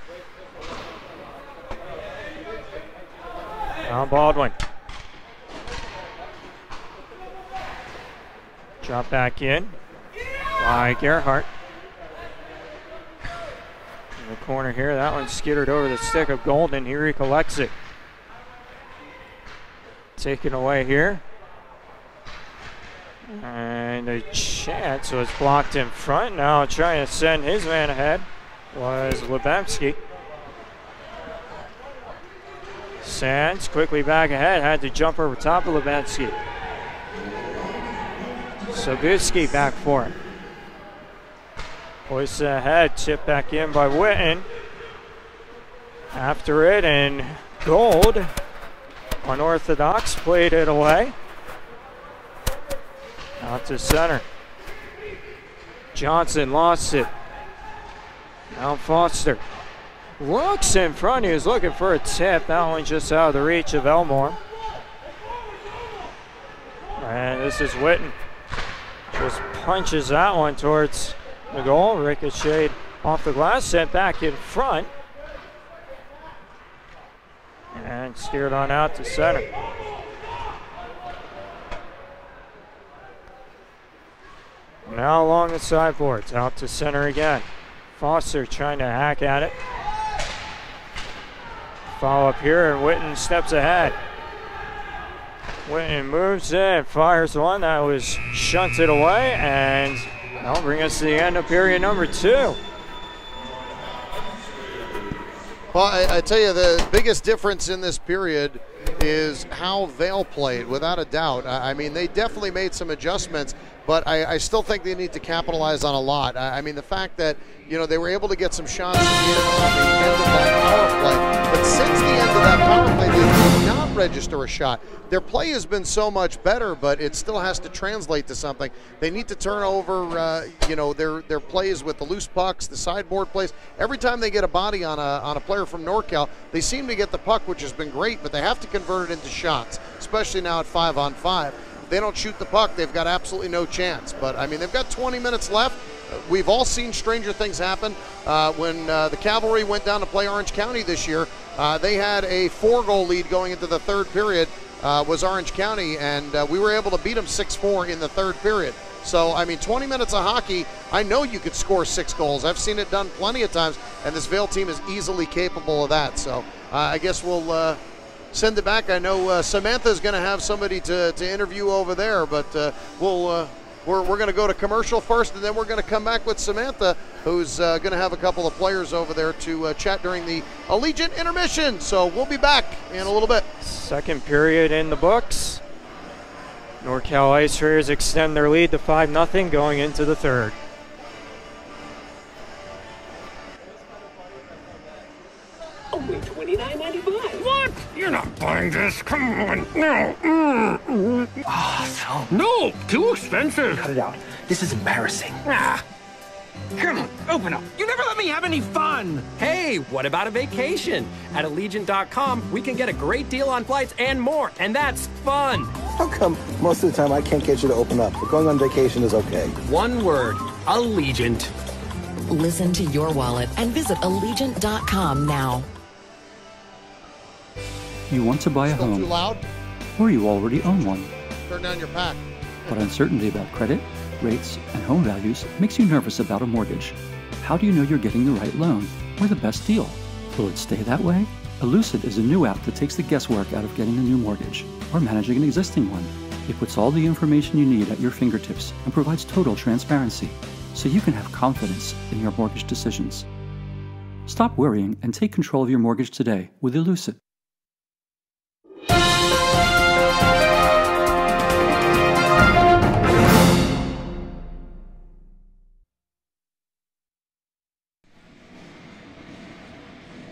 Now Baldwin. Drop back in by Gerhardt. In the corner here, that one skittered over the stick of Golden. He recollects it. Taken away here. And a chance was blocked in front. Now trying to send his man ahead was Lubamski. Sands quickly back ahead, had to jump over top of Lubamski. Sobieski back for him. Hoists ahead, tipped back in by Witten. After it, and Gold, unorthodox, played it away. Out to center. Johnson lost it. Now Foster. Looks in front, he was looking for a tip. That one just out of the reach of Elmore. And this is Witten. just punches that one towards the goal. Ricocheted off the glass, sent back in front. And steered on out to center. Now along the sideboards, out to center again. Foster trying to hack at it. Follow up here, and Witten steps ahead. Witten moves in, fires one that was shunted away, and that'll bring us to the end of period number 2. Well, I tell you, the biggest difference in this period is how Vail played, without a doubt. I mean, they definitely made some adjustments, but I still think they need to capitalize on a lot. I mean, the fact that, they were able to get some shots at the end of that power play, but since the end of that power play, they did not register a shot. Their play has been so much better, but it still has to translate to something. They need to turn over, their plays with the loose pucks, the sideboard plays. Every time they get a body on a player from NorCal, they seem to get the puck, which has been great, but they have to convert it into shots, especially now at 5-on-5. If they don't shoot the puck, they've got absolutely no chance. But, I mean, they've got 20 minutes left. We've all seen stranger things happen. When the Cavalry went down to play Orange County this year, they had a 4-goal lead going into the third period, was Orange County, and we were able to beat them 6-4 in the third period. So, I mean, 20 minutes of hockey, I know you could score 6 goals. I've seen it done plenty of times, and this Vail team is easily capable of that. So, I guess we'll send it back. I know Samantha's going to have somebody to interview over there, but we're going to go to commercial first, and then we're going to come back with Samantha, who's going to have a couple of players over there to chat during the Allegiant intermission. So we'll be back in a little bit. Second period in the books. NorCal Ice Raiders extend their lead to 5-0 going into the third. Only $29.95. What? You're not buying this. Come on. No. No, too expensive. Cut it out. This is embarrassing. Come on, open up. You never let me have any fun. Hey, what about a vacation? At Allegiant.com, we can get a great deal on flights and more, and that's fun. How come most of the time I can't get you to open up, but going on vacation is okay? One word, Allegiant. Listen to your wallet and visit Allegiant.com now. You want to buy a home, Too loud? or you already own one, Turn down your pack. but uncertainty about credit, rates, and home values makes you nervous about a mortgage. How do you know you're getting the right loan or the best deal? Will it stay that way? Elucid is a new app that takes the guesswork out of getting a new mortgage or managing an existing one. It puts all the information you need at your fingertips and provides total transparency, so you can have confidence in your mortgage decisions. Stop worrying and take control of your mortgage today with Elucid.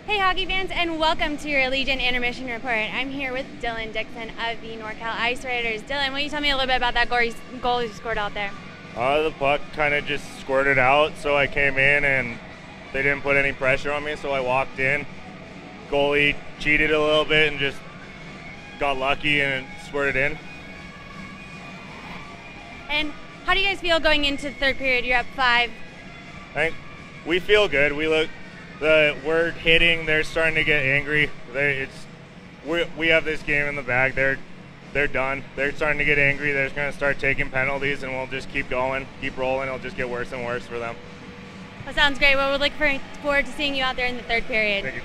Hey hockey fans, and welcome to your Allegiant Intermission Report. I'm here with Dylan Dixon of the NorCal Ice Raiders. Dylan, will you tell me a little bit about that goal you scored out there? The puck kind of just squirted out, so I came in and they didn't put any pressure on me, so I walked in. Goalie cheated a little bit and just got lucky and it squirted in. And how do you guys feel going into the third period? You're up 5. I think we feel good. We're hitting. They're starting to get angry. We have this game in the bag. They're done. They're starting to get angry. They're just going to start taking penalties, and we'll just keep going, keep rolling. It'll just get worse and worse for them. Well, sounds great. Well, we're looking forward to seeing you out there in the third period. Thank you.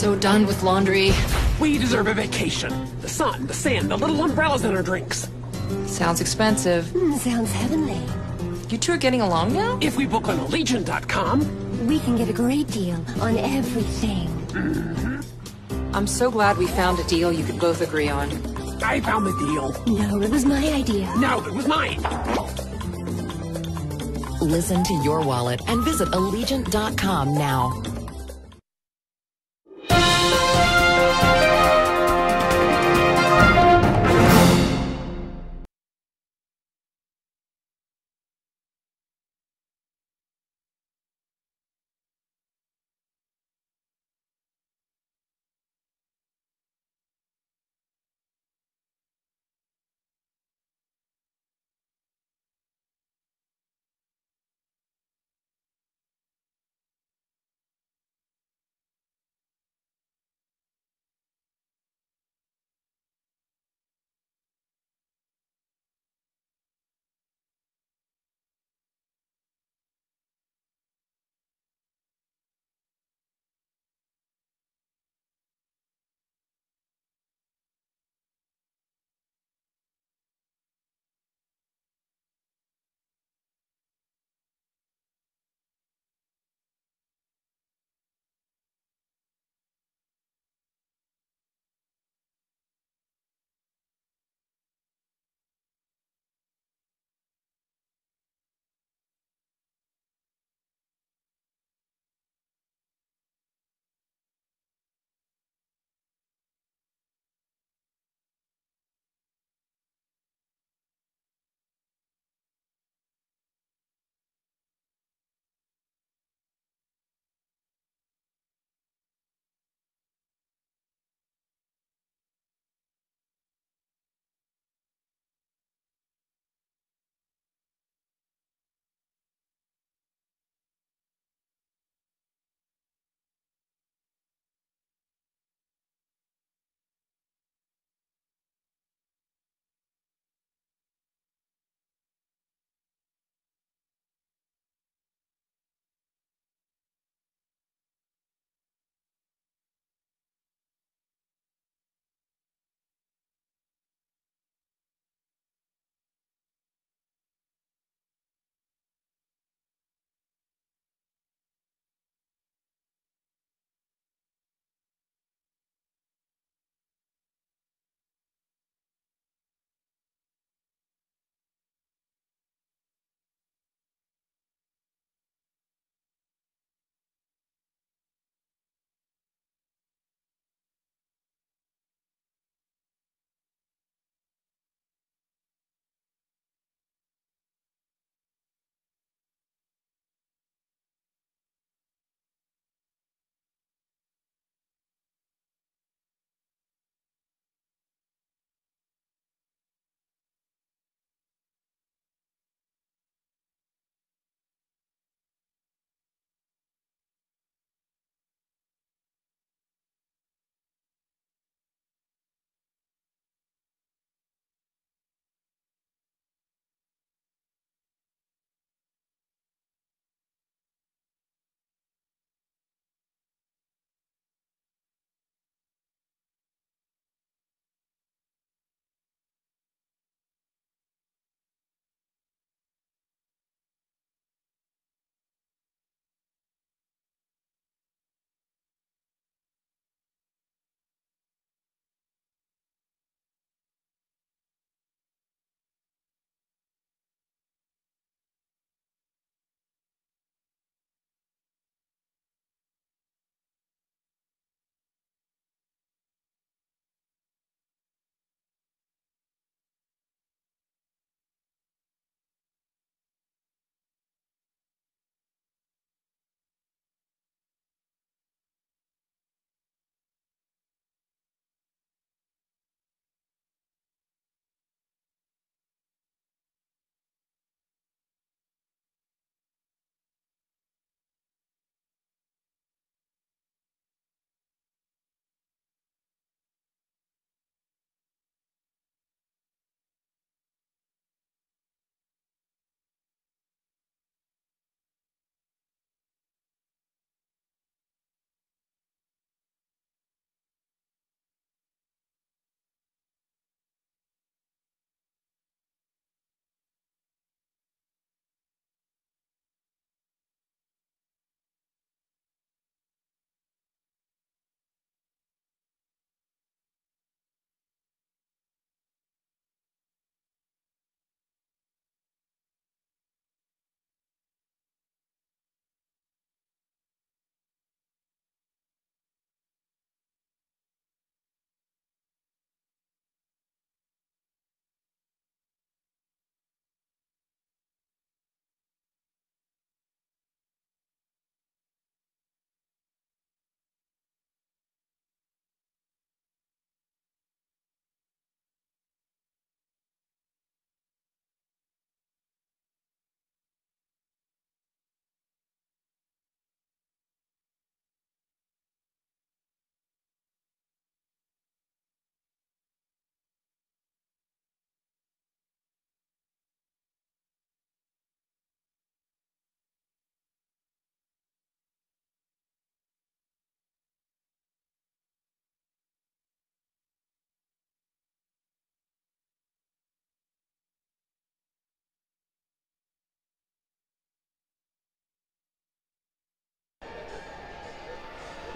so done with laundry. We deserve a vacation. The sun, the sand, the little umbrellas in our drinks. Sounds expensive. Sounds heavenly. You two are getting along now? If we book on Allegiant.com, We can get a great deal on everything. I'm so glad we found a deal you could both agree on. I found the deal. No, it was my idea. No, it was mine. Listen to your wallet and visit Allegiant.com now.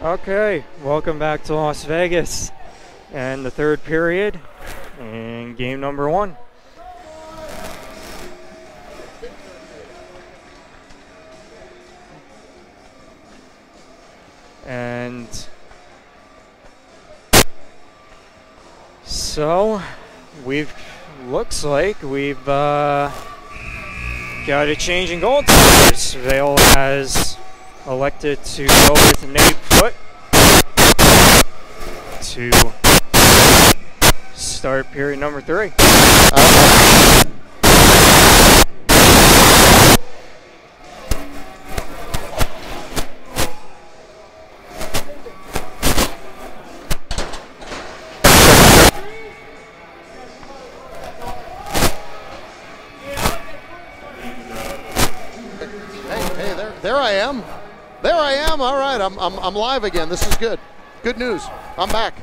Okay, welcome back to Las Vegas and the third period in game number 1. And so looks like we've got a change in goaltenders. Vail has elected to go with Nate Foote to start period number 3. There I am. All right, I'm live again. This is good. Good news. I'm back.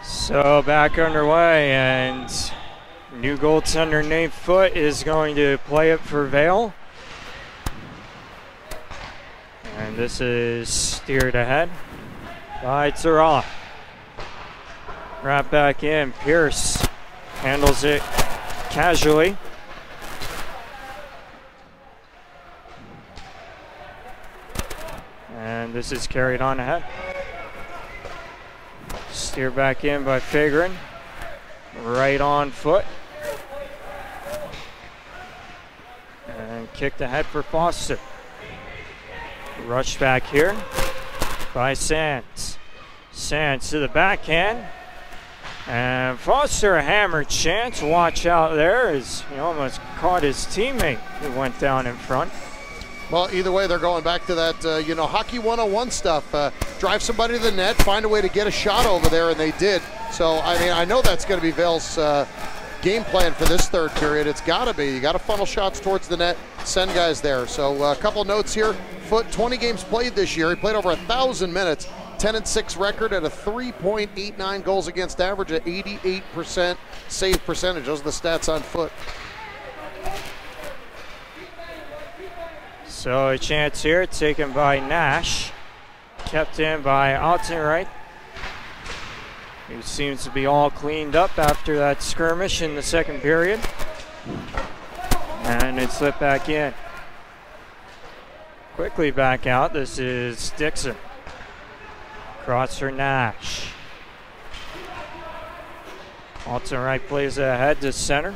So back underway, and new goaltender Nate Foote is going to play it for Vail. And this is steered ahead by Terrell. Right back in. Pierce handles it casually. And this is carried on ahead. Steered back in by Fagrin. Right on Foote. And kicked ahead for Foster. Rush back here by Sands. Sands to the backhand. And Foster a hammered chance. Watch out there as he almost caught his teammate who went down in front. Well, either way, they're going back to that, hockey 101 stuff. Drive somebody to the net, find a way to get a shot over there, and they did. So, I mean, I know that's going to be Vail's game plan for this third period. It's got to be. You got to funnel shots towards the net, send guys there. So, a couple notes here. Foote, 20 games played this year. He played over 1,000 minutes. 10-6 record at a 3.89 goals against average, at 88% save percentage. Those are the stats on Foote. So a chance here taken by Nash, kept in by Altenreich, who seems to be all cleaned up after that skirmish in the second period. And it slipped back in. Quickly back out. This is Dixon. Cross for Nash. Altenreich plays ahead to center.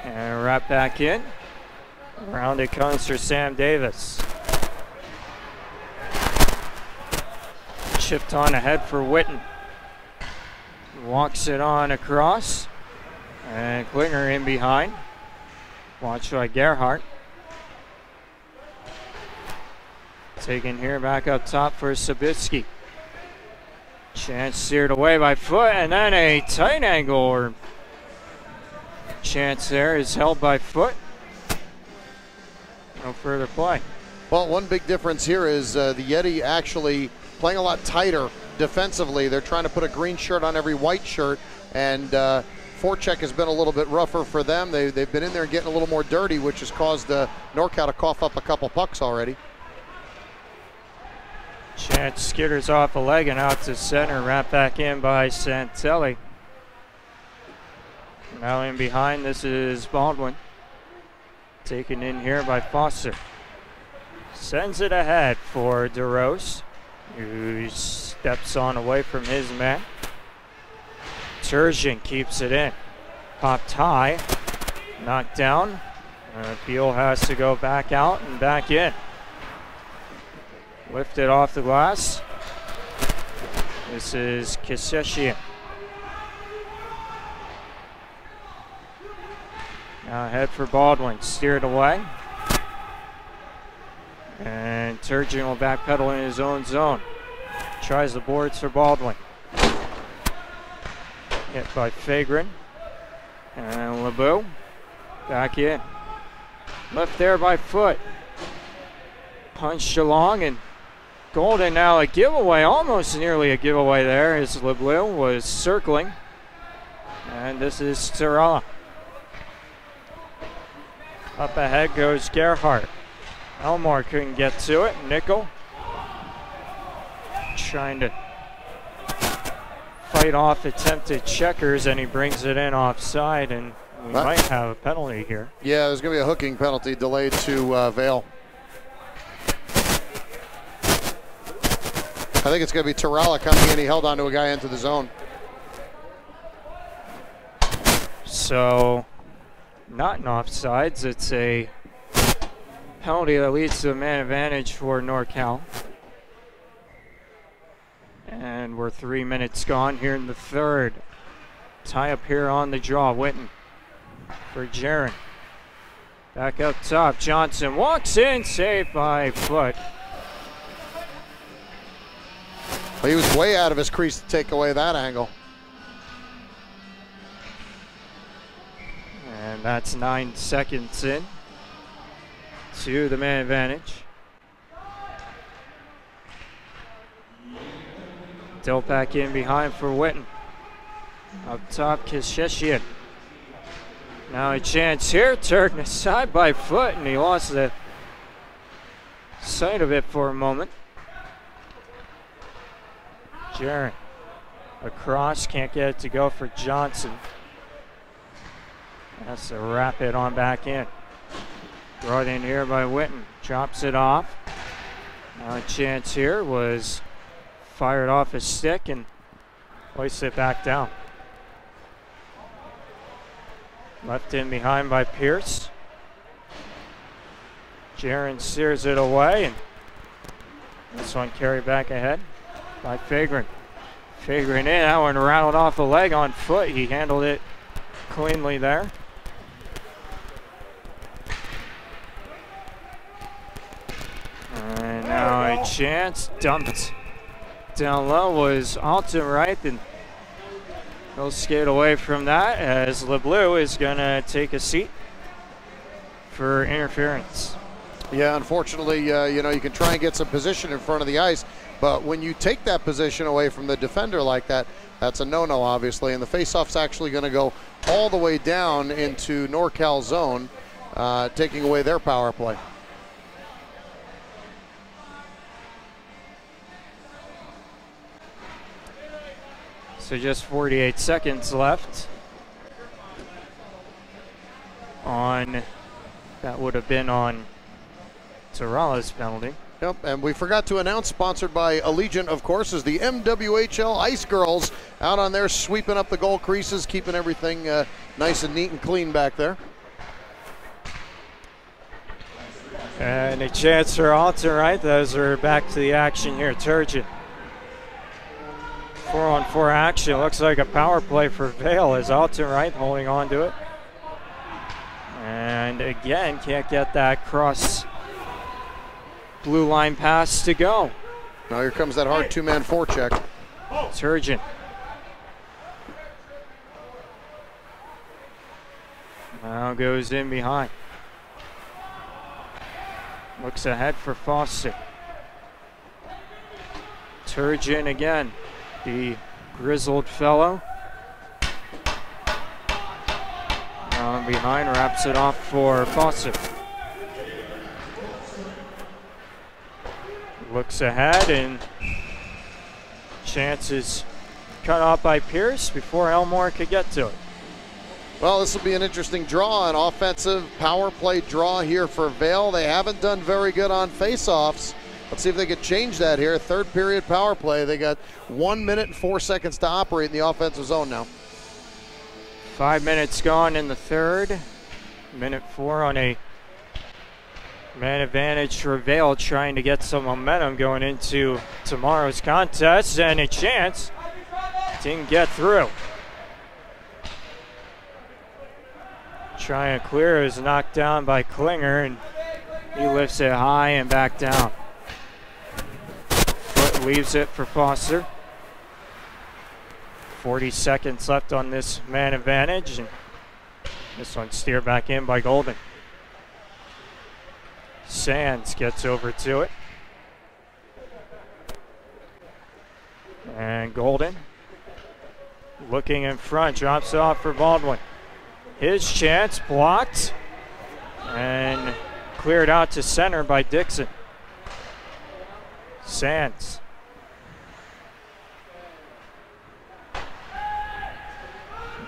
And right back in. Around it comes for Sam Davis. Chipped on ahead for Witten. Walks it on across. And Klinger in behind. Watched by Gerhardt. Taken here back up top for Sabitsky. Chance steered away by Foote, and then a tight angle or chance there is held by Foote. No further play. Well, one big difference here is the Yeti actually playing a lot tighter defensively. They're trying to put a green shirt on every white shirt, and forecheck has been a little bit rougher for them. They've been in there and getting a little more dirty, which has caused NorCal to cough up a couple pucks already. Chance skitters off a leg and out to center, wrapped back in by Santelli. Now in behind, this is Baldwin. Taken in here by Foster. Sends it ahead for DeRose, who steps on away from his man. Turgeon keeps it in. Popped high, knocked down. Beal has to go back out and back in. Lifted off the glass. This is Kiseshian. Now ahead for Baldwin, steered away. And Turgeon will backpedal in his own zone. Tries the boards for Baldwin. Hit by Fagrin. And LeBeau back in. Left there by Foote. Punched along, and Golden now a giveaway, almost nearly a giveaway there as LeBeau was circling. And this is Terrella. Up ahead goes Gerhardt. Elmore couldn't get to it. Nickel trying to fight off attempted checkers, and he brings it in offside, and we might have a penalty here. Yeah, there's going to be a hooking penalty delayed to Vail. I think it's going to be Terrella coming in. He held on to a guy into the zone. So, not an offsides. It's a penalty that leads to a man advantage for NorCal. And we're 3 minutes gone here in the third. Tie up here on the draw. Witten for Jaron. Back up top. Johnson walks in. Saved by Foot. Well, he was way out of his crease to take away that angle. And that's 9 seconds in to the man advantage. Dill back in behind for Witten. Up top, Kisheshian. Now a chance here. Turned aside by Foot, and he lost the sight of it for a moment. Jaron across, can't get it to go for Johnson. Has to wrap it on back in. Brought in here by Witten. Drops it off. Now a chance here was fired off his stick and hoists it back down. Left in behind by Pierce. Jaron steers it away, and this one carried back ahead by Fagrin. Fagrin in, that one rattled off a leg on Foot. He handled it cleanly there. And now a chance, dumped down low was Alton Wright, and he'll skate away from that as LeBleu is gonna take a seat for interference. Yeah, unfortunately, you can try and get some position in front of the ice, but when you take that position away from the defender like that, that's a no-no, obviously, and the faceoff's actually going to go all the way down into NorCal zone, taking away their power play. So just 48 seconds left on, that would have been on Terrell's penalty. Yep, and we forgot to announce, sponsored by Allegiant, of course, is the MWHL Ice Girls out on there sweeping up the goal creases, keeping everything nice and neat and clean back there. And a chance for Alton Wright. Those are back to the action here. Turgeon. 4-on-4 action. Looks like a power play for Vail as Alton Wright holding on to it. And again, can't get that cross blue line pass to go. Now here comes that hard two-man forecheck. Turgeon. Now goes in behind. Looks ahead for Foster. Turgeon again, the grizzled fellow. Now behind, wraps it off for Foster. Looks ahead, and chances cut off by Pierce before Elmore could get to it. Well, this will be an interesting draw, an offensive power play draw here for Vail. They haven't done very good on faceoffs. Let's see if they can change that here. Third period power play. They got 1 minute and 4 seconds to operate in the offensive zone now. 5 minutes gone in the third. Minute 4 on a man advantage for Vail, trying to get some momentum going into tomorrow's contest, and a chance. Didn't get through. Trying to clear is knocked down by Klinger, and he lifts it high and back down. Foot leaves it for Foster. 40 seconds left on this man advantage, and this one steered back in by Golden. Sands gets over to it. And Golden looking in front, drops it off for Baldwin. His chance blocked. And cleared out to center by Dixon. Sands.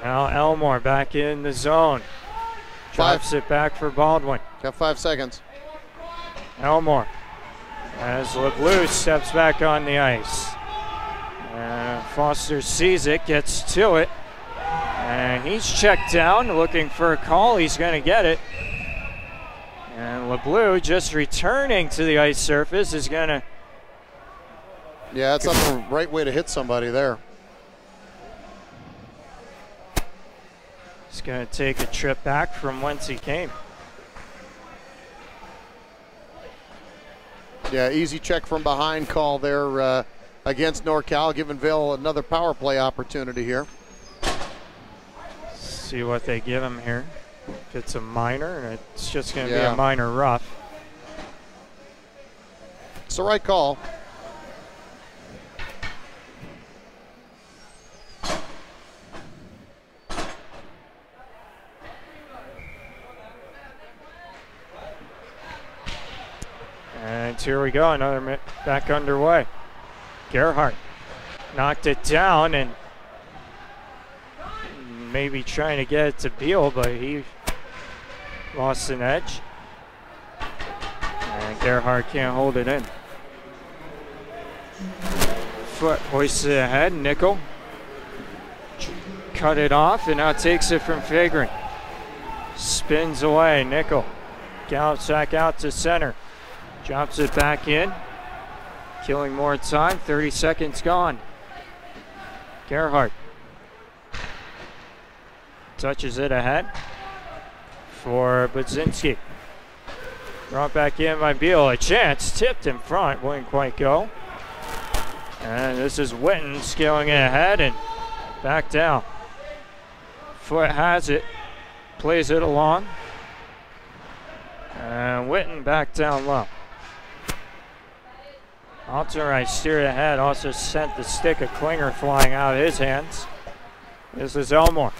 Now Elmore back in the zone. Drops it back for Baldwin. Got 5 seconds. Elmore, as LeBlue steps back on the ice. Foster sees it, gets to it, and he's checked down, looking for a call. He's going to get it. And LeBlue, just returning to the ice surface, is going to... Yeah, that's not the right way to hit somebody there. He's going to take a trip back from whence he came. Yeah, easy check from behind call there against NorCal, giving Vail another power play opportunity here. See what they give him here. If it's a minor, it's just going to be a minor rough. It's the right call. And here we go, another back underway. Gerhardt knocked it down and maybe trying to get it to Beal, but he lost an edge. And Gerhardt can't hold it in. Foot hoists it ahead, Nickel. Cut it off and now takes it from Fagrin. Spins away, Nickel. Gallops back out to center. Drops it back in. Killing more time, 30 seconds gone. Gerhardt touches it ahead for Budzinski. Brought back in by Beal. A chance, tipped in front, wouldn't quite go. And this is Witten scaling it ahead and back down. Foot has it, plays it along. And Witten back down low. Altenreich steered ahead, also sent the stick of Klinger flying out of his hands. This is Elmore.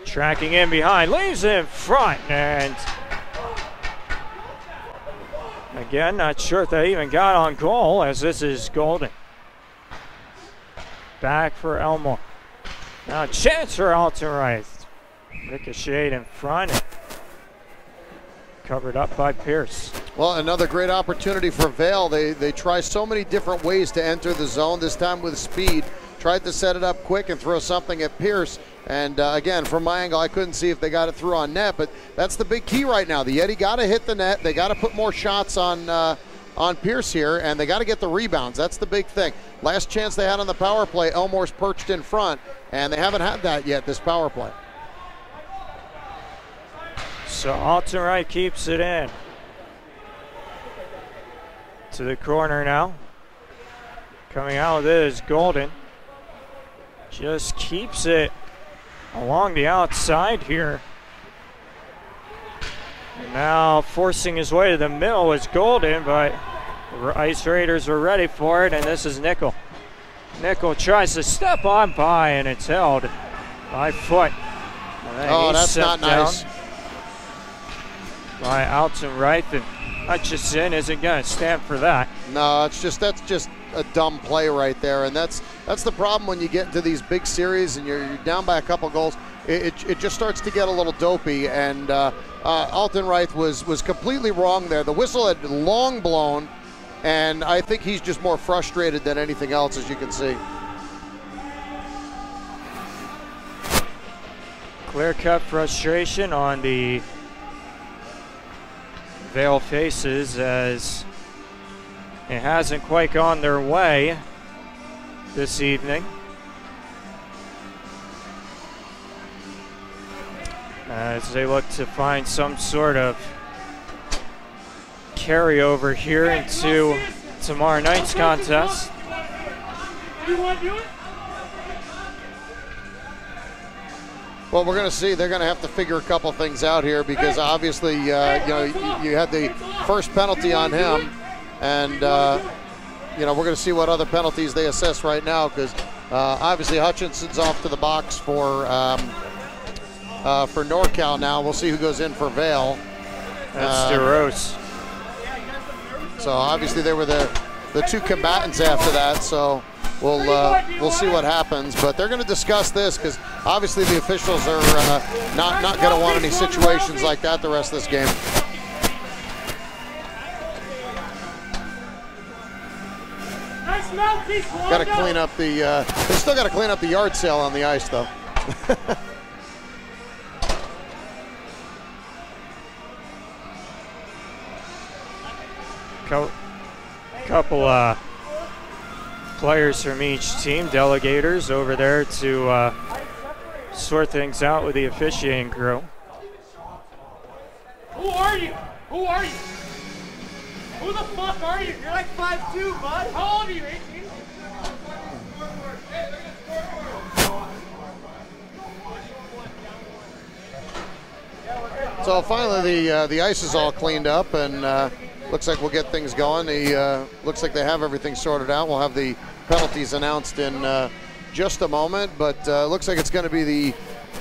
Tracking in behind, leaves it in front, and again, not sure if that even got on goal, as this is Golden. Back for Elmore. Now a chance for Altenreich. Ricocheted in front, and covered up by Pierce. Well, another great opportunity for Vail. They try so many different ways to enter the zone, this time with speed. Tried to set it up quick and throw something at Pierce. And again, from my angle, I couldn't see if they got it through on net, but that's the big key right now. The Yeti got to hit the net. They got to put more shots on Pierce here, and they got to get the rebounds. That's the big thing. Last chance they had on the power play, Elmore's perched in front, and they haven't had that yet, this power play. So Altenreich keeps it in. To the corner now. Coming out with it is Golden. Just keeps it along the outside here. And now forcing his way to the middle is Golden, but Ice Raiders were ready for it, and this is Nickel. Nickel tries to step on by, and it's held by Foot. Oh, that's not nice. By Altenreich, and Hutchison isn't going to stand for that. No, that's just a dumb play right there, and that's the problem when you get into these big series and you're down by a couple goals. It just starts to get a little dopey, and Altenreich was completely wrong there. The whistle had long blown, and I think he's just more frustrated than anything else, as you can see. Clear-cut frustration on the Vail faces, as it hasn't quite gone their way this evening. As they look to find some sort of carryover here into tomorrow night's contest. You want to do it? Well, we're going to see. They're going to have to figure a couple things out here, because obviously, you had the first penalty on him, and we're going to see what other penalties they assess right now, because obviously Hutchinson's off to the box for NorCal now. We'll see who goes in for Vail. That's DeRose. So obviously they were the two combatants after that. So we'll see what happens. But they're going to discuss this because obviously the officials are not going to want any situations like that the rest of this game. Got to clean up the. They still got to clean up the yard sale on the ice, though. Couple players from each team, delegators over there to sort things out with the officiating crew. Who are you? Who are you? Who the fuck are you? You're like 5'2", bud. How old are you, 18? So finally the ice is all cleaned up and looks like we'll get things going. Looks like they have everything sorted out. We'll have the penalties announced in just a moment, but looks like it's going to be the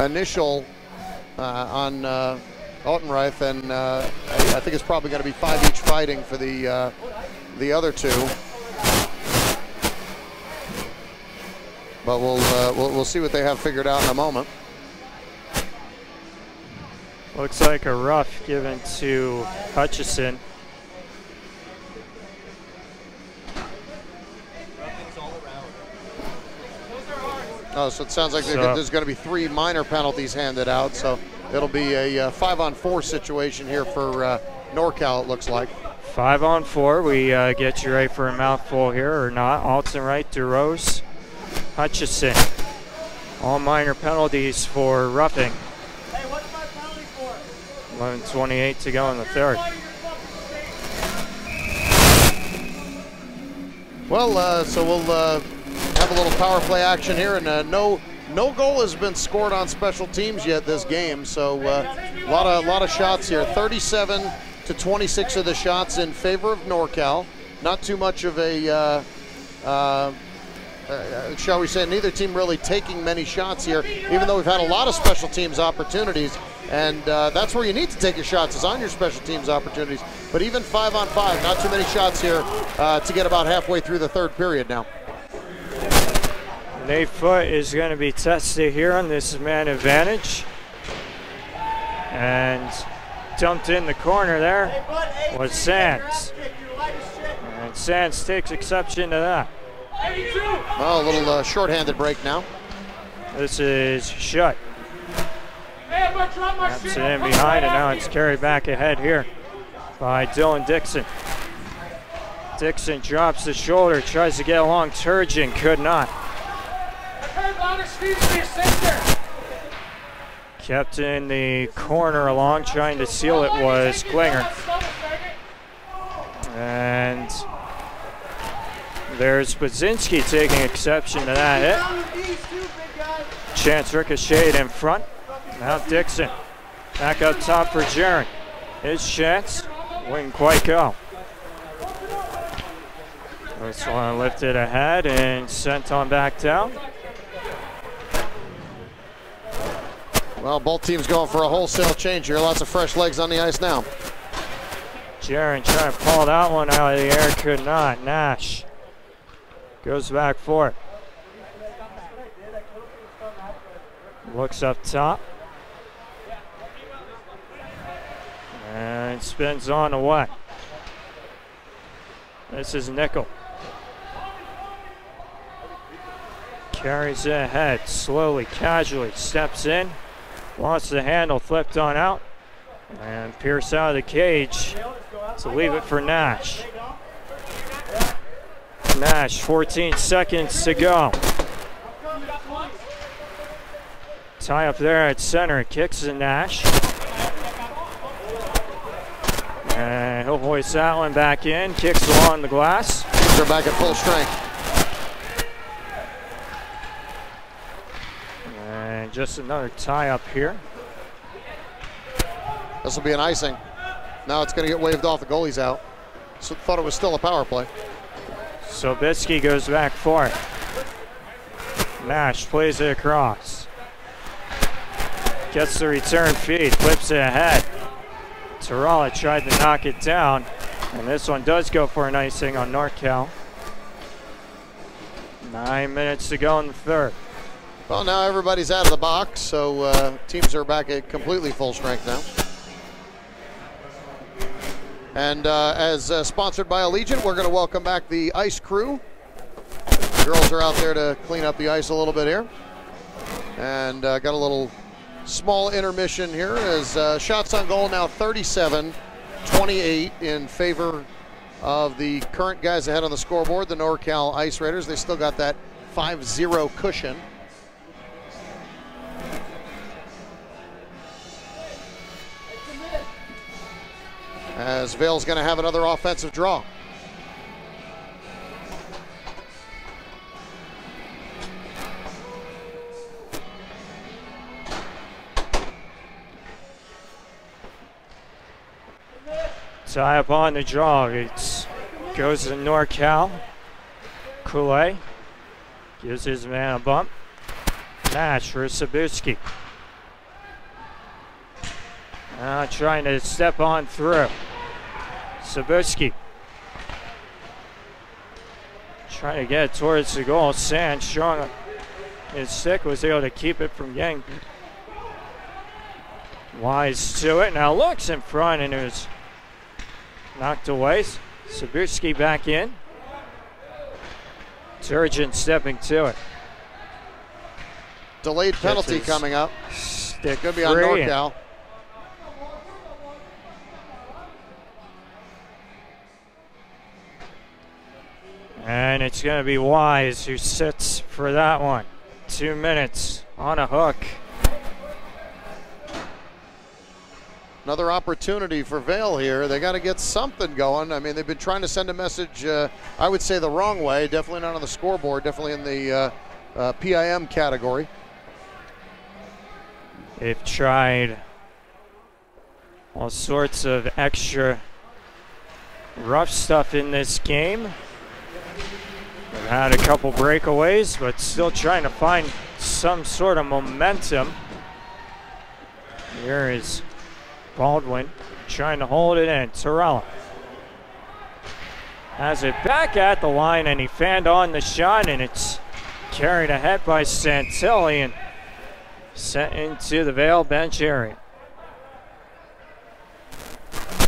initial on Altenreich, and I think it's probably going to be 5 each fighting for the other two. But we'll see what they have figured out in a moment. Looks like a rough given to Hutchison. Oh, so it sounds like there's going to be 3 minor penalties handed out. So it'll be a 5-on-4 situation here for NorCal, it looks like. 5-on-4. We get you right for a mouthful here or not. Altenreich, DeRose, Hutchison. All minor penalties for roughing. Hey, what's my penalty for? 11:28 to go in the third. Well, so we'll have a little power play action here, and no goal has been scored on special teams yet this game. So a lot of shots here. 37-26 of the shots in favor of NorCal. Not too much of a shall we say, neither team really taking many shots here, even though we've had a lot of special teams opportunities, and that's where you need to take your shots, is on your special teams opportunities. But even 5-on-5, not too many shots here to get about halfway through the third period now. Nate Foote is going to be tested here on this man advantage, and dumped in the corner there was Sands, and Sands takes exception to that. Well, a little shorthanded break now. This is shut. Taps it in behind, and now it's carried back ahead here by Dylan Dixon. Dixon drops the shoulder, tries to get along Turgeon, could not. Kept in the corner along, trying to seal it was Klinger. And there's Budzinski taking exception to that hit. Chance ricocheted in front. Now Dixon back up top for Jaron. His chance wouldn't quite go. This one lifted ahead and sent on back down. Well, both teams going for a wholesale change here. Lots of fresh legs on the ice now. Jaron trying to pull that one out of the air, could not. Nash goes back for it. Looks up top. And spins on away. This is Nickel. Carries it ahead, slowly, casually, steps in. Lost the handle, flipped on out. And Pierce out of the cage to leave it for Nash. Nash, 14 seconds to go. Tie up there at center, kicks to Nash. And he'll hoist that one back in, kicks along the glass. They're back at full strength. And just another tie up here. This will be an icing. Now it's going to get waved off. The goalie's out. So thought it was still a power play. Sobitsky goes back for it. Nash plays it across. Gets the return feed, flips it ahead. Tarala tried to knock it down, and this one does go for an icing on NorCal. 9 minutes to go in the third. Well, now everybody's out of the box, so teams are back at completely full strength now. And as sponsored by Allegiant, we're going to welcome back the ice crew. The girls are out there to clean up the ice a little bit here. And got a little small intermission here as shots on goal now 37-28 in favor of the current guys ahead on the scoreboard, the NorCal Ice Raiders. They still got that 5-0 cushion. As Vail's going to have another offensive draw. Tie up on the draw. It goes to NorCal. Kool-Aid gives his man a bump. Match for Sabuski. Now trying to step on through. Sabuski trying to get towards the goal. Sand showing his stick, was able to keep it from getting wise to it. Now looks in front and it was knocked away. Sabuski back in. Turgeon stepping to it. Delayed penalty coming up. Stick going to be on NorCal. And it's going to be Wise who sits for that one. 2 minutes on a hook. Another opportunity for Vail here. They got to get something going. I mean, they've been trying to send a message, I would say the wrong way. Definitely not on the scoreboard. Definitely in the PIM category. They've tried all sorts of extra rough stuff in this game. They've had a couple breakaways, but still trying to find some sort of momentum. Here is Baldwin trying to hold it in. Torella has it back at the line, and he fanned on the shot, and it's carried ahead by Santilli and sent into the Vail bench area.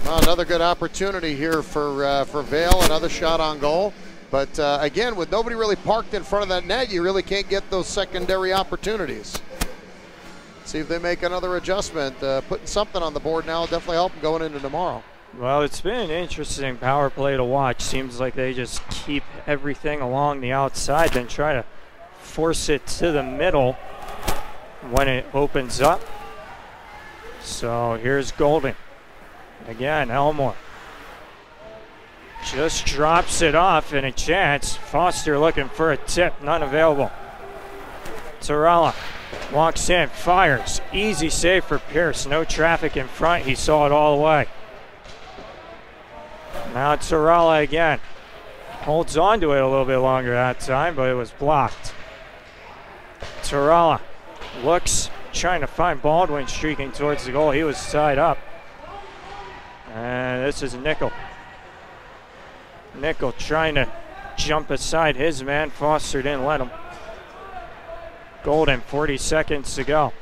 Well, another good opportunity here for Vail. Another shot on goal. But again, with nobody really parked in front of that net, you really can't get those secondary opportunities. See if they make another adjustment. Putting something on the board now will definitely help them going into tomorrow. Well, it's been an interesting power play to watch. Seems like they just keep everything along the outside, then try to force it to the middle when it opens up. So here's Golden. Again, Elmore just drops it off and a chance. Foster looking for a tip, none available. Torella walks in, fires. Easy save for Pierce. No traffic in front. He saw it all the way. Now Torella again. Holds on to it a little bit longer that time, but it was blocked. Torella looks, trying to find Baldwin streaking towards the goal. He was tied up. And this is Nickel. Nickel trying to jump aside his man. Foster didn't let him. Golden, 40 seconds to go.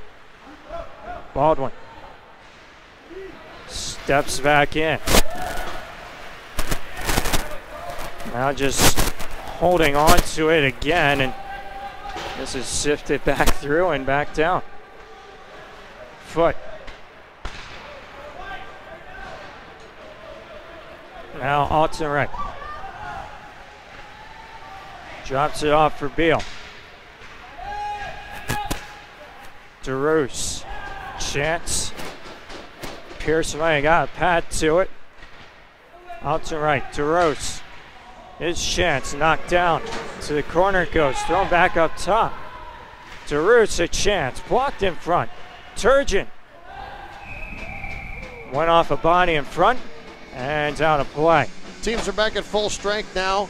Baldwin steps back in. Now just holding on to it again, and this is sifted back through and back down. Foot. Now Alton right. Drops it off for Beal. DeRoos. Chance. Pierce might have got a pad to it. Alton right. DeRoos. His chance. Knocked down. To the corner it goes. Thrown back up top. DeRoos a chance. Blocked in front. Turgeon. Went off a body in front. And out of play. Teams are back at full strength now.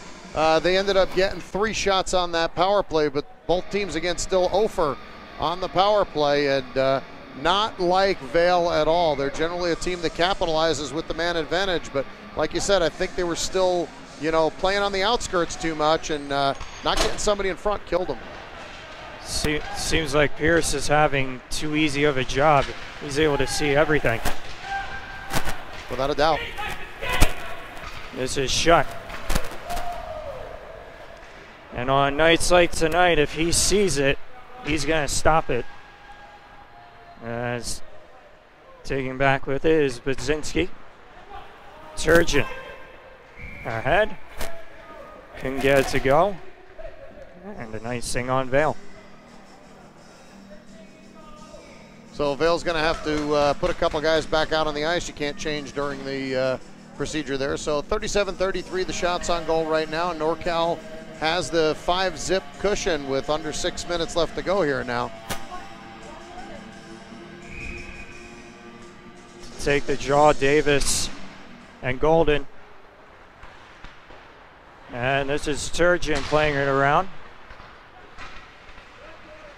They ended up getting 3 shots on that power play, but both teams again still 0 for on the power play, and not like Vail at all. They're generally a team that capitalizes with the man advantage, but like you said, I think they were still, you know, playing on the outskirts too much, and not getting somebody in front killed them. Seems like Pierce is having too easy of a job. He's able to see everything. Without a doubt. This is shut. And on nights like tonight, if he sees it, he's going to stop it. As taking back with it is Budzinski. Turgeon ahead. Couldn't get it to go. And a nice thing on Vail. So Vail's going to have to put a couple guys back out on the ice. You can't change during the procedure there. So 37-33 the shots on goal right now. NorCal has the 5-zip cushion with under 6 minutes left to go here now. To take the draw, Davis and Golden. And this is Turgeon playing it around.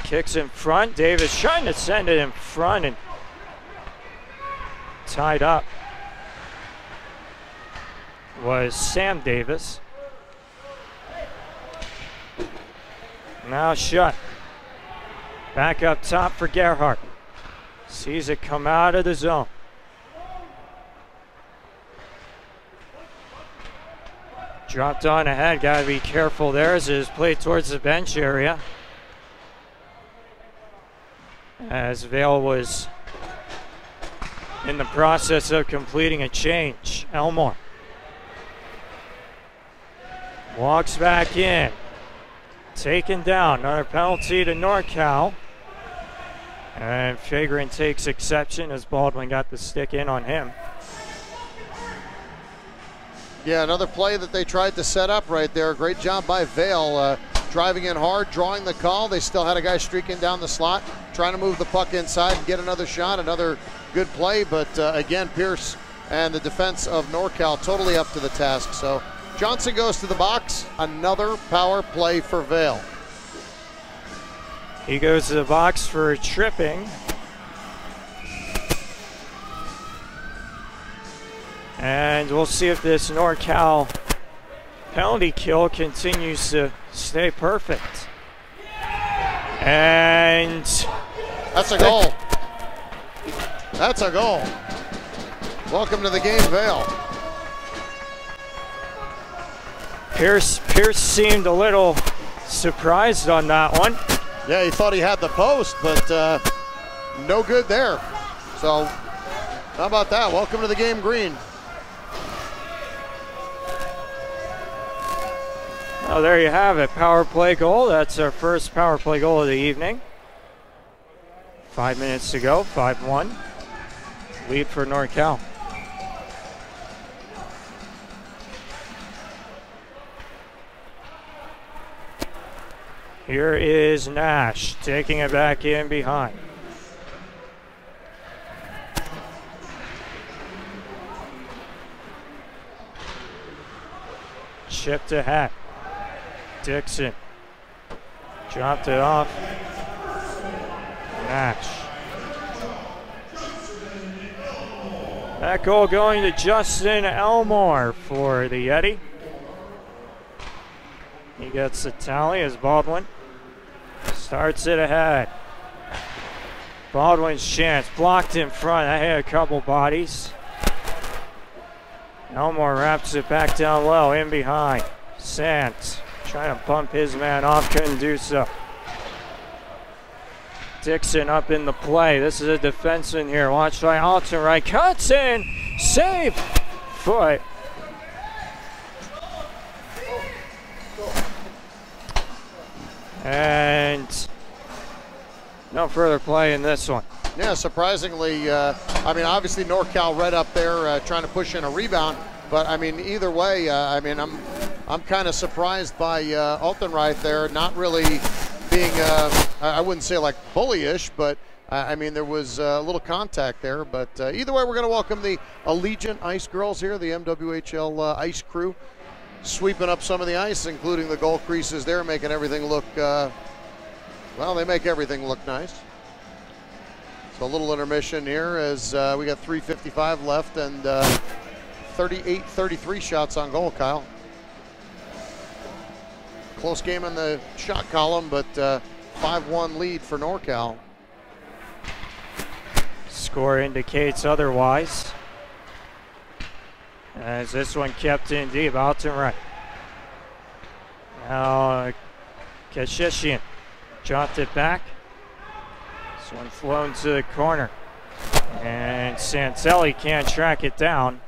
Kicks in front. Davis trying to send it in front and tied up was Sam Davis. Now shut. Back up top for Gerhardt. Sees it come out of the zone. Dropped on ahead. Got to be careful there as it is played towards the bench area. As Vail was in the process of completing a change. Elmore walks back in. Taken down. Another penalty to NorCal. And Fagrin takes exception as Baldwin got the stick in on him. Yeah, another play that they tried to set up right there. Great job by Vail. Driving in hard, drawing the call. They still had a guy streaking down the slot, trying to move the puck inside and get another shot. Another good play, but again, Pierce and the defense of NorCal totally up to the task. So Johnson goes to the box. Another power play for Vail. He goes to the box for tripping. And we'll see if this NorCal penalty kill continues to stay perfect. And that's a goal. That's a goal. Welcome to the game, Vail. Pierce seemed a little surprised on that one. Yeah, he thought he had the post, but no good there. So how about that? Welcome to the game, Green. Oh, there you have it. Power play goal. That's our first power play goal of the evening. 5 minutes to go. 5-1. Lead for NorCal. Here is Nash taking it back in behind. Chipped ahead. Dixon dropped it off. Nash. That goal going to Justin Elmore for the Yeti. He gets the tally as Baldwin starts it ahead. Baldwin's chance blocked in front. That hit a couple bodies. Elmore wraps it back down low, in behind. Sands trying to bump his man off, couldn't do so. Dixon up in the play. This is a defenseman here. Watch by Altenreich. Cuts in. Save. Foot. And no further play in this one. Yeah, surprisingly, I mean, obviously NorCal right up there trying to push in a rebound. But, I mean, either way, I mean, I'm kind of surprised by Altenreich there, not really being, I wouldn't say like bullyish, but, I mean, there was a little contact there. But either way, we're going to welcome the Allegiant Ice Girls here, the MWHL Ice crew, sweeping up some of the ice, including the goal creases there, making everything look, well, they make everything look nice. So a little intermission here as we got 3:55 left and 38-33 shots on goal, Kyle. Close game in the shot column, but 5-1 lead for NorCal. Score indicates otherwise. As this one kept in deep, out to right. Now Kashishian dropped it back. This one flown to the corner. And Santelli can't track it down.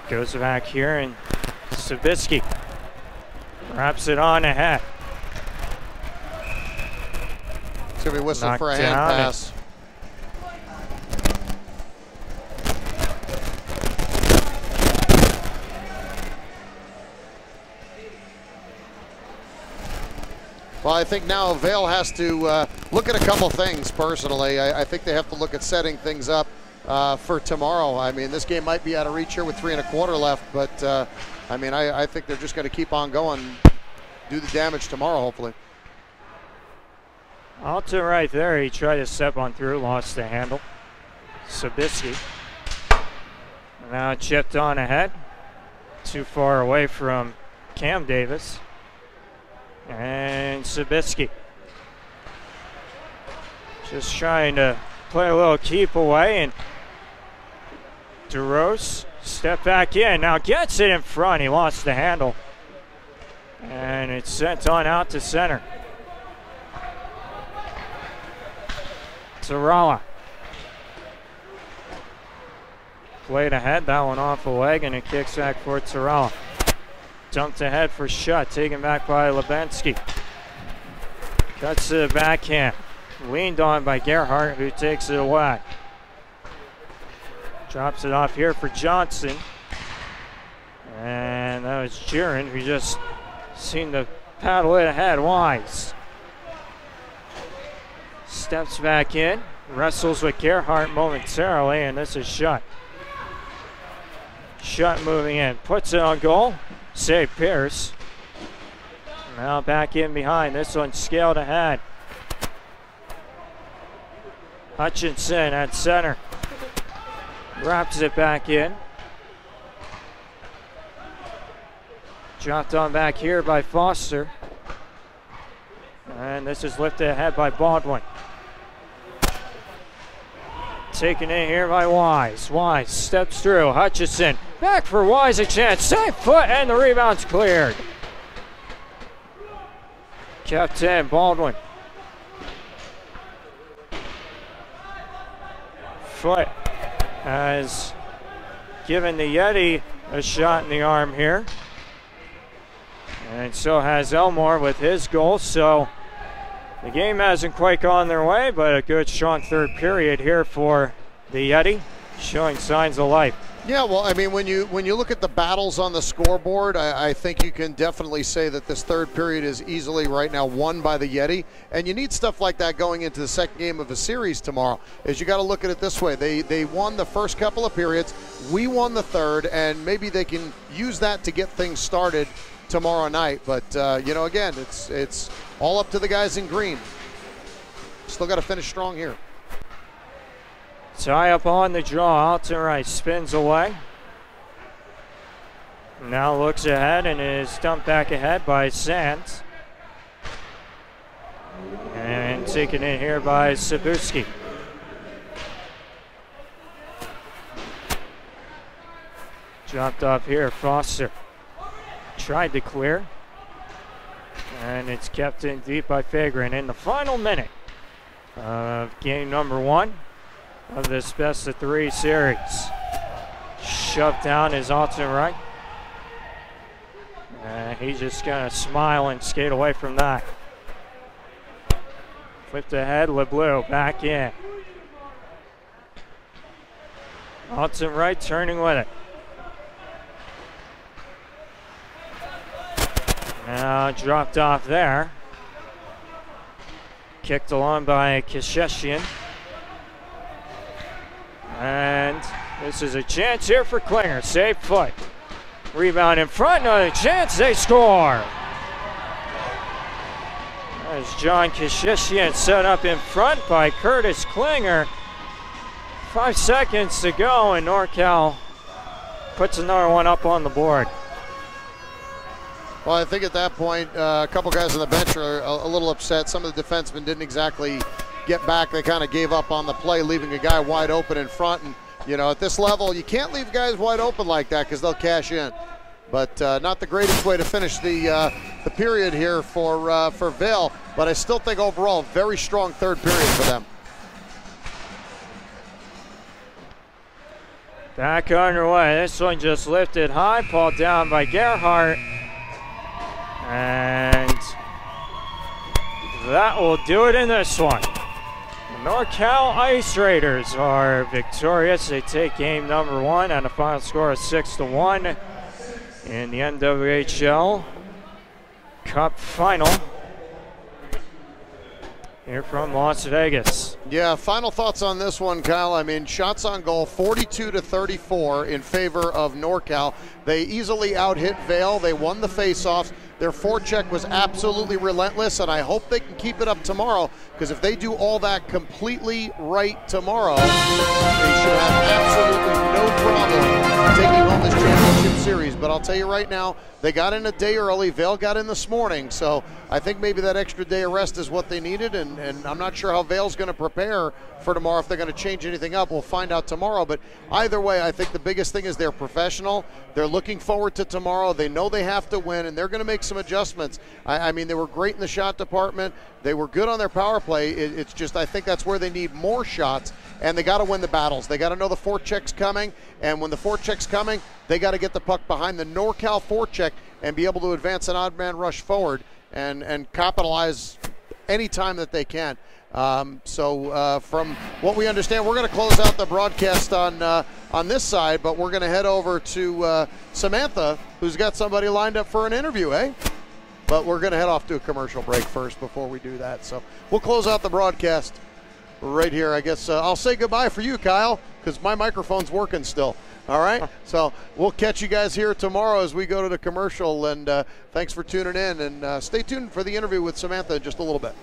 Goes back here and Savitsky wraps it on ahead. It's going to be whistled for a hand pass. Well, I think now Vail has to look at a couple things personally. I think they have to look at setting things up for tomorrow. I mean, this game might be out of reach here with 3 1/4 left, but I mean, I think they're just going to keep on going, do the damage tomorrow, hopefully. Out to right there, he tried to step on through, lost the handle. Sabisky. Now chipped on ahead. Too far away from Cam Davis. And Sabisky. Just trying to play a little keep away, and DeRose step back in. Now gets it in front. He lost the handle. And it's sent on out to center. Zarala. Played ahead, that one off a leg, and it kicks back for Zarala. Dumped ahead for Shutt, taken back by Lebensky. Cuts to the backhand. Leaned on by Gerhardt, who takes it away. Drops it off here for Johnson. And that was Jiren, who just seemed to paddle it ahead. Wise steps back in, wrestles with Gerhardt momentarily, and this is Shutt. Shutt moving in, puts it on goal. Save Pierce. Now back in behind. This one scaled ahead. Hutchinson at center. Wraps it back in. Dropped on back here by Foster. And this is lifted ahead by Baldwin. Taken in here by Wise. Wise steps through. Hutchison back for Wise, a chance. Safe foot, and the rebound's cleared. Kept in, Baldwin. Foot has given the Yeti a shot in the arm here. And so has Elmore with his goal. So the game hasn't quite gone their way, but a good, strong third period here for the Yeti, showing signs of life. Yeah, well, I mean, when you look at the battles on the scoreboard, I think you can definitely say that this third period is easily right now won by the Yeti, and you need stuff like that going into the second game of a series tomorrow. Is you got to look at it this way: they won the first couple of periods, we won the third, and maybe they can use that to get things started tomorrow night. But you know, again, it's all up to the guys in green. Still got to finish strong here. Tie up on the draw, out to right, spins away. Now looks ahead and is dumped back ahead by Sands. And taken in here by Sabuski. Dropped off here, Foster. Tried to clear. And it's kept in deep by Fagrin in the final minute of game number 1 of this best-of-3 series. Shoved down is Alton Wright. He's just going to smile and skate away from that. Flipped ahead, LeBleu back in. Alton Wright turning with it. Now dropped off there. Kicked along by Kasheshian. And this is a chance here for Klinger. Safe foot. Rebound in front. Another chance. They score. As John Kashishian set up in front by Curtis Klinger. 5 seconds to go, and NorCal puts another one up on the board. Well, I think at that point, a couple guys on the bench are a little upset. Some of the defensemen didn't exactly get back. They kind of gave up on the play, leaving a guy wide open in front. And, you know, at this level, you can't leave guys wide open like that because they'll cash in. But not the greatest way to finish the period here for Vail. But I still think overall, very strong third period for them. Back underway. This one just lifted high, pulled down by Gerhardt. And that will do it in this one. The NorCal Ice Raiders are victorious. They take game number 1 and a final score of 6-1 in the MWHL Cup Final here from Las Vegas. Yeah, final thoughts on this one, Kyle. I mean, shots on goal, 42-34 in favor of NorCal. They easily out-hit Vail. They won the face-offs. Their forecheck was absolutely relentless, and I hope they can keep it up tomorrow, because if they do all that completely right tomorrow, they should have absolutely no problem taking home this championship series. But I'll tell you right now, they got in a day early. Vail got in this morning, so I think maybe that extra day of rest is what they needed, and I'm not sure how Vail's going to prepare for tomorrow. If they're going to change anything up, we'll find out tomorrow. But either way, I think the biggest thing is they're professional. They're looking forward to tomorrow. They know they have to win, and they're going to make some adjustments. I mean, they were great in the shot department. They were good on their power play. It's just, I think that's where they need more shots, and they got to win the battles. They got to know the forecheck's coming, and when the forecheck's coming, they got to get the puck behind the NorCal forecheck and be able to advance an odd man rush forward and capitalize any time that they can. So from what we understand, we're going to close out the broadcast on this side, but we're going to head over to Samantha, who's got somebody lined up for an interview, eh? But we're going to head off to a commercial break first before we do that. So we'll close out the broadcast right here. I guess I'll say goodbye for you, Kyle, because my microphone's working still. All right? So we'll catch you guys here tomorrow as we go to the commercial, and thanks for tuning in, and stay tuned for the interview with Samantha in just a little bit.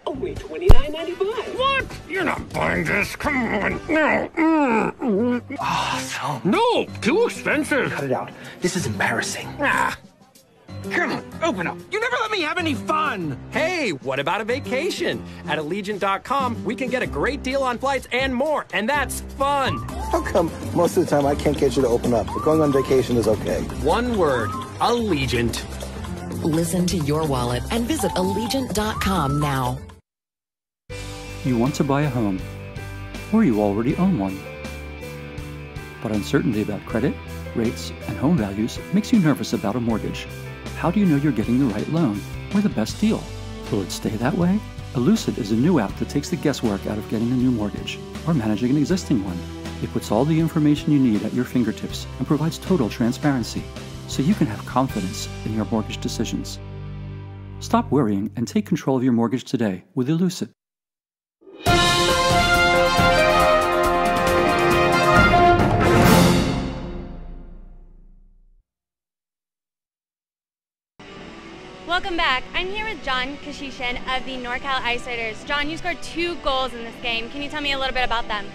Only $29.95. What? You're not buying this. Come on. No. Awesome. No, too expensive. Cut it out. This is embarrassing. Come on, open up. You never let me have any fun. Hey, what about a vacation? At Allegiant.com, we can get a great deal on flights and more, and that's fun. How come most of the time I can't get you to open up, but going on vacation is okay? One word, Allegiant. Listen to your wallet and visit Allegiant.com now. You want to buy a home, or you already own one. But uncertainty about credit, rates, and home values makes you nervous about a mortgage. How do you know you're getting the right loan or the best deal? Will it stay that way? Elucid is a new app that takes the guesswork out of getting a new mortgage or managing an existing one. It puts all the information you need at your fingertips and provides total transparency, so you can have confidence in your mortgage decisions. Stop worrying and take control of your mortgage today with Elucid. Welcome back. I'm here with John Kashishian of the NorCal Ice Raiders. John, you scored 2 goals in this game. Can you tell me a little bit about them?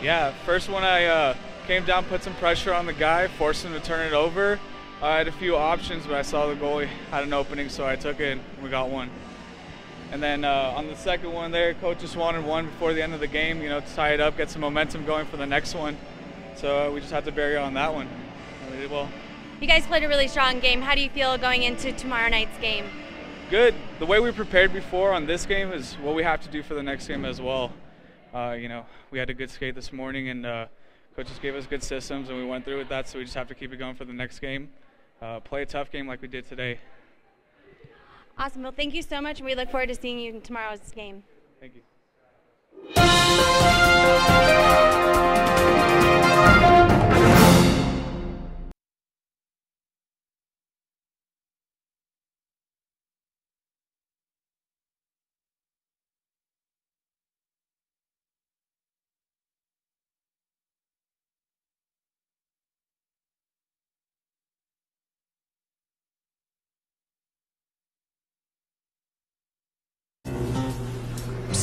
Yeah, first one I came down, put some pressure on the guy, forced him to turn it over. I had a few options, but I saw the goalie had an opening, so I took it and we got one. And then on the second one there, coach just wanted one before the end of the game, you know, to tie it up, get some momentum going for the next one. So we just had to bury on that one. And we did well. You guys played a really strong game. How do you feel going into tomorrow night's game? Good. The way we prepared before on this game is what we have to do for the next game as well. You know, we had a good skate this morning, and coaches gave us good systems, and we went through with that, so we just have to keep it going for the next game. Play a tough game like we did today. Awesome. Well, thank you so much, and we look forward to seeing you in tomorrow's game. Thank you.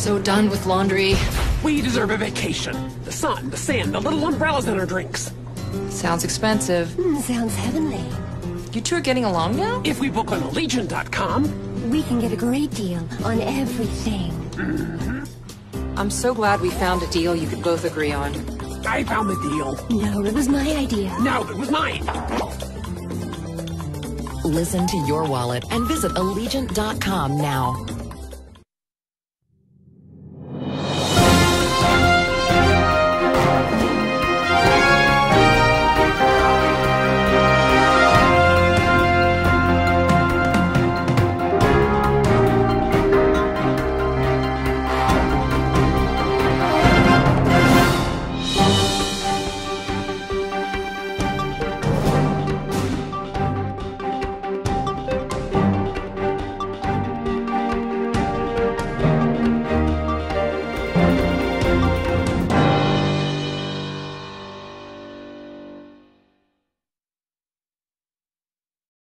so done with laundry. We deserve a vacation. The sun, the sand, the little umbrellas in our drinks. Sounds expensive. Sounds heavenly. You two are getting along now? If we book on Allegiant.com, we can get a great deal on everything. I'm so glad we found a deal you could both agree on. I found the deal. No, it was my idea. No, it was mine. Listen to your wallet and visit Allegiant.com now.